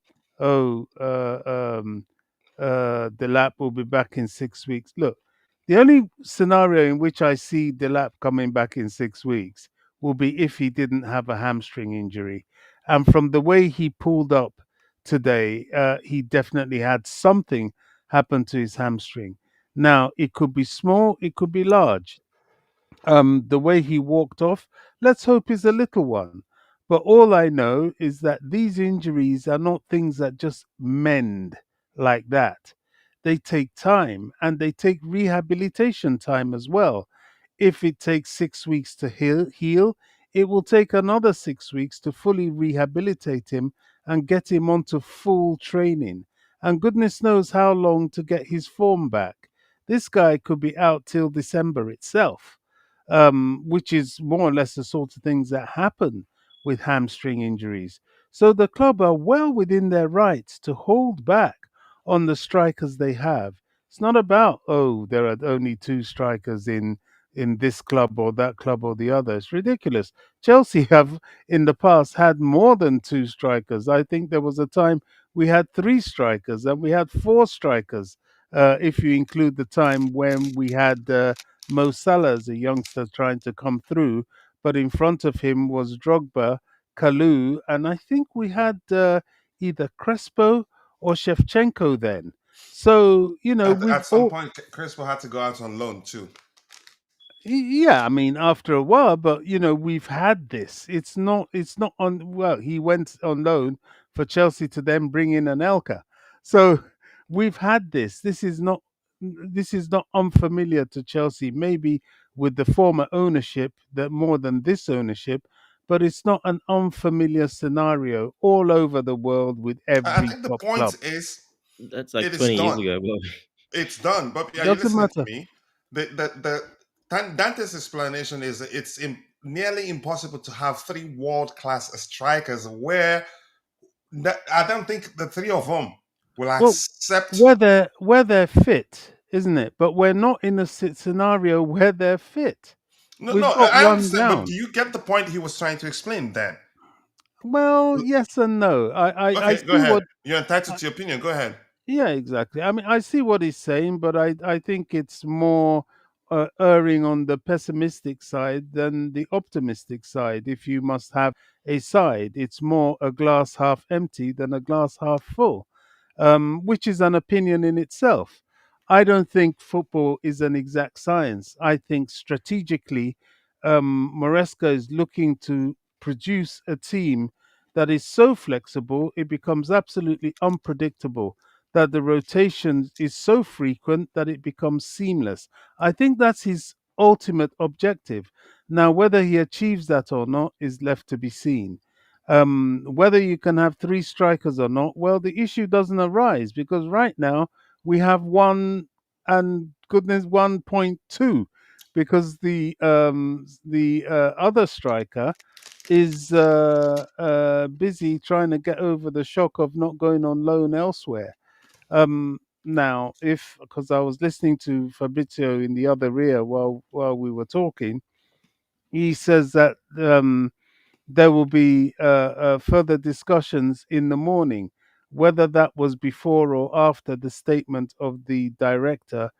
will be back in 6 weeks. Look, the only scenario in which I see Delap coming back in 6 weeks will be if he didn't have a hamstring injury. And from the way he pulled up today, he definitely had something happen to his hamstring. Now, it could be small, it could be large. The way he walked off, let's hope is a little one. But all I know is that these injuries are not things that just mend like that. They take time and they take rehabilitation time as well. If it takes 6 weeks to heal, it will take another 6 weeks to fully rehabilitate him and get him onto full training. And goodness knows how long to get his form back. This guy could be out till December itself, which is more or less the sort of things that happen with hamstring injuries. So the club are well within their rights to hold back on the strikers they have. It's not about, oh, there are only two strikers in this club or that club or the other. It's ridiculous. Chelsea have in the past had more than two strikers. I think there was a time we had three strikers and we had four strikers, if you include the time when we had Mo Salah as a youngster trying to come through, but in front of him was Drogba, Kalou, and I think we had either Crespo or Shevchenko then. So we've At some all point, Crespo had to go out on loan too. yeah, I mean, after a while, but we've had this. It's not on. Well, he went on loan for Chelsea to then bring in Anelka, so we've had this. This is not unfamiliar to Chelsea. Maybe with the former ownership, that more than this ownership, but it's not an unfamiliar scenario all over the world with I every think the top club. point is That's like it is 20 years done. ago. Well, It's done. Bobby, are you Doesn't listening to matter. me? Dante's explanation is that it's nearly impossible to have three world class strikers where I don't think the three of them will Well, accept. where they're fit, isn't it? But we're not in a scenario where they're fit. No, We've no, got I one understand, but do down. you get the point he was trying to explain then? Well, yes and no. I Okay, go see ahead. what. You're entitled I, to your opinion. Go ahead. yeah, exactly. I mean, I see what he's saying, but I think it's more erring on the pessimistic side than the optimistic side. If you must have a side, it's more a glass half empty than a glass half full, which is an opinion in itself. I don't think football is an exact science. I think strategically, Maresca is looking to produce a team that is so flexible it becomes absolutely unpredictable, that the rotation is so frequent that it becomes seamless. I think that's his ultimate objective. Now, whether he achieves that or not is left to be seen. Whether you can have three strikers or not, well, the issue doesn't arise because right now we have one and goodness 1.2 because the other striker is busy trying to get over the shock of not going on loan elsewhere. Now, if because I was listening to Fabrizio in the other ear while we were talking, he says that there will be further discussions in the morning. Whether that was before or after the statement of the director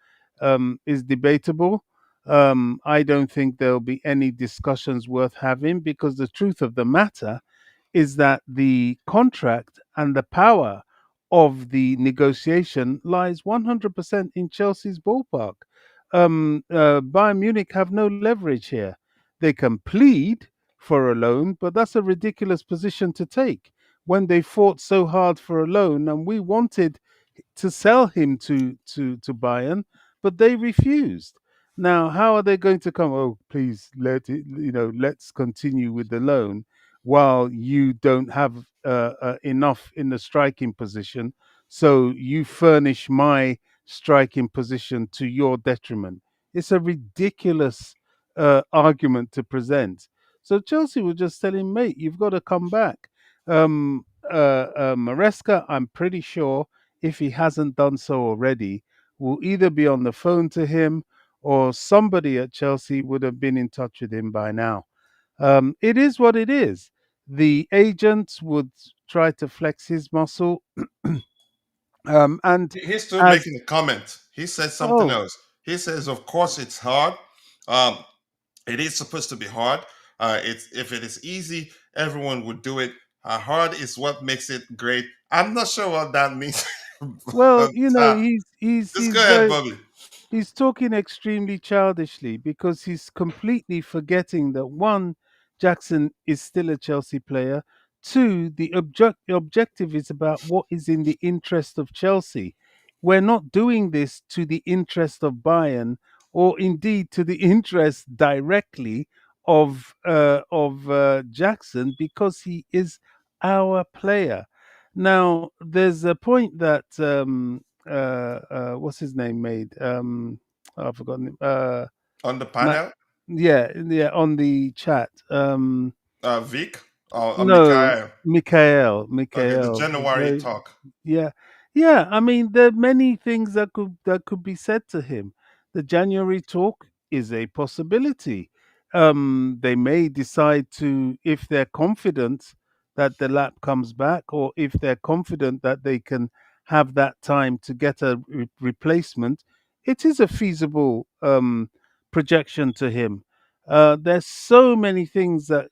is debatable. I don't think there'll be any discussions worth having because the truth of the matter is that the contract and the power of the negotiation lies 100% in Chelsea's ballpark. Bayern Munich have no leverage here. They can plead for a loan, but that's a ridiculous position to take when they fought so hard for a loan and we wanted to sell him to Bayern, but they refused. Now, how are they going to come? Oh, please let's continue with the loan while you don't have enough in the striking position, so you furnish my striking position to your detriment. It's a ridiculous argument to present. So Chelsea will just tell him, mate, you've got to come back. Maresca, I'm pretty sure, if he hasn't done so already, will either be on the phone to him or somebody at Chelsea would have been in touch with him by now. It is what it is. The agents would try to flex his muscle, and He's still as making a comment. He says something oh else. He says, of course, it's hard. Um, it is supposed to be hard, It's if it is easy, everyone would do it. Hard is what makes it great. I'm not sure what that means. Well, But, just he's go ahead, very Bobby. he's talking extremely childishly because he's completely forgetting that one, Jackson is still a Chelsea player. Two, the objective is about what is in the interest of Chelsea. We're not doing this to the interest of Bayern or indeed to the interest directly of Jackson because he is our player. Now, there's a point that what's his name made? I've forgotten. On the Matt, panel, yeah, on the chat. Vic or No, Mikael. Okay, the Mikhail. January talk. Yeah, yeah. I mean, there are many things that could be said to him. The January talk is a possibility. They may decide to, if they're confident that the lap comes back, or if they're confident that they can have that time to get a replacement. It is a feasible projection to him. There's so many things that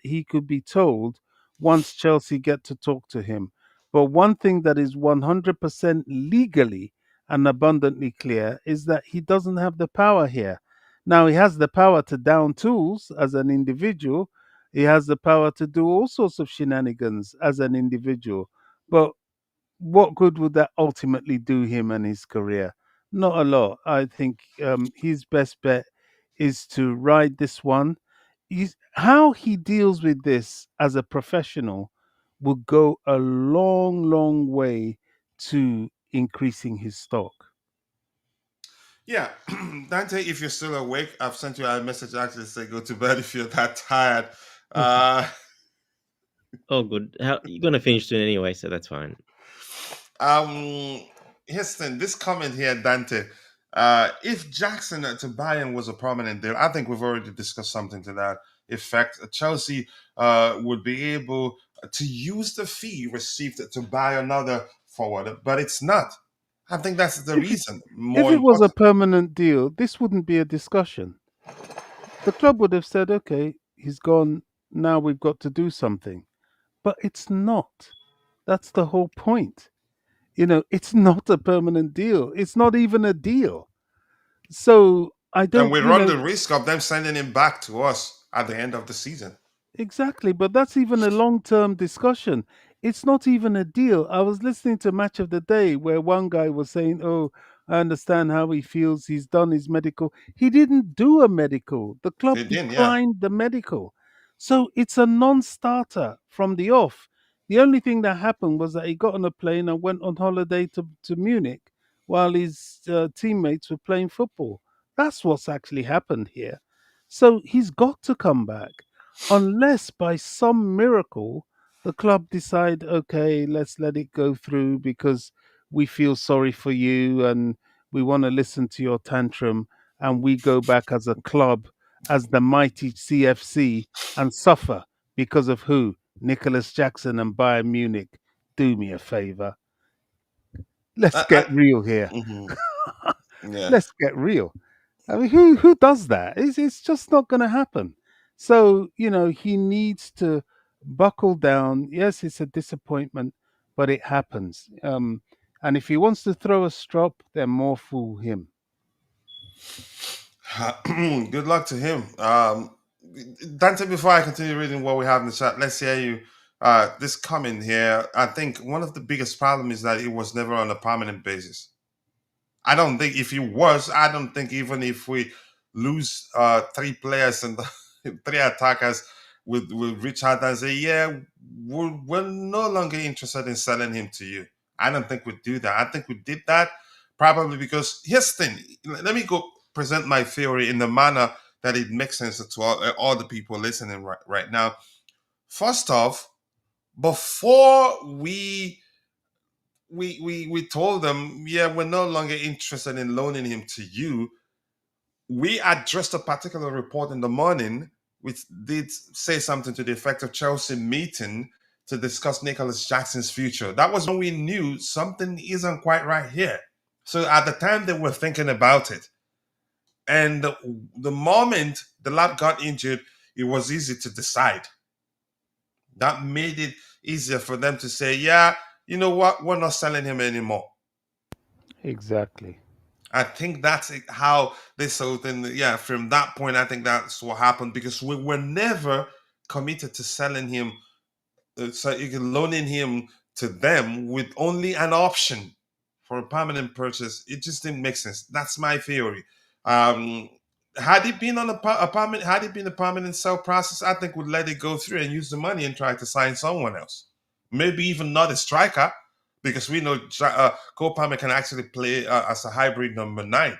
he could be told once Chelsea get to talk to him. But one thing that is 100% legally and abundantly clear is that he doesn't have the power here. Now, he has the power to down tools as an individual, he has the power to do all sorts of shenanigans as an individual. But what good would that ultimately do him and his career? Not a lot. I think his best bet is to ride this one. How he deals with this as a professional will go a long, long way to increasing his stock. Yeah, Dante, if you're still awake, I've sent you a message actually say go to bed if you're that tired. Uh, Oh, good. How you're gonna finish soon anyway, so that's fine. um, Houston, this comment here, Dante. If Jackson to Bayern was a prominent deal, I think we've already discussed something to that effect. Chelsea would be able to use the fee received to buy another forward, but it's not. I think that's the If it, reason. if More it was a important, permanent deal, this wouldn't be a discussion. The club would have said, okay, he's gone. Now we've got to do something. But it's not. That's the whole point. It's not a permanent deal. It's not even a deal. So I and don't, we run the risk of them sending him back to us at the end of the season. exactly, but that's even a long term discussion. It's not even a deal. I was listening to Match of the Day where one guy was saying, oh, I understand how he feels. He's done his medical. He didn't do a medical, the club They didn't, yeah. declined the medical. So it's a non starter from the off. The only thing that happened was that he got on a plane and went on holiday to Munich while his teammates were playing football. That's what's actually happened here. So he's got to come back unless by some miracle the club decide, okay, let's let it go through because we feel sorry for you and we want to listen to your tantrum, and we go back as a club, as the mighty CFC, and suffer because of who? Nicolas Jackson and Bayern Munich. Do me a favor. Let's get I, real here. mhm, yeah. Let's get real. I mean, who does that? It's just not going to happen. So he needs to buckle down. Yes, it's a disappointment, but it happens. And if he wants to throw a strop, then more fool him. Good luck to him. Dante, before I continue reading what we have in the chat, let's hear you. This comment here, I think one of the biggest problem is that it was never on a permanent basis. I don't think if he was, I don't think even if we lose three players and three attackers, with reach out and say, yeah, we're no longer interested in selling him to you. I don't think we'd do that. I think we did that probably because here's the thing. Let me go present my theory in the manner that it makes sense to all the people listening right now. First off, before we told them, yeah, we're no longer interested in loaning him to you. We addressed a particular report in the morning, which did say something to the effect of Chelsea meeting to discuss Nicolas Jackson's future. That was when we knew something isn't quite right here. So at the time they were thinking about it. And the moment the lad got injured, it was easy to decide. That made it easier for them to say, yeah, you know what, we're not selling him anymore. Exactly. I think that's how they sold. And yeah, from that point, I think that's what happened because we were never committed to selling him, so you can loaning him to them with only an option for a permanent purchase. It just didn't make sense. That's my theory. Um, had it been on had it been a permanent sale process, I think would let it go through and use the money and try to sign someone else. Maybe even not a striker, because we know Cole Palmer can actually play as a hybrid number 9.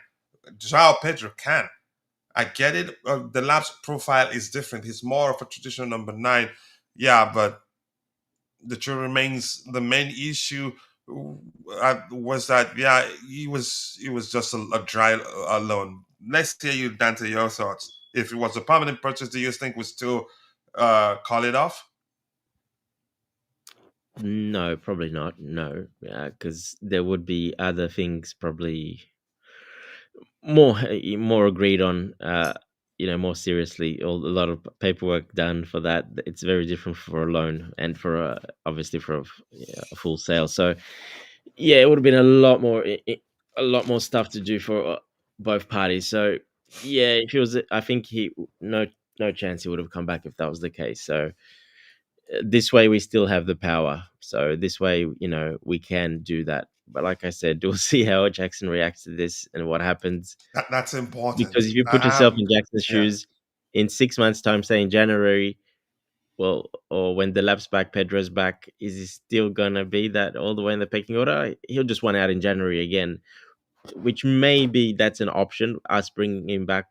Joao Pedro can. I get it. The Lab's profile is different. He's more of a traditional number 9. Yeah, but the truth remains the main issue was that yeah he was just a dry loan. Let's hear you, Dante, your thoughts. If it was a permanent purchase, do you think we still call it off? No, probably not. No, because there would be other things probably more agreed on. More seriously, a lot of paperwork done for that. It's very different for a loan and for obviously for a full sale. So yeah, it would have been a lot more stuff to do for both parties. So yeah, if it was, I think he no chance he would have come back if that was the case. So this way we still have the power. So this way, we can do that. But like I said, we'll see how Jackson reacts to this and what happens. That's important. Because if you put yourself in Jackson's Yeah. shoes in 6 months' time, say in January, well, or when the lap's back, Pedro's back, is he still gonna be that all the way in the pecking order? He'll just want out in January again, which maybe that's an option. Us bringing him back,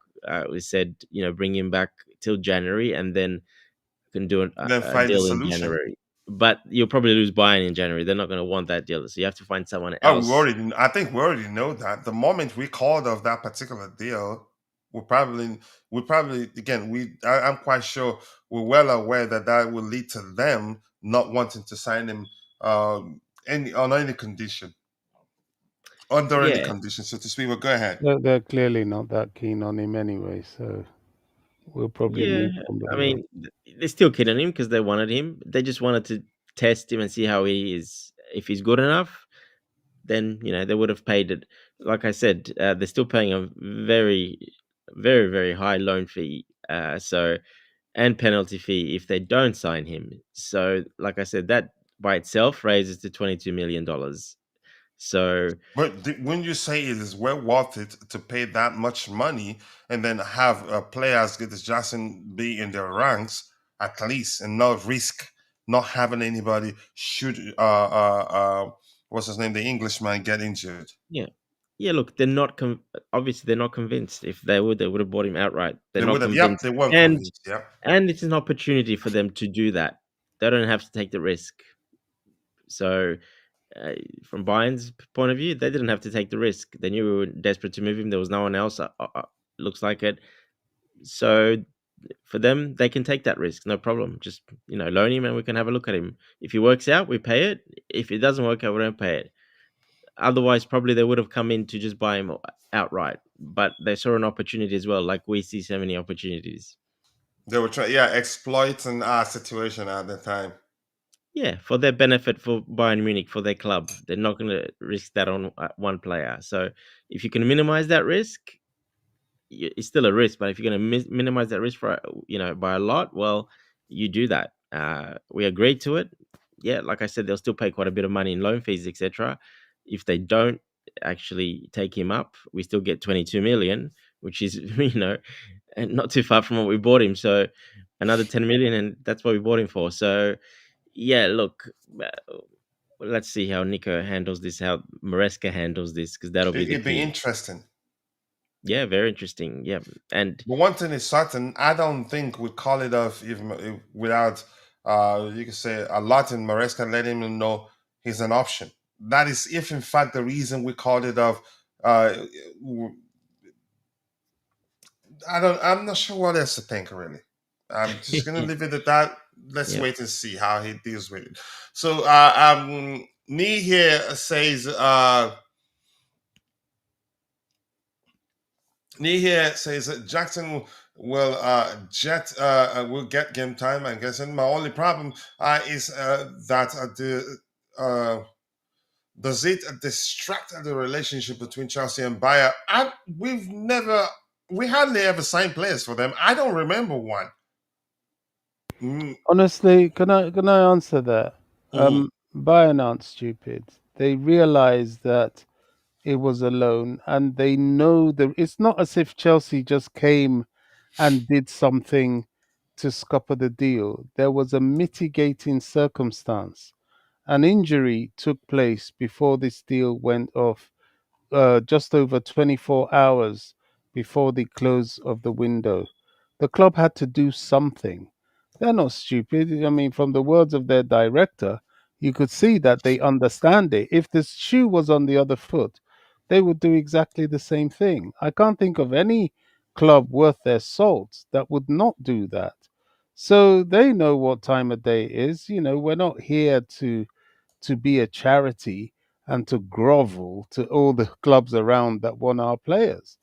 we said, bring him back till January, and then can do Then a find a deal in solution. January. But you'll probably lose Bayern in January. They're not going to want that deal, so you have to find someone Oh, else. I think we already know that. The moment we called off that particular deal, we probably again, I'm quite sure we're well aware that that will lead to them not wanting to sign him any on any condition, under any Yeah, condition, so to speak. But go ahead. They're clearly not that keen on him anyway, so we'll probably yeah. move I somebody else. mean, they're still keen on him because they wanted him. They just wanted to test him and see how he is. If he's good enough, then they would have paid it. Like I said, they're still paying a very, very, very high loan fee. And penalty fee if they don't sign him. So, like I said, that by itself raises to $22 million. So, But when you say it is well worth it to pay that much money and then have players get this Jackson be in their ranks at least and not risk not having anybody shoot what's his name, the Englishman, get injured. yeah, yeah. Look, they're not obviously they're not convinced. If they would have bought him outright. They're They not would have, yep, convinced, they weren't and convinced. Yep. it's an opportunity for them to do that. They don't have to take the risk. So, from Bayern's point of view, they didn't have to take the risk. They knew we were desperate to move him. There was no one else. Looks like it. So for them, they can take that risk, no problem. Just loan him, and we can have a look at him. If he works out, we pay it. If it doesn't work out, we don't pay it. Otherwise, probably they would have come in to just buy him outright. But they saw an opportunity as well, like we see so many opportunities. They were trying, yeah, exploiting our situation at the time. Yeah, for their benefit, for Bayern Munich, for their club, they're not going to risk that on one player. So if you can minimize that risk, it's still a risk, but if you're going to minimize that risk for by a lot, well, you do that. We agreed to it. Yeah, like I said, they'll still pay quite a bit of money in loan fees, etc. If they don't actually take him up, we still get 22 million, which is and not too far from what we bought him. So another 10 million, and that's what we bought him for. So yeah, look. Let's see how Nico handles this, how Maresca handles this, because that'll be the It'd be key. interesting. Yeah, very interesting. Yeah, and But one thing is certain, I don't think we call it off even without, you could say, a lot in Maresca letting him know he's an option. That is, if in fact, the reason we called it off. I'm not sure what else to think, really. I'm just going to leave it at that. Let's yeah. wait and see how he deals with it. So, Nee here says, Jackson Well, Jet will get game time, I guess. And my only problem is that uh, does it distract the relationship between Chelsea and Bayern? We hardly ever signed players for them. I don't remember one. Mm, Honestly, can I answer that? mhm. Bayern aren't stupid. They realize that it was a loan, and they know that it's not as if Chelsea just came and did something to scupper the deal. There was a mitigating circumstance. An injury took place before this deal went off, just over 24 hours before the close of the window. The club had to do something. They're not stupid. I mean, from the words of their director, you could see that they understand it. If the shoe was on the other foot, they would do exactly the same thing. I can't think of any club worth their salt that would not do that. So they know what time of day it is. We're not here to be a charity and to grovel to all the clubs around that want our players.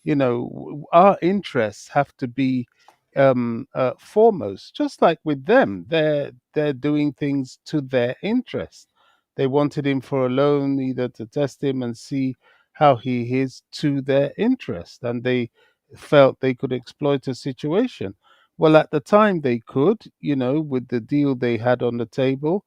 Our interests have to be foremost. Just like with them, they're doing things to their interest. They wanted him for a loan, either to test him and see how he is to their interest, and they felt they could exploit a situation. Well, at the time they could, with the deal they had on the table,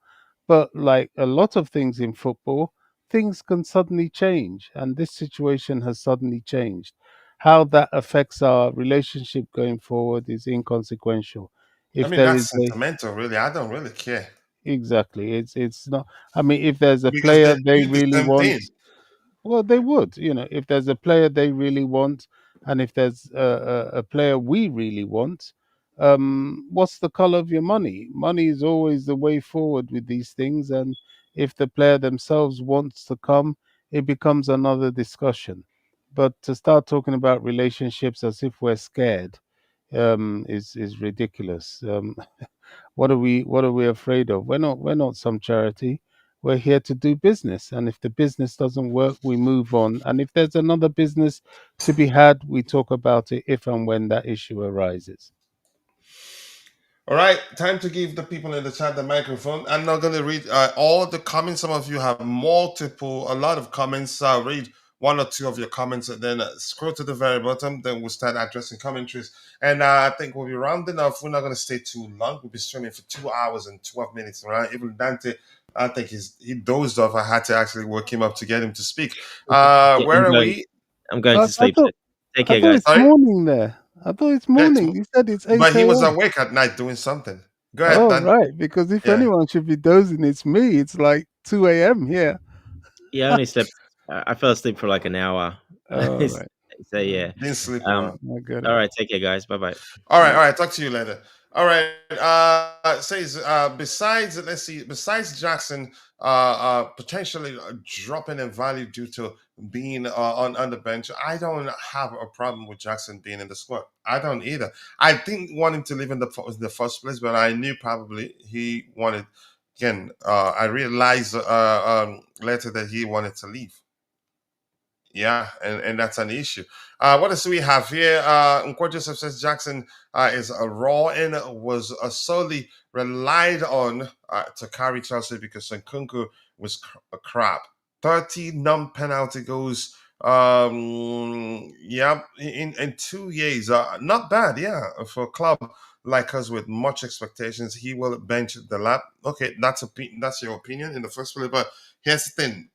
but like a lot of things in football, things can suddenly change. And this situation has suddenly changed. How that affects our relationship going forward is inconsequential. I If mean, there is that's a sentimental, really. I don't really care Exactly, it's not. I mean, if there's a because player they they do the really same want, thing. well, they would. If there's a player they really want, and if there's a player we really want, what's the color of your money? Money is always the way forward with these things, and if the player themselves wants to come, it becomes another discussion. But to start talking about relationships as if we're scared, is ridiculous. What are we afraid of? We're not some charity. We're here to do business, and if the business doesn't work, we move on. And if there's another business to be had, we talk about it if and when that issue arises. All right, time to give the people in the chat the microphone. I'm not going to read all the comments. Some of you have a lot of comments. I'll read one or two of your comments and then scroll to the very bottom. Then we'll start addressing commentaries. And I think we'll be rounding off. We're not going to stay too long. We'll be streaming for 2 hours and 12 minutes. Right? Even Dante, I think he dozed off. I had to actually work him up to get him to speak. Yeah, Where are we? I'm going I, to I sleep. So thought take I care, thought guys. it's Sorry? morning there. I thought it's Yeah, morning. You said it's but eight he was a.m. awake at night doing something. Go ahead, Oh, Dan. right. Because if Yeah. anyone should be dozing, it's me. It's like 2 a.m. here. Yeah, I only slept. I fell asleep for like an hour. Oh, right. So yeah. Didn't sleep Um. well. I get All it. right. Take care, guys. Bye bye. All right. Talk to you later. All right. Says besides, let's see. Besides Jackson, potentially dropping in value due to being on the bench, I don't have a problem with Jackson being in the squad. I don't either. I didn't want him to leave in the first place, but I knew probably he wanted. Again, I realized later that he wanted to leave. Yeah, and that's an issue. What else do we have here? Joseph says Jackson is a raw and was solely relied on to carry Chelsea because Nkunku was a crap. 30 non-penalty goals. Yeah, in 2 years. Not bad, yeah, for a club like us with much expectations. He will bench the lap. Okay, that's your opinion in the first place. But here's the thing: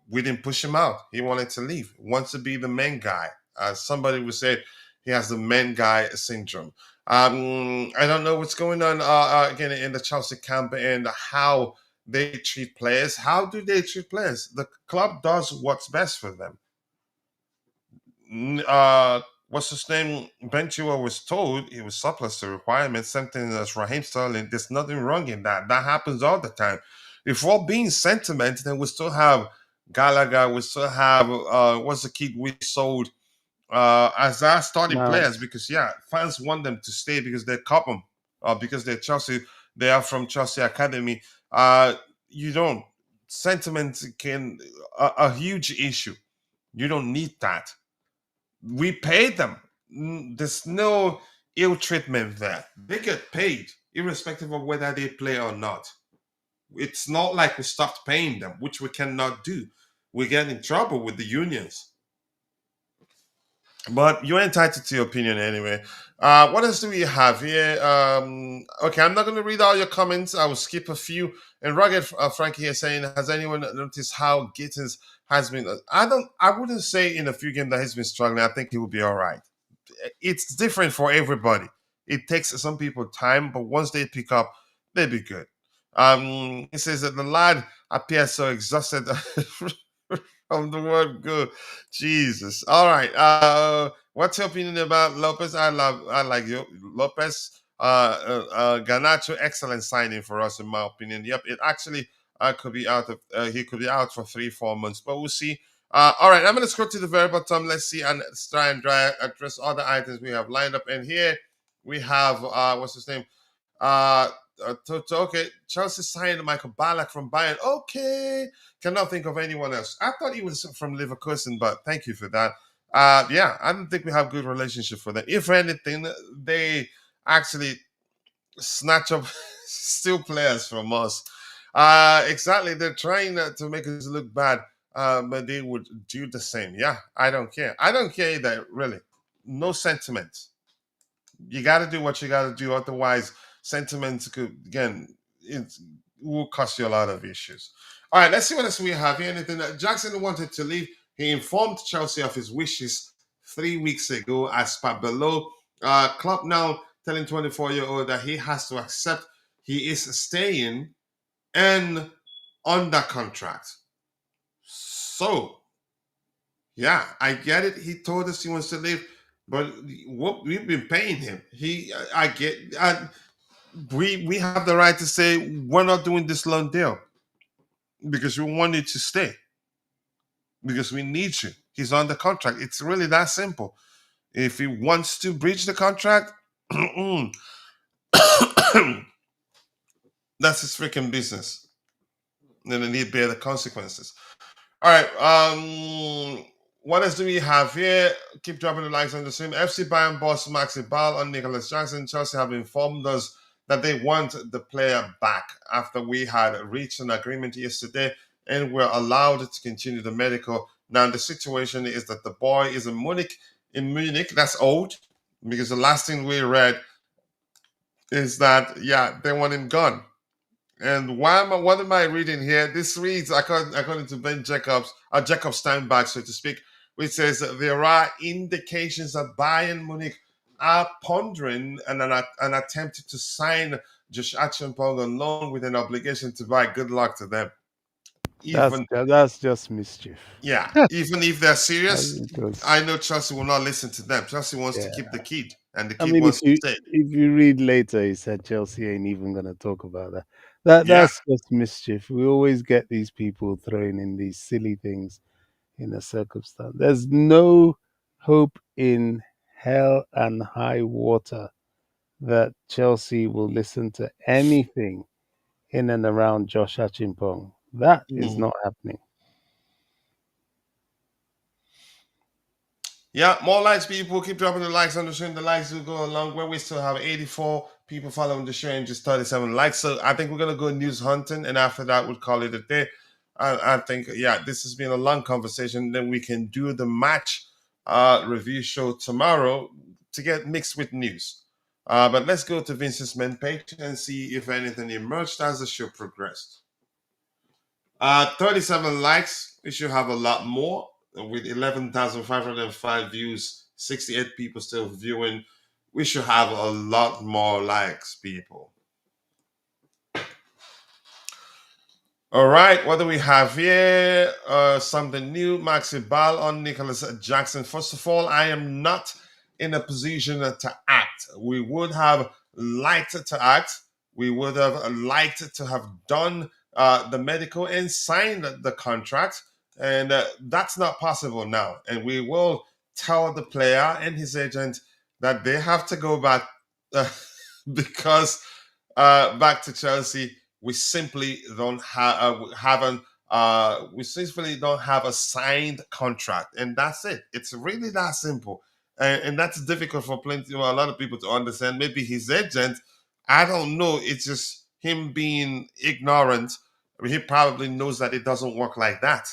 we didn't push him out. He wanted to leave. He wants to be the main guy. Somebody would say he has the main guy syndrome. I don't know what's going on again in the Chelsea camp and how they treat players. How do they treat players? The club does what's best for them. What's his name? Ben Chilwell was told he was surplus to requirements. Same thing as Raheem Sterling. There's nothing wrong in that. That happens all the time. If we're being sentiment, then we still have Gallagher. We still have what's the kid we sold as our starting players Mounts. because yeah, fans want them to stay because they cop them, because they're Chelsea. They are from Chelsea Academy. You don't sentiment can a huge issue. You don't need that. We paid them. there's no ill treatment there. They get paid irrespective of whether they play or not. It's not like we stopped paying them, which we cannot do. We get in trouble with the unions. But you're entitled to your opinion anyway. What else do we have here? Okay, I'm not going to read all your comments. I will skip a few. And Rugged Frankie here saying, has anyone noticed how Gittins has been? I wouldn't say in a few games that he's been struggling. I think he will be all right. It's different for everybody. It takes some people time, but once they pick up, they'll be good. He says that the lad appears so exhausted from the word go. Jesus. All right. What's your opinion about Lopez? I like you, Lopez. Ganacho, excellent signing for us, in my opinion. Yep, it actually could be out of he could be out for 3-4 months, but we'll see. All right, I'm going to scroll to the very bottom. Let's see and try and address other items we have lined up. And here we have what's his name? Uh, okay, Chelsea signed Michael Ballack from Bayern. Okay, cannot think of anyone else. I thought he was from Leverkusen, but thank you for that. Yeah, I don't think we have good relationship for them. If anything, they actually snatch up still players from us. Exactly, they're trying to make us look bad, but they would do the same. Yeah, I don't care. I don't care either. Really, no sentiment. You got to do what you got to do. Otherwise, sentiments could again it will cost you a lot of issues. All right, let's see what else we have here. Anything that Jackson wanted to leave. He informed Chelsea of his wishes 3 weeks ago, as per below. Klopp now telling 24-year-old that he has to accept he is staying and under contract. So, yeah, I get it. He told us he wants to leave, but what we've been paying him. I get. We have the right to say we're not doing this loan deal because we want you to stay because we need you. He's on the contract. It's really that simple. If he wants to breach the contract, that's his freaking business. And then he'd bear the consequences. All right. What else do we have here? Keep dropping the likes on the stream. FC Bayern boss Maxi Ball and Nicolas Jackson. Chelsea have informed us that they want the player back after we had reached an agreement yesterday and we're allowed to continue the medical. Now the situation is that the boy is in Munich. In Munich, that's old because the last thing we read is that they want him gone. And what am I reading here? This reads, according to Ben Jacobs, Jacob Steinbach, so to speak, which says that there are indications that Bayern Munich are pondering an attempt to sign Josh Achiampong on loan with an obligation to buy. Good luck to them. That's just mischief. Yeah, even if they're serious, Because, I know Chelsea will not listen to them. Chelsea wants to yeah. keep the kid, and the I kid mean, wants to stay. if you read later, he said Chelsea ain't even going to talk about that. Yeah. That's just mischief. We always get these people throwing in these silly things in a circumstance. There's no hope in hell and high water that Chelsea will listen to anything in and around Josh Achimpong. That is not happening. Yeah, more likes, people. Keep dropping the likes on the stream. The likes will go a long way. We still have 84 people following the show and just 37 likes. So I think we're going to go news hunting. And after that, we'll call it a day. I think, this has been a long conversation. Then we can do the match review show tomorrow to get mixed with news. But let's go to Vince's main page and see if anything emerged as the show progressed. 37 likes. We should have a lot more with 11,505 views, 68 people still viewing. We should have a lot more likes, people. All right, what do we have here? Something new. Maxi Ball on Nicolas Jackson. First of all, I am not in a position to act. We would have liked to act. We would have liked to have done the medical and signed the contract. And that's not possible now. And we will tell the player and his agent that they have to go back because back to Chelsea. We simply don't we simply don't have a signed contract, and that's it. It's really that simple. and that's difficult for plenty, well, a lot of people to understand. Maybe his agent, I don't know. It's just him being ignorant. He probably knows that it doesn't work like that.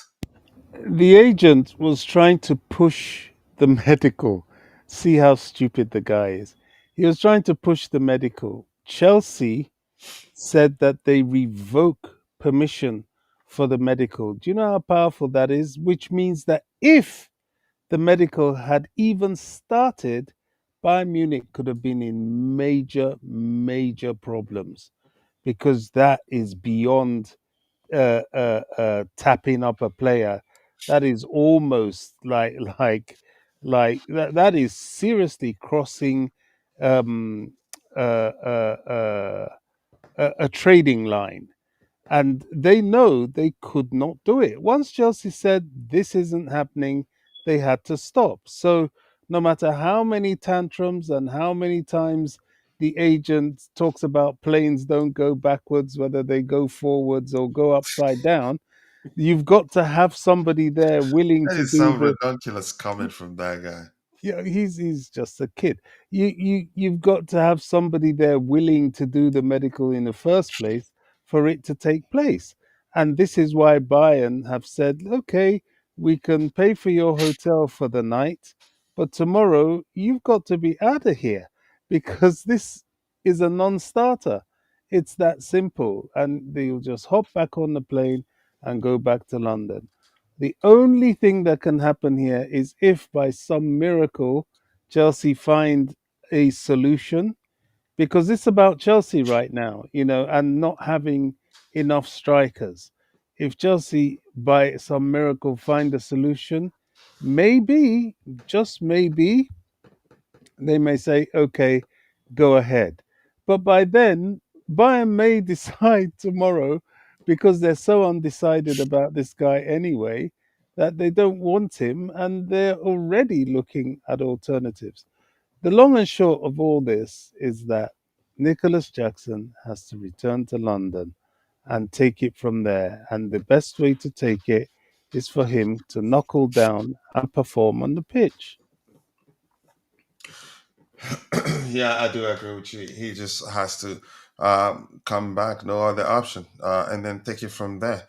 The agent was trying to push the medical. See how stupid the guy is. He was trying to push the medical. Chelsea said that they revoke permission for the medical. Do you know how powerful that is? Which means that if the medical had even started, Bayern Munich could have been in major, major problems, because that is beyond tapping up a player. That is almost like that is seriously crossing um, uh, uh, uh, a trading line, and they know they could not do it. Once Chelsea said this isn't happening, they had to stop. So no matter how many tantrums and how many times the agent talks about planes don't go backwards, whether they go forwards or go upside down, you've got to have somebody there willing That to is do some the. ridiculous comment from that guy. Yeah, he's just a kid. You've got to have somebody there willing to do the medical in the first place for it to take place. And this is why Bayern have said, okay, we can pay for your hotel for the night, but tomorrow you've got to be out of here, because this is a non-starter. It's that simple. And they'll just hop back on the plane and go back to London. The only thing that can happen here is if by some miracle Chelsea find a solution, because it's about Chelsea right now, and not having enough strikers. If Chelsea by some miracle find a solution, maybe, just maybe, they may say, okay, go ahead. But by then, Bayern may decide tomorrow, because they're so undecided about this guy anyway, that they don't want him, and they're already looking at alternatives. The long and short of all this is that Nicolas Jackson has to return to London and take it from there. And the best way to take it is for him to knuckle down and perform on the pitch. Yeah, I do agree with you. He just has to come back, no other option, and then take it from there.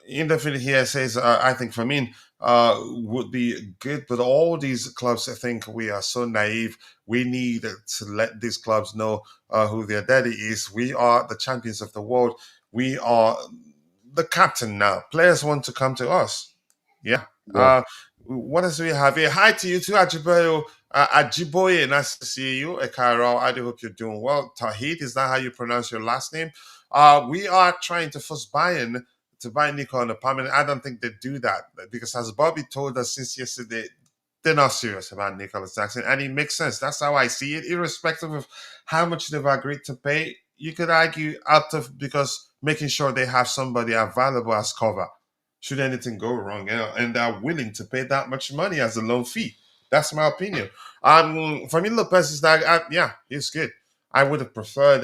Indefinite here says, I think Fermin would be good, but all these clubs, I think we are so naive. We need to let these clubs know who their daddy is. We are the champions of the world. We are the captain now. Players want to come to us. Yeah. Yeah. What else do we have here? Hi to you too, Ajiboye. Ajiboye, nice to see you. Ekaro, I do hope you're doing well. Tahid, is that how you pronounce your last name? We are trying to force Bayern to buy Nico on a permanent. I don't think they do that, because as Bobby told us since yesterday, they're not serious about Nicolas Jackson, and it makes sense. That's how I see it, irrespective of how much they've agreed to pay. You could argue out of because making sure they have somebody available as cover should anything go wrong, and they're willing to pay that much money as a loan fee. That's my opinion. Fermin Lopez is that, yeah, he's good. I would have preferred,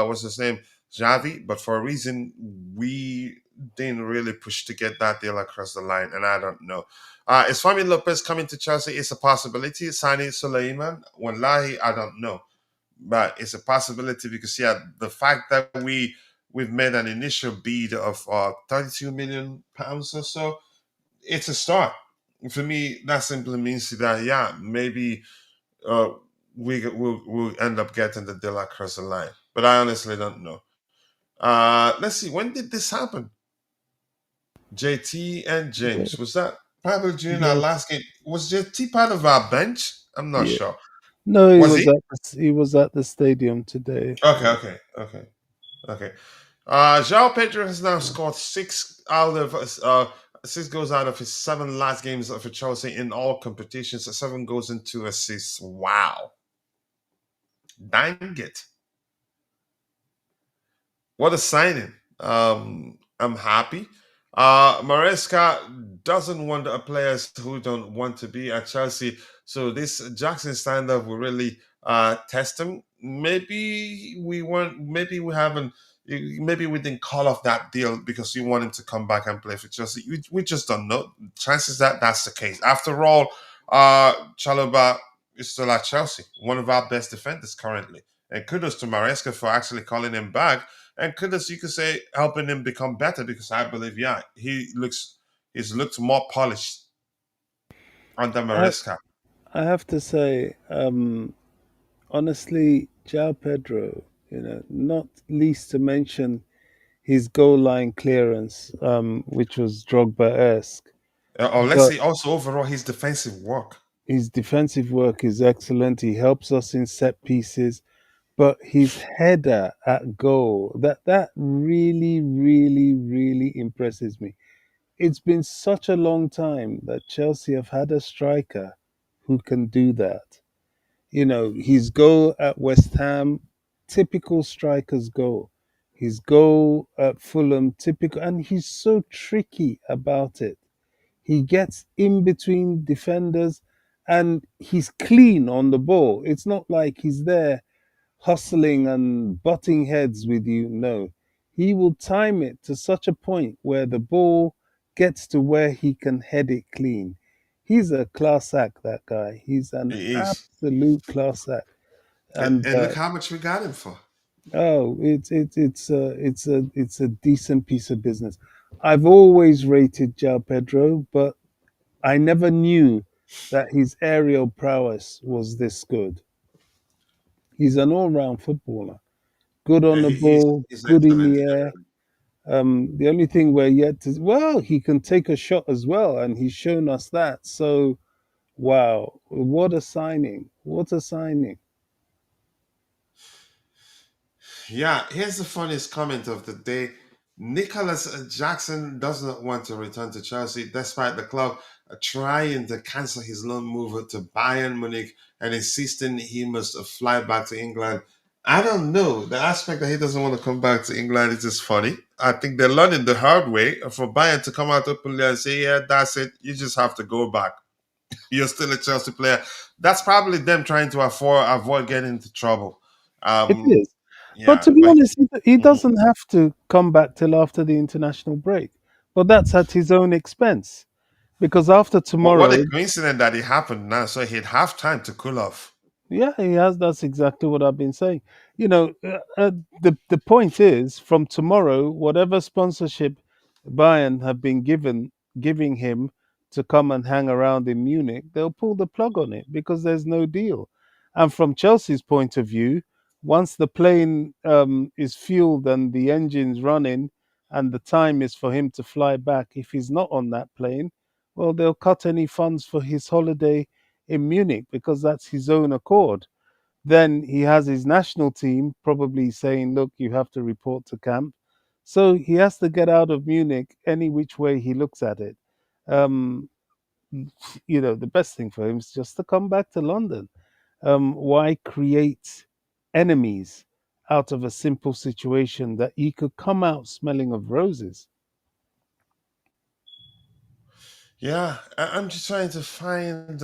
what's his name, Javi, but for a reason we didn't really push to get that deal across the line, and I don't know. Is Fermin Lopez coming to Chelsea? It's a possibility. Signing Suleiman, wallahi, I don't know, but it's a possibility because yeah, the fact that we've made an initial bid of 32 million pounds or so, it's a start. For me, that simply means that yeah, maybe uh, we'll end up getting the deal across the line. But I honestly don't know. Let's see. When did this happen? JT and Yeah. James, was that probably during our Yes. last game? Was JT part of our bench? I'm not Yeah. sure. No, Was he? he was at the stadium today. Okay, Yeah. okay. João Pedro has now scored six goals out of his seven last games for Chelsea in all competitions. 7 goals and 2 assists. Wow, dang it! What a signing! I'm happy. Maresca doesn't want players who don't want to be at Chelsea, so this Jackson stand-up will really test him. Maybe we want. Maybe we haven't. Maybe we didn't call off that deal because we want him to come back and play for Chelsea. We just don't know. Chances that that's the case. After all, Chalobah is still at Chelsea, one of our best defenders currently. And kudos to Maresca for actually calling him back. And kudos, you could say, helping him become better because I believe, yeah, he's looked more polished under I Maresca. I have to say, honestly, João Pedro, not least to mention his goal line clearance, which was Drogba-esque, Or let's but say also overall his defensive work. his defensive work is excellent. He helps us in set pieces, but his header at goal, that really, really, really impresses me. It's been such a long time that Chelsea have had a striker who can do that. His goal at West Ham, typical striker's goal. His goal at Fulham, typical, and he's so tricky about it. He gets in between defenders and he's clean on the ball. It's not like he's there hustling and butting heads with you. No, he will time it to such a point where the ball gets to where he can head it clean. He's a class act, that guy. He's an He is. absolute class act. And And look how much we got him for. oh, it's a decent piece of business. I've always rated João Pedro, but I never knew that his aerial prowess was this good. He's an all-round footballer. Good on Yeah, the ball, he's good in excellent the air. generally. The only thing we're yet to, well, he can take a shot as well, and he's shown us that. So, wow, what a signing! What a signing! Yeah, here's the funniest comment of the day. Nicolas Jackson does not want to return to Chelsea despite the club trying to cancel his loan move to Bayern Munich and insisting he must fly back to England. I don't know. The aspect that he doesn't want to come back to England is just funny. I think they're learning the hard way for Bayern to come out openly and say, yeah, that's it. You just have to go back. You're still a Chelsea player. That's probably them trying to avoid getting into trouble. It Um, is. But yeah, to be but honest, he mhm. doesn't have to come back till after the international break. But that's at his own expense. Because after But what a tomorrow, coincidence that it happened now, so he'd have time to cool off. yeah, he has. That's exactly what I've been saying. The point is, from tomorrow, whatever sponsorship Bayern have been giving him to come and hang around in Munich, they'll pull the plug on it because there's no deal. And from Chelsea's point of view, once the plane is fueled and the engine's running, and the time is for him to fly back, if he's not on that plane, well, they'll cut any funds for his holiday in Munich because that's his own accord. Then he has his national team probably saying, look, you have to report to camp. So he has to get out of Munich any which way he looks at it. Um, the best thing for him is just to come back to London. Why create enemies out of a simple situation that he could come out smelling of roses? Yeah, I'm just trying to find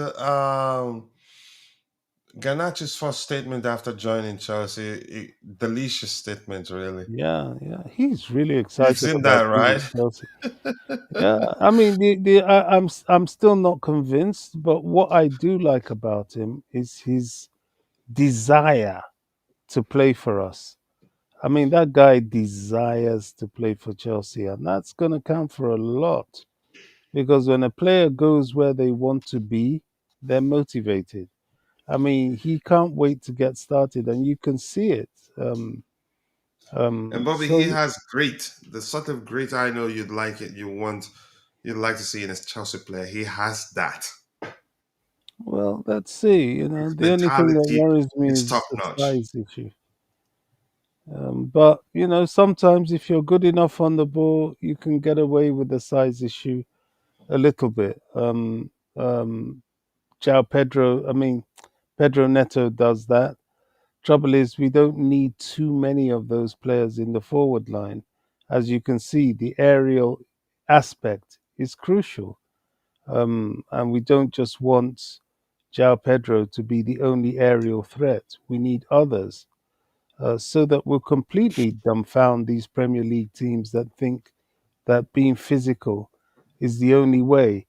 Ganacho's first statement after joining Chelsea. Delicious statement, really. Yeah, yeah, he's really You've excited seen that, about being right? at Chelsea. Yeah, I mean, I'm still not convinced, but what I do like about him is his desire to play for us. I mean, that guy desires to play for Chelsea, and that's going to count for a lot because when a player goes where they want to be, they're motivated. I mean, he can't wait to get started, and you can see it. And Bobby, he So, has great, the sort of great I know you'd like it, you'd like to see in a Chelsea player. He has that. well, let's see. His The only thing that mentality worries me is is top the notch. size issue. But sometimes if you're good enough on the ball, you can get away with the size issue a little bit. João Pedro, I mean, Pedro Neto does that. Trouble is, we don't need too many of those players in the forward line. As you can see, the aerial aspect is crucial. And we don't just want João Pedro to be the only aerial threat. We need others so that we'll completely dumbfound these Premier League teams that think that being physical is the only way.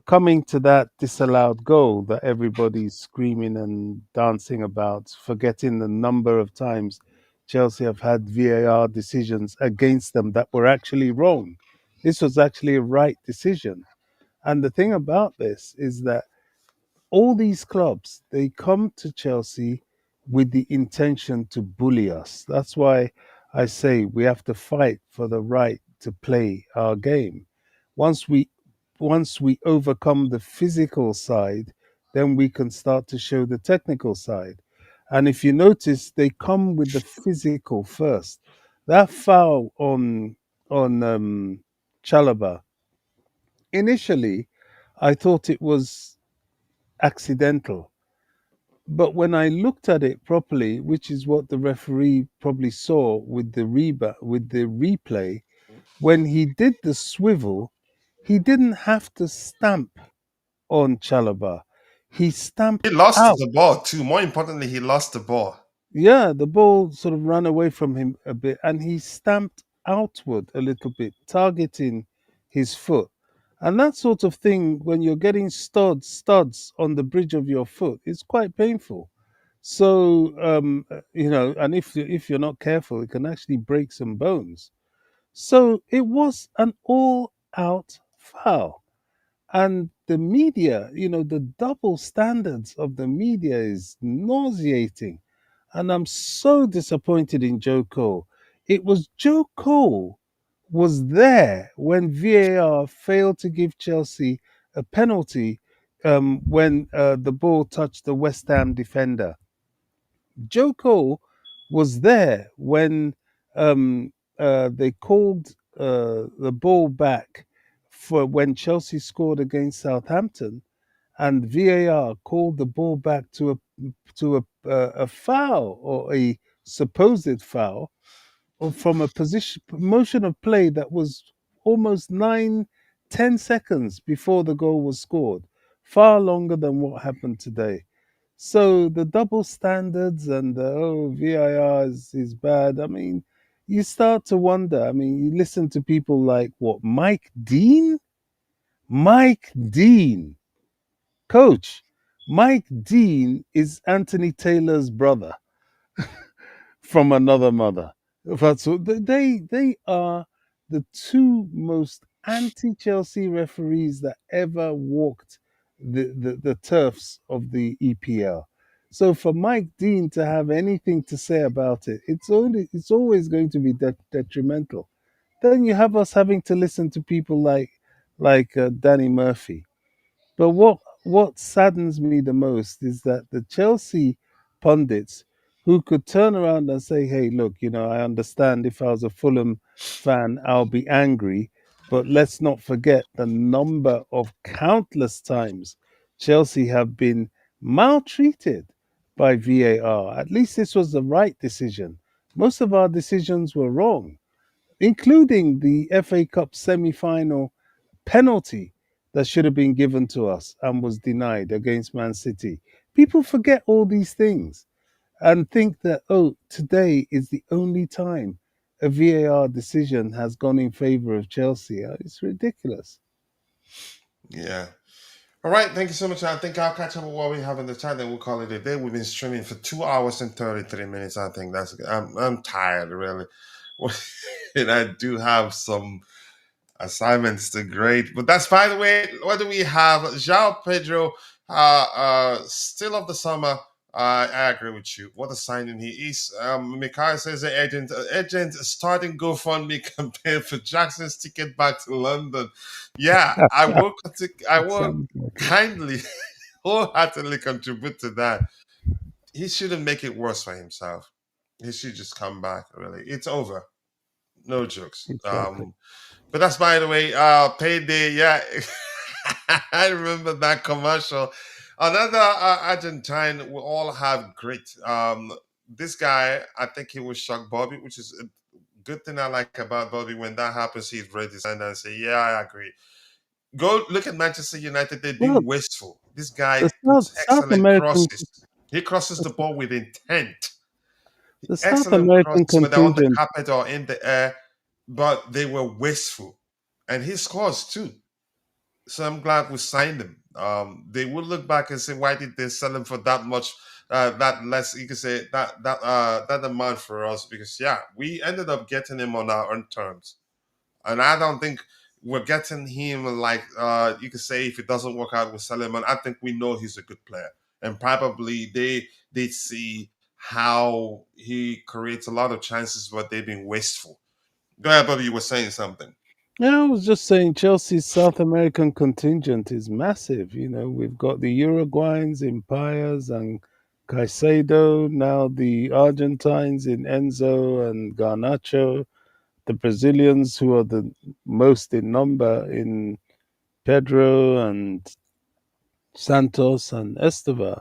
coming to that disallowed goal that everybody's screaming and dancing about, forgetting the number of times Chelsea have had VAR decisions against them that were actually wrong. This was actually a right decision. And the thing about this is that all these clubs, they come to Chelsea with the intention to bully us. That's why I say we have to fight for the right to play our game. Once we once we overcome the physical side, then we can start to show the technical side. And if you notice, they come with the physical first. That foul on Chalaba, initially, I thought it was accidental. But when I looked at it properly, which is what the referee probably saw with the replay, when he did the swivel, he didn't have to stamp on Chalaba. He He stamped lost out. the ball too. More importantly, he lost the ball. Yeah, the ball sort of ran away from him a bit and he stamped outward a little bit, targeting his foot. And that sort of thing, when you're getting studs on the bridge of your foot, is quite painful. So, and if you're not careful, it can actually break some bones. So it was an all-out foul. And the media, the double standards of the media is nauseating. And I'm so disappointed in Joe Cole. It was Joe Cole was there when VAR failed to give Chelsea a penalty when the ball touched the West Ham defender. Joe Cole was there when they called the ball back for when Chelsea scored against Southampton, and VAR called the ball back to a foul or a supposed foul or from a position motion of play that was almost 9, 10 seconds before the goal was scored, far longer than what happened today. So the double standards and the VIR is bad. I mean, you start to wonder. I mean, you listen to people like what Mike Dean, Mike Dean, coach. Mike Dean is Anthony Taylor's brother from another mother. So they are the two most anti-Chelsea referees that ever walked the turfs of the EPL. So for Mike Dean to have anything to say about it, it's always going to be detrimental. Then you have us having to listen to people like Danny Murphy. But what saddens me the most is that the Chelsea pundits who could turn around and say, "Hey, look, I understand if I was a Fulham fan, I'll be angry, but let's not forget the number of countless times Chelsea have been maltreated by VAR. At least this was the right decision. Most of our decisions were wrong, including the FA Cup semi-final penalty that should have been given to us and was denied against Man City. People forget all these things and think that, oh, today is the only time a VAR decision has gone in favor of Chelsea. It's ridiculous. Yeah. All right. Thank you so much. I think I'll catch up with what we have in the chat and we'll call it a day. We've been streaming for 2 hours and 33 minutes. I think that's good. I'm tired, really. And I do have some assignments to grade. But that's, by the way, what do we have? João Pedro, still of the summer. I agree with you. What a signing he is. Mikhail says the agent starting GoFundMe campaign for Jackson's ticket back to London. Yeah, I It will sounds like it. kindly, wholeheartedly contribute to that. He shouldn't make it worse for himself. He should just come back, really. It's over. No jokes. Exactly. But that's, by the way, payday. Yeah, I remember that commercial. Another Argentine will all have great. This guy, I think he will shock Bobby, which is a good thing I like about Bobby. When that happens, he's ready to stand and say, "Yeah, I agree." Go look at Manchester United. They're Well, being wasteful. This guy the puts South excellent American crosses. He crosses the ball with intent. the South Excellent American crosses, whether on the contingent carpet or in the air, but they were wasteful. And he scores too. So I'm glad we signed him. They will look back and say, why did they sell him for that much, that less? You could say that amount for us, because yeah, we ended up getting him on our own terms, and I don't think we're getting him like you could say if it doesn't work out, we sell him. And I think we know he's a good player, and probably they see how he creates a lot of chances, but they've been wasteful. Go ahead, Bobby. You were saying something. Yeah, I was just saying Chelsea's South American contingent is massive. We've got the Uruguayans in Payas and Caicedo, now the Argentines in Enzo and Garnacho, the Brazilians who are the most in number in Pedro and Santos and Esteva.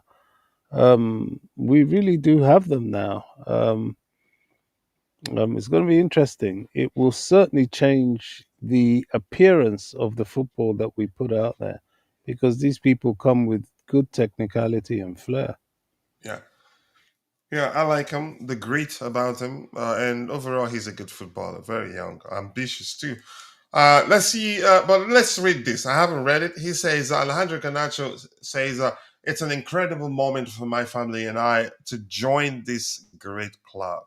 We really do have them now. It's going to be interesting. It will certainly change the appearance of the football that we put out there because these people come with good technicality and flair. Yeah. Yeah, I like him. The great about him, and overall, he's a good footballer. Very young, ambitious too. Let's see, but let's read this. I haven't read it. He says Alejandro Canacho says it's an incredible moment for my family and I to join this great club.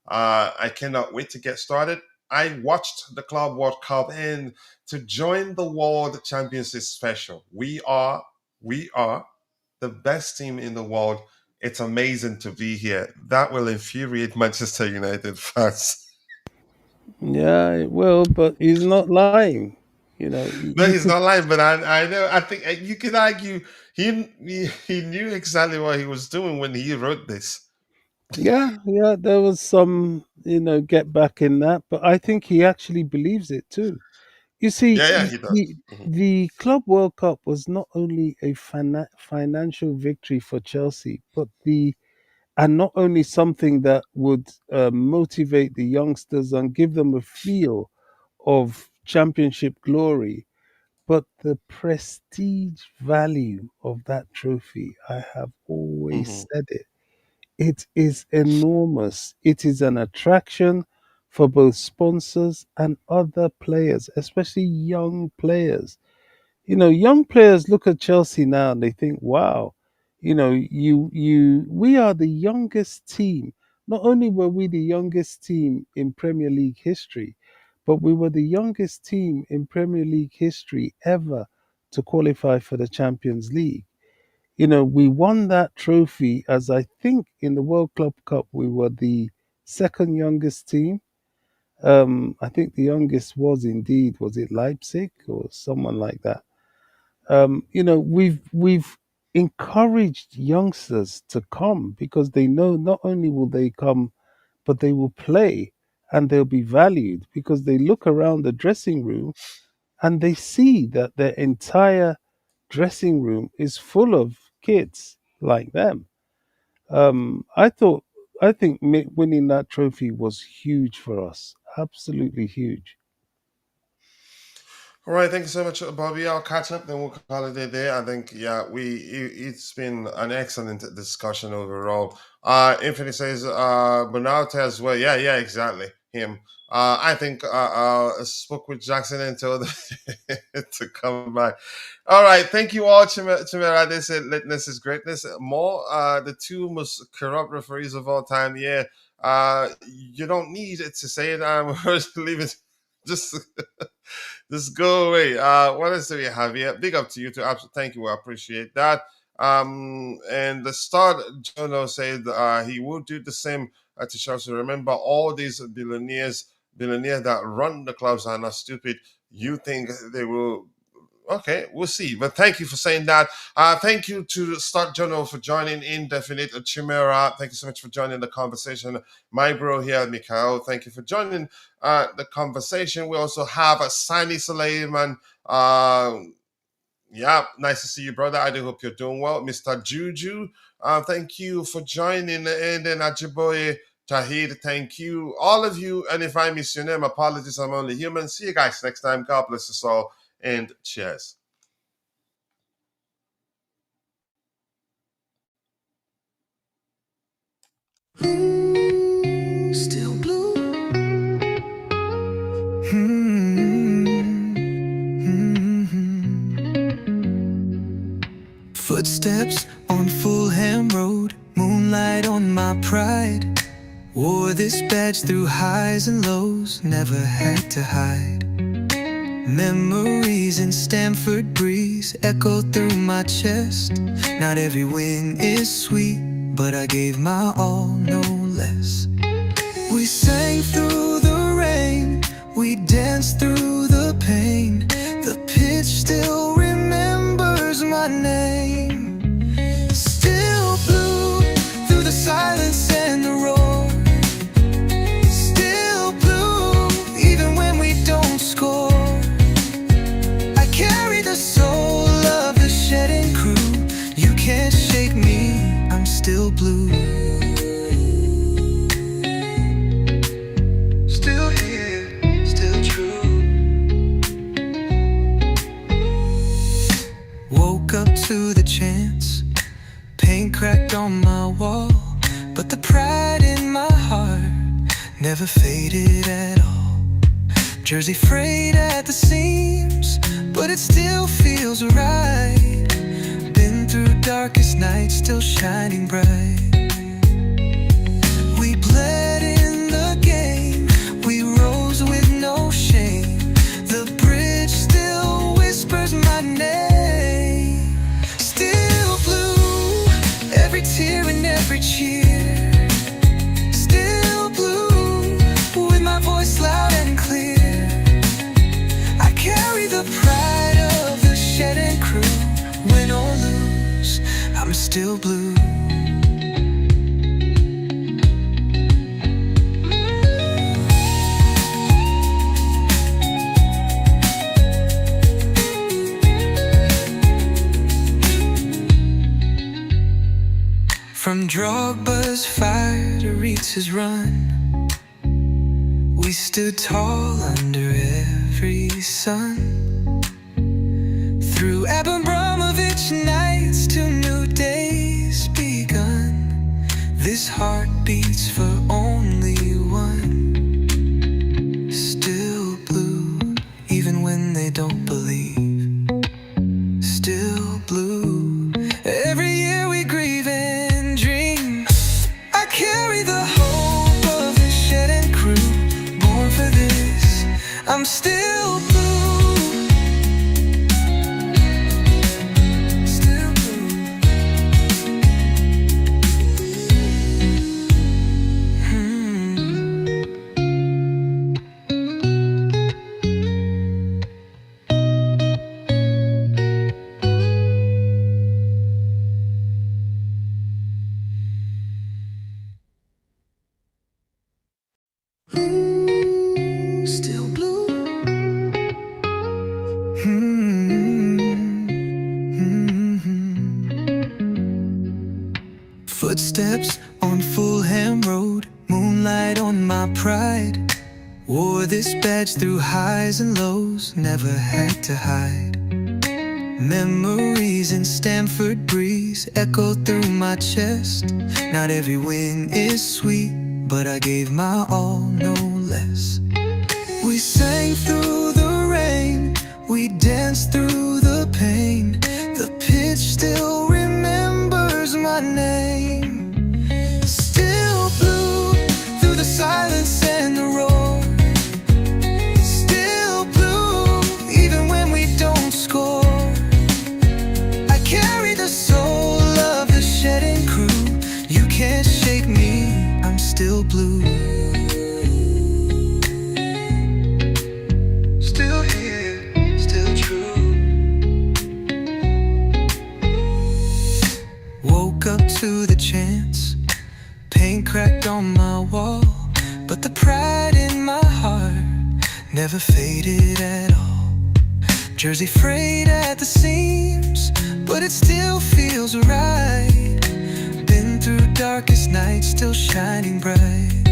I cannot wait to get started. I watched the Club World Cup, and to join the World Champions is special. We are the best team in the world. It's amazing to be here. That will infuriate Manchester United fans. Yeah, it will, but he's not lying. No, You he's could, not lying, but I know. I think you could argue he knew exactly what he was doing when he wrote this. yeah, yeah, there was some, get back in that, but I think he actually believes it too. You see, Yeah, yeah, he does. Mhm. the Club World Cup was not only a financial victory for Chelsea, but and not only something that would motivate the youngsters and give them a feel of championship glory, but the prestige value of that trophy. I have always Mhm. said it. It is enormous. It is an attraction for both sponsors and other players, especially young players. Young players look at Chelsea now and they think, wow, we are the youngest team. Not only were we the youngest team in Premier League history, but we were the youngest team in Premier League history ever to qualify for the Champions League. We won that trophy as I think in the World Club Cup, we were the second youngest team. I think the youngest was indeed, was it Leipzig or someone like that? We've encouraged youngsters to come because they know not only will they come, but they will play and they'll be valued because they look around the dressing room and they see that their entire dressing room is full of kids like them. I think winning that trophy was huge for us, absolutely huge. All right, thank you so much, Bobby. I'll catch up, then we'll call it a day. I think, yeah, it's been an excellent discussion overall. Infinity says Bernal as well. Yeah, yeah, exactly. Him. I think spoke with Jackson and told him to come back. All right, thank you all, Chimera. They said lateness is greatness. More, the two most corrupt referees of all time. Yeah, you don't need it to say it. I'm leave it. Just just go away. What else do we have here? Big up to you too. Absolutely, thank you. I appreciate that. And the start, Jono said he will do the same to Chelsea. Remember, all these billionaires that run the clubs are not stupid. You think they will? Okay, we'll see. But thank you for saying that. Thank you to Start Journal for joining in. Definite Chimera. Thank you so much for joining the conversation. My bro here, Mikhail. Thank you for joining the conversation. We also have a Sani Suleiman. Yeah, nice to see you, brother. I do hope you're doing well. Mr. Juju, thank you for joining. And then Ajiboye Tahid, thank you. All of you. And if I miss your name, apologies. I'm only human. See you guys next time. God bless us all. And cheers. Still blue. Hmm. Hmm. Footsteps on Fulham Road, moonlight on my pride. Wore this badge through highs and lows, never had to hide. Memories in Stamford breeze echo through my chest. Not every win is sweet, but I gave my all, no less. We sang through the rain, we danced through the pain. The pitch still remembers my name. Still blue through the silence and the roar. Still blue even when we don't score. I carry the soul of the shedding crew. You can't shake me, I'm still blue. Still here, still true. Woke up to the chance, paint cracked on my wall, but the pride in my heart never faded at all. Jersey frayed at the seams, but it still feels right. Been through darkest nights, still shining bright. We bled in the game, we rose with no shame. The bridge still whispers my name. Still blue, every tear and every cheer. Still blue, with my voice loud and clear. I carry the pride of the shedding crew. Win or lose, I'm still blue. From Drogba's fire to Ritz's run, we stood tall under every sun. Through Abramovich nights to new days begun, this heart beats for only one. Still blue, even when they don't believe. Still blue, every year we grieve and dream. I carry the hope of the shedding crew, born for this, I'm still blue. Still blue. Still blue. Footsteps on Fulham Road, moonlight on my pride. Wore this badge through highs and lows, never had to hide. Memories in Stamford breeze echo through my chest. Not every win is sweet, but I gave my all, no less. We sang through the rain, we danced through the pain. The pitch still remembers my name. Still blue through the silence and the roar. Still blue even when we don't score. I carry the soul of the shedding crew. You can't shake me, I'm still blue. Still here, still true. Woke up to the chance, paint cracked on my wall, but the pride in my heart never faded at all. Jersey frayed at the seams, but it still feels right. Been through darkest nights, still shining bright.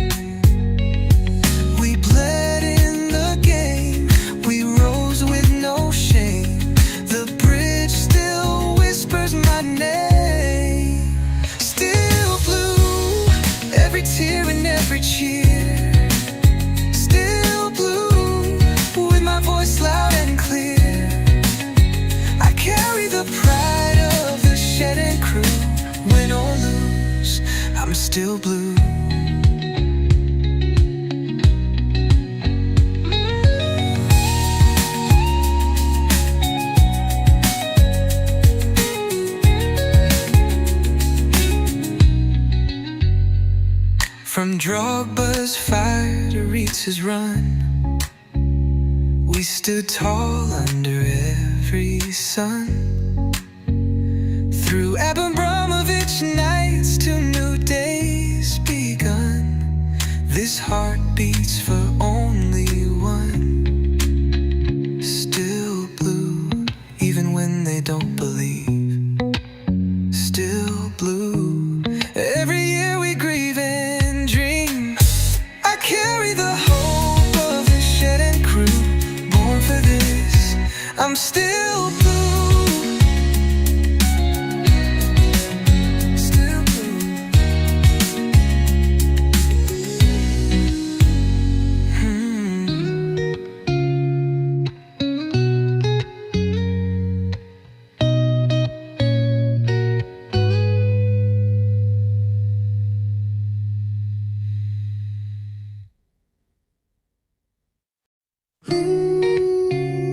We bled in the game, we rose with no shame. The bridge still whispers my name. Still blue, every tear and every cheer. Still blue, with my voice loud and clear. I carry the pride of the still blue. From Drogba's fire to Ritz's run, we stood tall under every sun. Through Abramovich nights till new days begun, this heart beats for only one. Still blue, even when they don't believe. Still blue, every year we grieve and dream. I carry the hope of the shed and crew, born for this. I'm still blue.